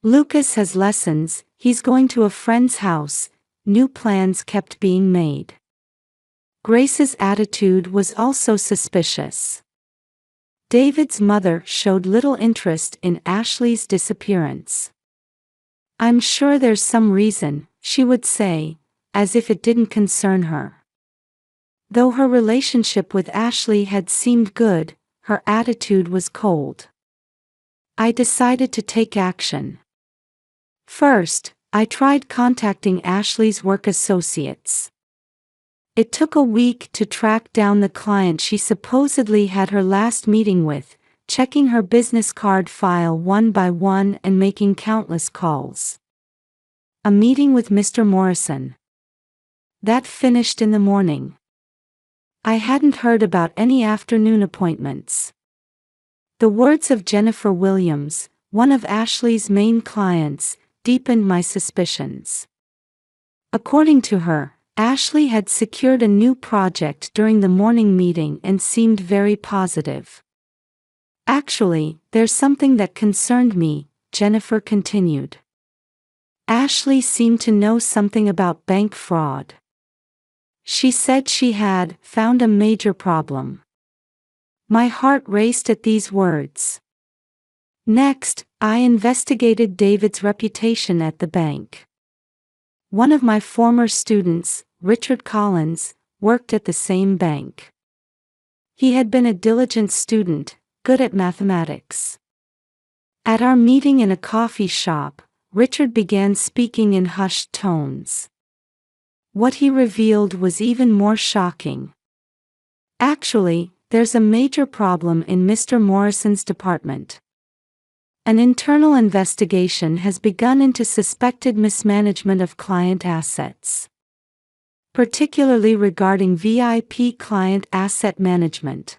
"Lucas has lessons, he's going to a friend's house," new plans kept being made. Grace's attitude was also suspicious. David's mother showed little interest in Ashley's disappearance. "I'm sure there's some reason," she would say, as if it didn't concern her. Though her relationship with Ashley had seemed good, her attitude was cold. I decided to take action. First, I tried contacting Ashley's work associates. It took a week to track down the client she supposedly had her last meeting with, checking her business card file one by one and making countless calls. A meeting with Mr. Morrison. That finished in the morning. I hadn't heard about any afternoon appointments. The words of Jennifer Williams, one of Ashley's main clients, deepened my suspicions. According to her, Ashley had secured a new project during the morning meeting and seemed very positive. "Actually, there's something that concerned me," Jennifer continued. "Ashley seemed to know something about bank fraud. She said she had found a major problem." My heart raced at these words. Next, I investigated David's reputation at the bank. One of my former students, Richard Collins, worked at the same bank. He had been a diligent student, good at mathematics. At our meeting in a coffee shop, Richard began speaking in hushed tones. What he revealed was even more shocking. "Actually, there's a major problem in Mr. Morrison's department. An internal investigation has begun into suspected mismanagement of client assets, particularly regarding VIP client asset management."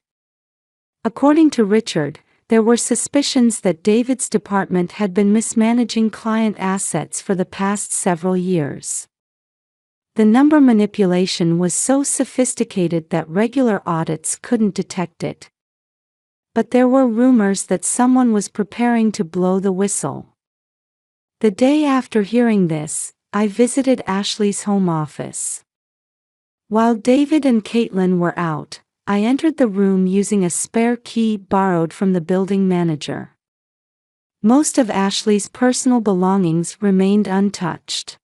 According to Richard, there were suspicions that David's department had been mismanaging client assets for the past several years. The number manipulation was so sophisticated that regular audits couldn't detect it. But there were rumors that someone was preparing to blow the whistle. The day after hearing this, I visited Ashley's home office. While David and Caitlin were out, I entered the room using a spare key borrowed from the building manager. Most of Ashley's personal belongings remained untouched.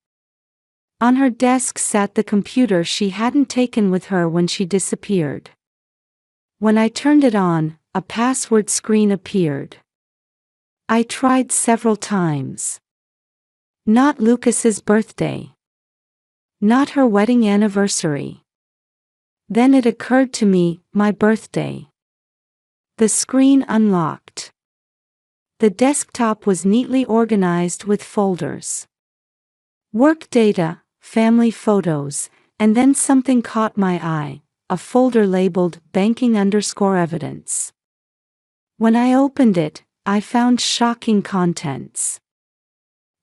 On her desk sat the computer she hadn't taken with her when she disappeared. When I turned it on, a password screen appeared. I tried several times. Not Lucas's birthday. Not her wedding anniversary. Then it occurred to me, my birthday. The screen unlocked. The desktop was neatly organized with folders. Work data, family photos, and then something caught my eye, a folder labeled banking_evidence. When I opened it, I found shocking contents.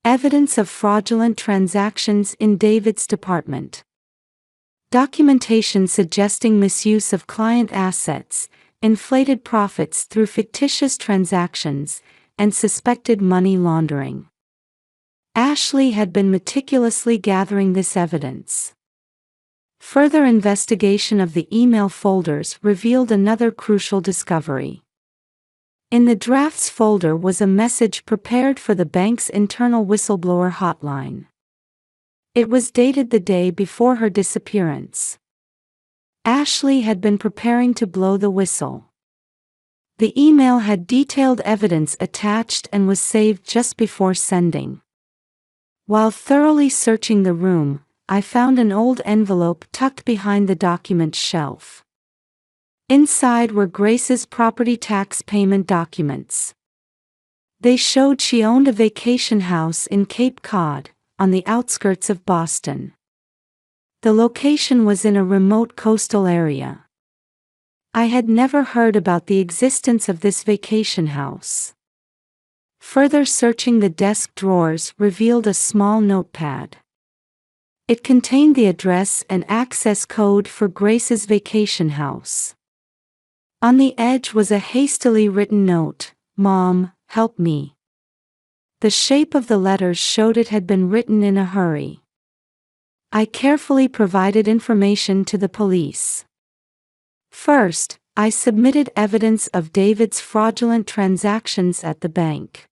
Evidence of fraudulent transactions in David's department. Documentation suggesting misuse of client assets, inflated profits through fictitious transactions, and suspected money laundering. Ashley had been meticulously gathering this evidence. Further investigation of the email folders revealed another crucial discovery. In the drafts folder was a message prepared for the bank's internal whistleblower hotline. It was dated the day before her disappearance. Ashley had been preparing to blow the whistle. The email had detailed evidence attached and was saved just before sending. While thoroughly searching the room, I found an old envelope tucked behind the document shelf. Inside were Grace's property tax payment documents. They showed she owned a vacation house in Cape Cod, on the outskirts of Boston. The location was in a remote coastal area. I had never heard about the existence of this vacation house. Further searching the desk drawers revealed a small notepad. It contained the address and access code for Grace's vacation house. On the edge was a hastily written note, "Mom, help me." The shape of the letters showed it had been written in a hurry. I carefully provided information to the police. First, I submitted evidence of David's fraudulent transactions at the bank.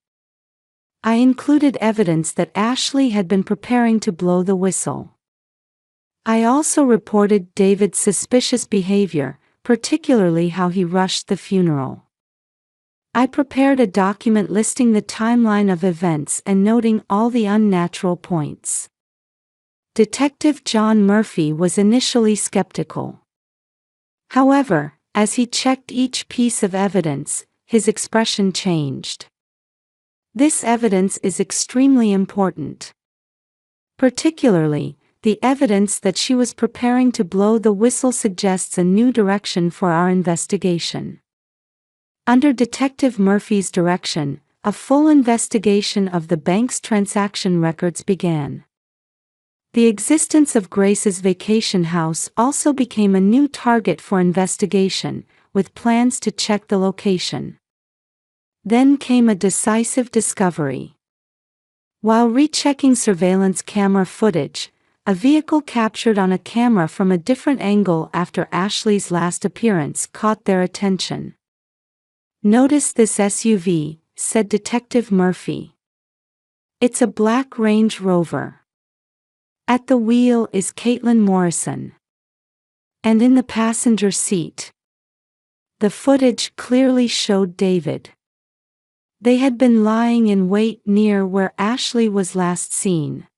I included evidence that Ashley had been preparing to blow the whistle. I also reported David's suspicious behavior, particularly how he rushed the funeral. I prepared a document listing the timeline of events and noting all the unnatural points. Detective John Murphy was initially skeptical. However, as he checked each piece of evidence, his expression changed. This evidence is extremely important. Particularly, the evidence that she was preparing to blow the whistle suggests a new direction for our investigation. Under Detective Murphy's direction, a full investigation of the bank's transaction records began. The existence of Grace's vacation house also became a new target for investigation, with plans to check the location. Then came a decisive discovery. While rechecking surveillance camera footage, a vehicle captured on a camera from a different angle after Ashley's last appearance caught their attention. "Notice this SUV," said Detective Murphy. "It's a black Range Rover. At the wheel is Caitlin Morrison. And in the passenger seat." The footage clearly showed David. They had been lying in wait near where Ashley was last seen.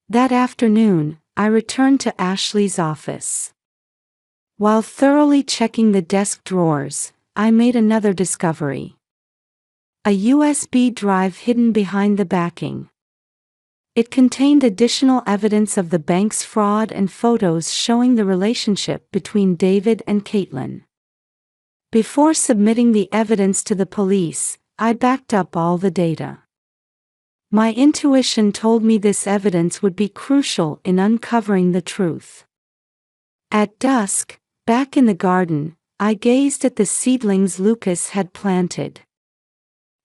That afternoon, I returned to Ashley's office. While thoroughly checking the desk drawers, I made another discovery. A USB drive hidden behind the backing. It contained additional evidence of the bank's fraud and photos showing the relationship between David and Caitlin. Before submitting the evidence to the police, I backed up all the data. My intuition told me this evidence would be crucial in uncovering the truth. At dusk, back in the garden, I gazed at the seedlings Lucas had planted.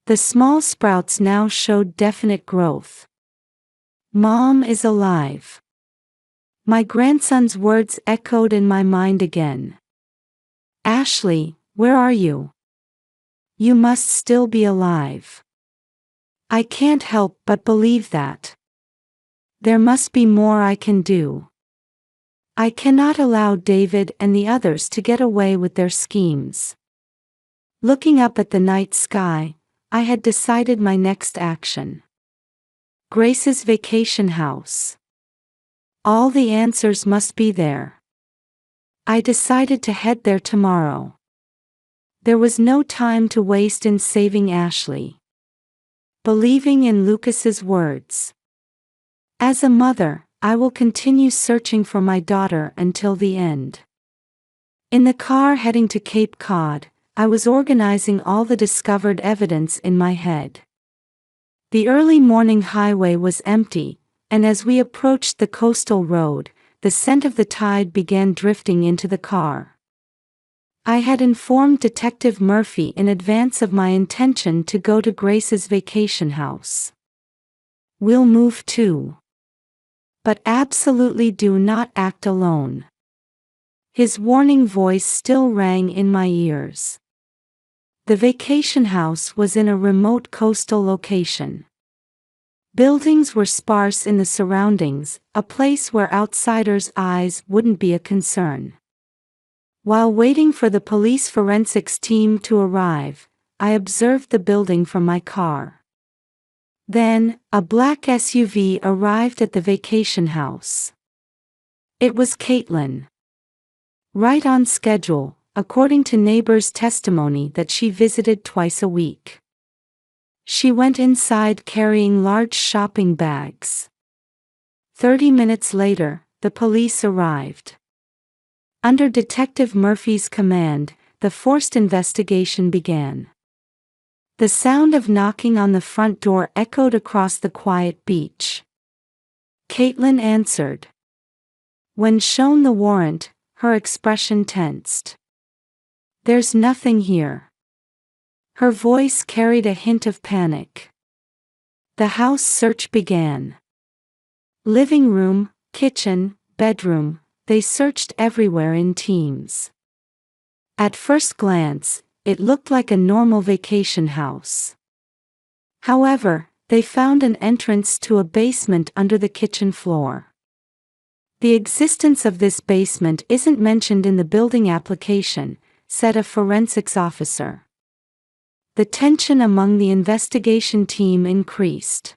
The small sprouts now showed definite growth. "Mom is alive." My grandson's words echoed in my mind again. "Ashley, where are you? You must still be alive." I can't help but believe that. There must be more I can do. I cannot allow David and the others to get away with their schemes. Looking up at the night sky, I had decided my next action. Grace's vacation house. All the answers must be there. I decided to head there tomorrow. There was no time to waste in saving Ashley. Believing in Lucas's words. As a mother, I will continue searching for my daughter until the end. In the car heading to Cape Cod, I was organizing all the discovered evidence in my head. The early morning highway was empty, and as we approached the coastal road, the scent of the tide began drifting into the car. I had informed Detective Murphy in advance of my intention to go to Grace's vacation house. "We'll move too. But absolutely do not act alone." His warning voice still rang in my ears. The vacation house was in a remote coastal location. Buildings were sparse in the surroundings, a place where outsiders' eyes wouldn't be a concern. While waiting for the police forensics team to arrive, I observed the building from my car. Then, a black SUV arrived at the vacation house. It was Caitlin. Right on schedule, according to neighbors' testimony that she visited twice a week. She went inside carrying large shopping bags. 30 minutes later, the police arrived. Under Detective Murphy's command, the forced investigation began. The sound of knocking on the front door echoed across the quiet beach. Caitlin answered. When shown the warrant, her expression tensed. "There's nothing here." Her voice carried a hint of panic. The house search began. Living room, kitchen, bedroom, they searched everywhere in teams. At first glance, it looked like a normal vacation house. However, they found an entrance to a basement under the kitchen floor. "The existence of this basement isn't mentioned in the building application," said a forensics officer. The tension among the investigation team increased.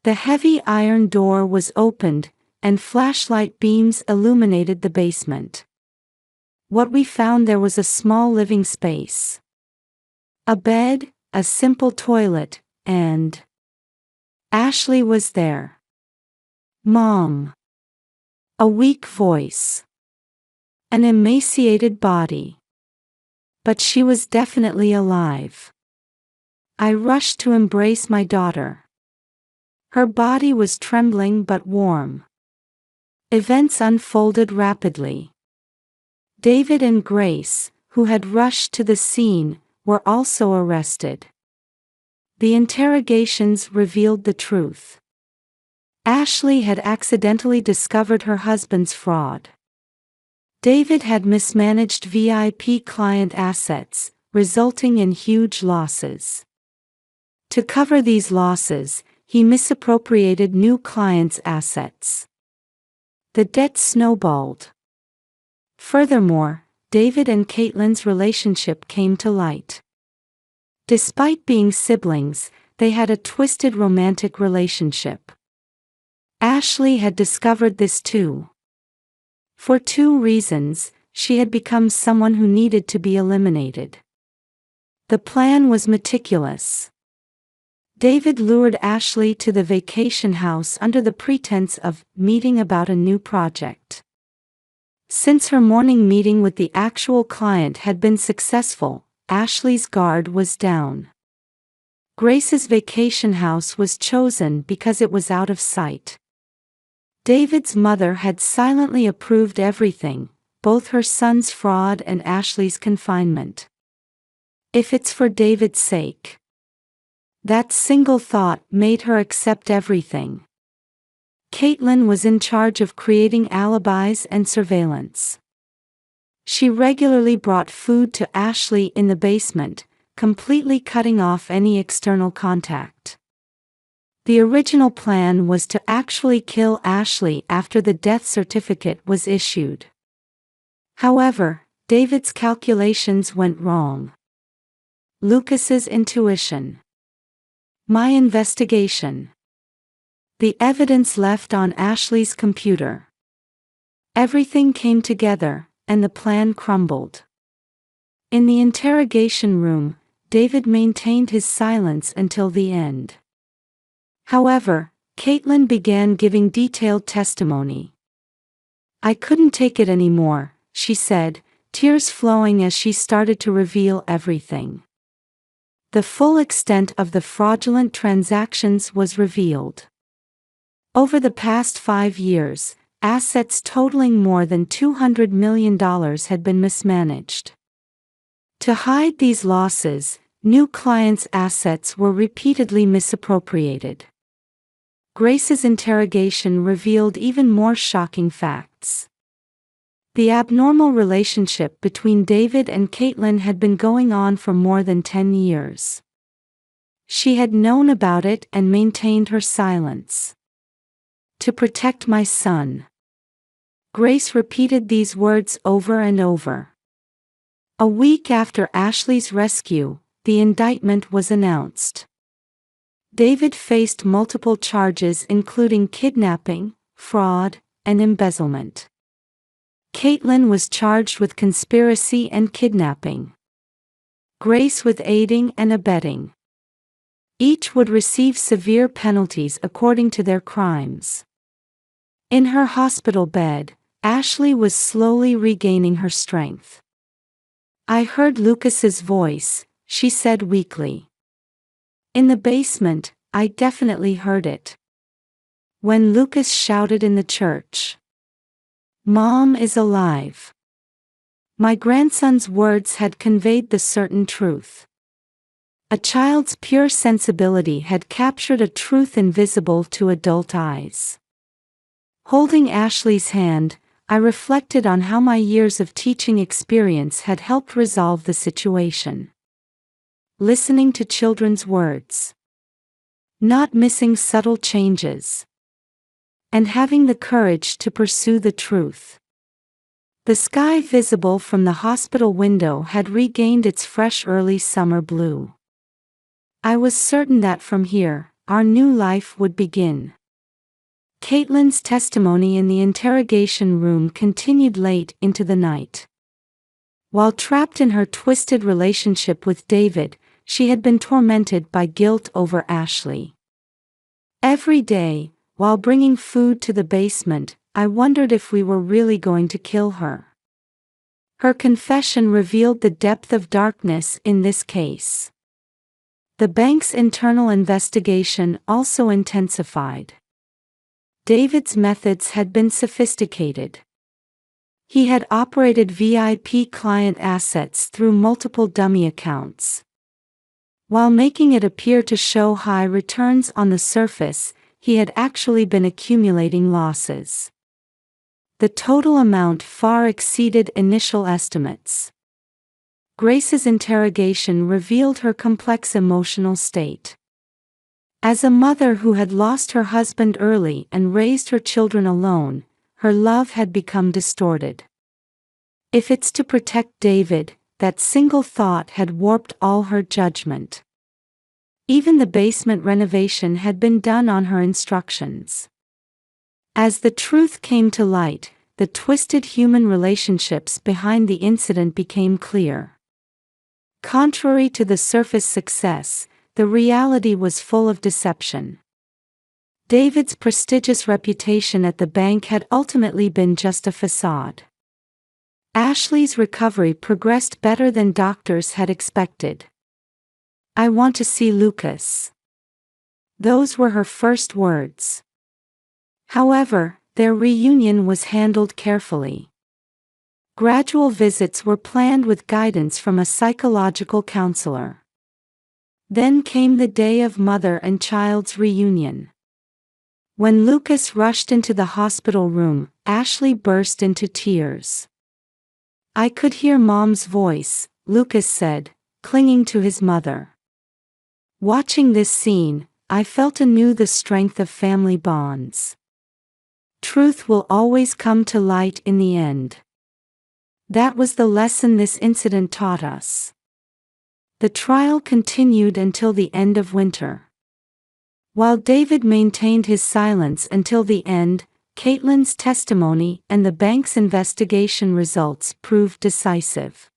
The heavy iron door was opened, and flashlight beams illuminated the basement. What we found there was a small living space. A bed, a simple toilet, and Ashley was there. "Mom." A weak voice. An emaciated body. But she was definitely alive. I rushed to embrace my daughter. Her body was trembling but warm. Events unfolded rapidly. David and Grace, who had rushed to the scene, were also arrested. The interrogations revealed the truth. Ashley had accidentally discovered her husband's fraud. David had mismanaged VIP client assets, resulting in huge losses. To cover these losses, he misappropriated new clients' assets. The debt snowballed. Furthermore, David and Caitlin's relationship came to light. Despite being siblings, they had a twisted romantic relationship. Ashley had discovered this too. For two reasons, she had become someone who needed to be eliminated. The plan was meticulous. David lured Ashley to the vacation house under the pretense of meeting about a new project. Since her morning meeting with the actual client had been successful, Ashley's guard was down. Grace's vacation house was chosen because it was out of sight. David's mother had silently approved everything, both her son's fraud and Ashley's confinement. If it's for David's sake. That single thought made her accept everything. Caitlin was in charge of creating alibis and surveillance. She regularly brought food to Ashley in the basement, completely cutting off any external contact. The original plan was to actually kill Ashley after the death certificate was issued. However, David's calculations went wrong. Lucas's intuition. My investigation. The evidence left on Ashley's computer. Everything came together, and the plan crumbled. In the interrogation room, David maintained his silence until the end. However, Caitlin began giving detailed testimony. "I couldn't take it anymore," she said, tears flowing as she started to reveal everything. The full extent of the fraudulent transactions was revealed. Over the past 5 years, Assets totaling more than $200 million had been mismanaged. To hide these losses, new clients' assets were repeatedly misappropriated. Grace's interrogation revealed even more shocking facts. The abnormal relationship between David and Caitlin had been going on for more than 10 years. She had known about it and maintained her silence. To protect my son. Grace repeated these words over and over. A week after Ashley's rescue, the indictment was announced. David faced multiple charges including kidnapping, fraud, and embezzlement. Caitlin was charged with conspiracy and kidnapping. Grace with aiding and abetting. Each would receive severe penalties according to their crimes. In her hospital bed, Ashley was slowly regaining her strength. "I heard Lucas's voice," she said weakly. "In the basement, I definitely heard it. When Lucas shouted in the church, 'Mom is alive.' My grandson's words had conveyed the certain truth. A child's pure sensibility had captured a truth invisible to adult eyes." Holding Ashley's hand, I reflected on how my years of teaching experience had helped resolve the situation. Listening to children's words. Not missing subtle changes. And having the courage to pursue the truth. The sky visible from the hospital window had regained its fresh early summer blue. I was certain that from here, our new life would begin. Caitlin's testimony in the interrogation room continued late into the night. While trapped in her twisted relationship with David, she had been tormented by guilt over Ashley. Every day, while bringing food to the basement, I wondered if we were really going to kill her. Her confession revealed the depth of darkness in this case. The bank's internal investigation also intensified. David's methods had been sophisticated. He had operated VIP client assets through multiple dummy accounts. While making it appear to show high returns on the surface, he had actually been accumulating losses. The total amount far exceeded initial estimates. Grace's interrogation revealed her complex emotional state. As a mother who had lost her husband early and raised her children alone, her love had become distorted. If it's to protect David, that single thought had warped all her judgment. Even the basement renovation had been done on her instructions. As the truth came to light, the twisted human relationships behind the incident became clear. Contrary to the surface success, the reality was full of deception. David's prestigious reputation at the bank had ultimately been just a facade. Ashley's recovery progressed better than doctors had expected. "I want to see Lucas." Those were her first words. However, their reunion was handled carefully. Gradual visits were planned with guidance from a psychological counselor. Then came the day of mother and child's reunion. When Lucas rushed into the hospital room, Ashley burst into tears. "I could hear Mom's voice," Lucas said, clinging to his mother. Watching this scene, I felt anew the strength of family bonds. Truth will always come to light in the end. That was the lesson this incident taught us. The trial continued until the end of winter. While David maintained his silence until the end, Caitlin's testimony and the bank's investigation results proved decisive.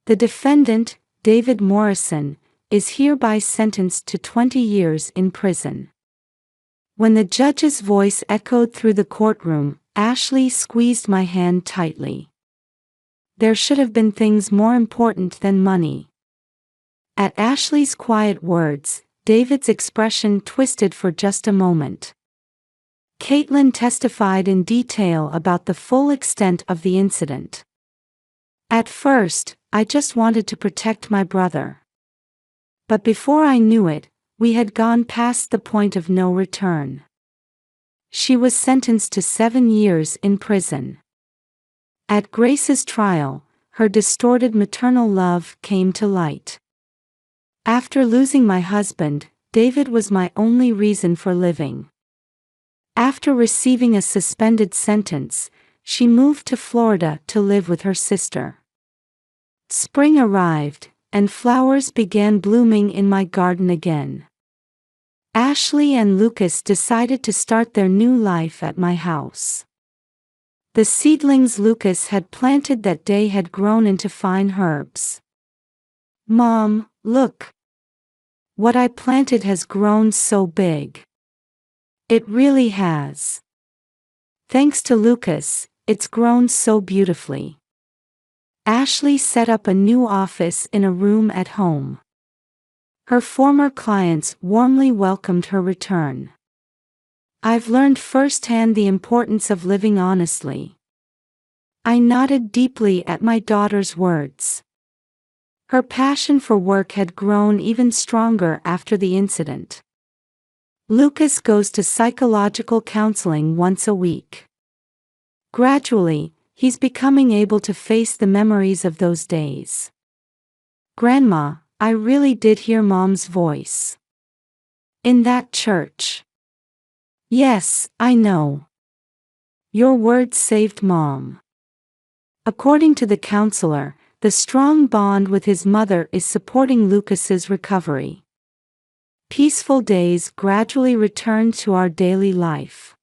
The defendant, David Morrison, is hereby sentenced to 20 years in prison. When the judge's voice echoed through the courtroom, Ashley squeezed my hand tightly. There should have been things more important than money. At Ashley's quiet words, David's expression twisted for just a moment. Caitlin testified in detail about the full extent of the incident. At first, I just wanted to protect my brother. But before I knew it, we had gone past the point of no return. She was sentenced to 7 years in prison. At Grace's trial, her distorted maternal love came to light. After losing my husband, David was my only reason for living. After receiving a suspended sentence, she moved to Florida to live with her sister. Spring arrived, and flowers began blooming in my garden again. Ashley and Lucas decided to start their new life at my house. The seedlings Lucas had planted that day had grown into fine herbs. "Mom, look. What I planted has grown so big." "It really has. Thanks to Lucas, it's grown so beautifully." Ashley set up a new office in a room at home. Her former clients warmly welcomed her return. "I've learned firsthand the importance of living honestly." I nodded deeply at my daughter's words. Her passion for work had grown even stronger after the incident. Lucas goes to psychological counseling once a week. Gradually, he's becoming able to face the memories of those days. "Grandma, I really did hear Mom's voice. In that church." "Yes, I know. Your words saved Mom." According to the counselor, the strong bond with his mother is supporting Lucas's recovery. Peaceful days gradually returned to our daily life.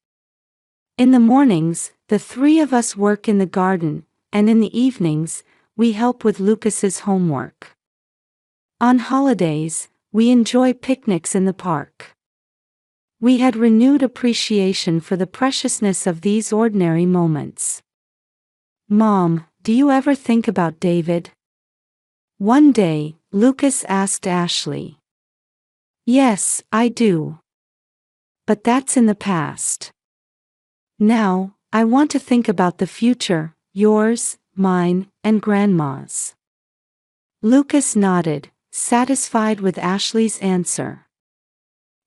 In the mornings, the three of us work in the garden, and in the evenings, we help with Lucas's homework. On holidays, we enjoy picnics in the park. We had renewed appreciation for the preciousness of these ordinary moments. "Mom, do you ever think about David?" One day, Lucas asked Ashley. "Yes, I do. But that's in the past. Now, I want to think about the future, yours, mine, and Grandma's." Lucas nodded, satisfied with Ashley's answer.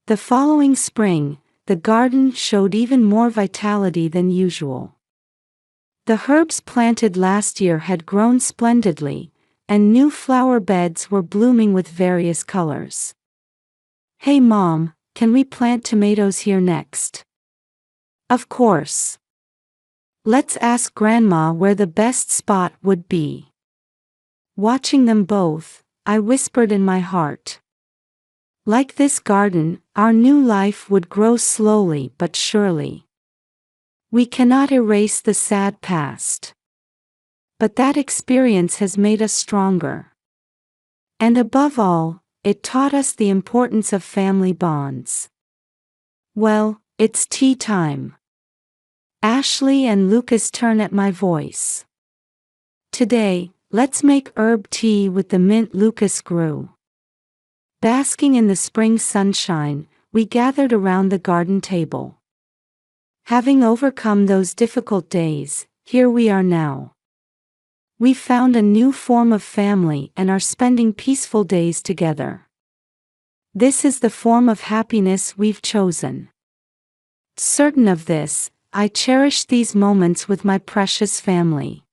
The following spring, the garden showed even more vitality than usual. The herbs planted last year had grown splendidly, and new flower beds were blooming with various colors. "Hey Mom, can we plant tomatoes here next?" "Of course. Let's ask Grandma where the best spot would be." Watching them both, I whispered in my heart. Like this garden, our new life would grow slowly but surely. We cannot erase the sad past. But that experience has made us stronger. And above all, it taught us the importance of family bonds. Well, it's tea time. Ashley and Lucas turn at my voice. Today, let's make herb tea with the mint Lucas grew. Basking in the spring sunshine, we gathered around the garden table. Having overcome those difficult days, here we are now. We found a new form of family and are spending peaceful days together. This is the form of happiness we've chosen. Certain of this, I cherish these moments with my precious family.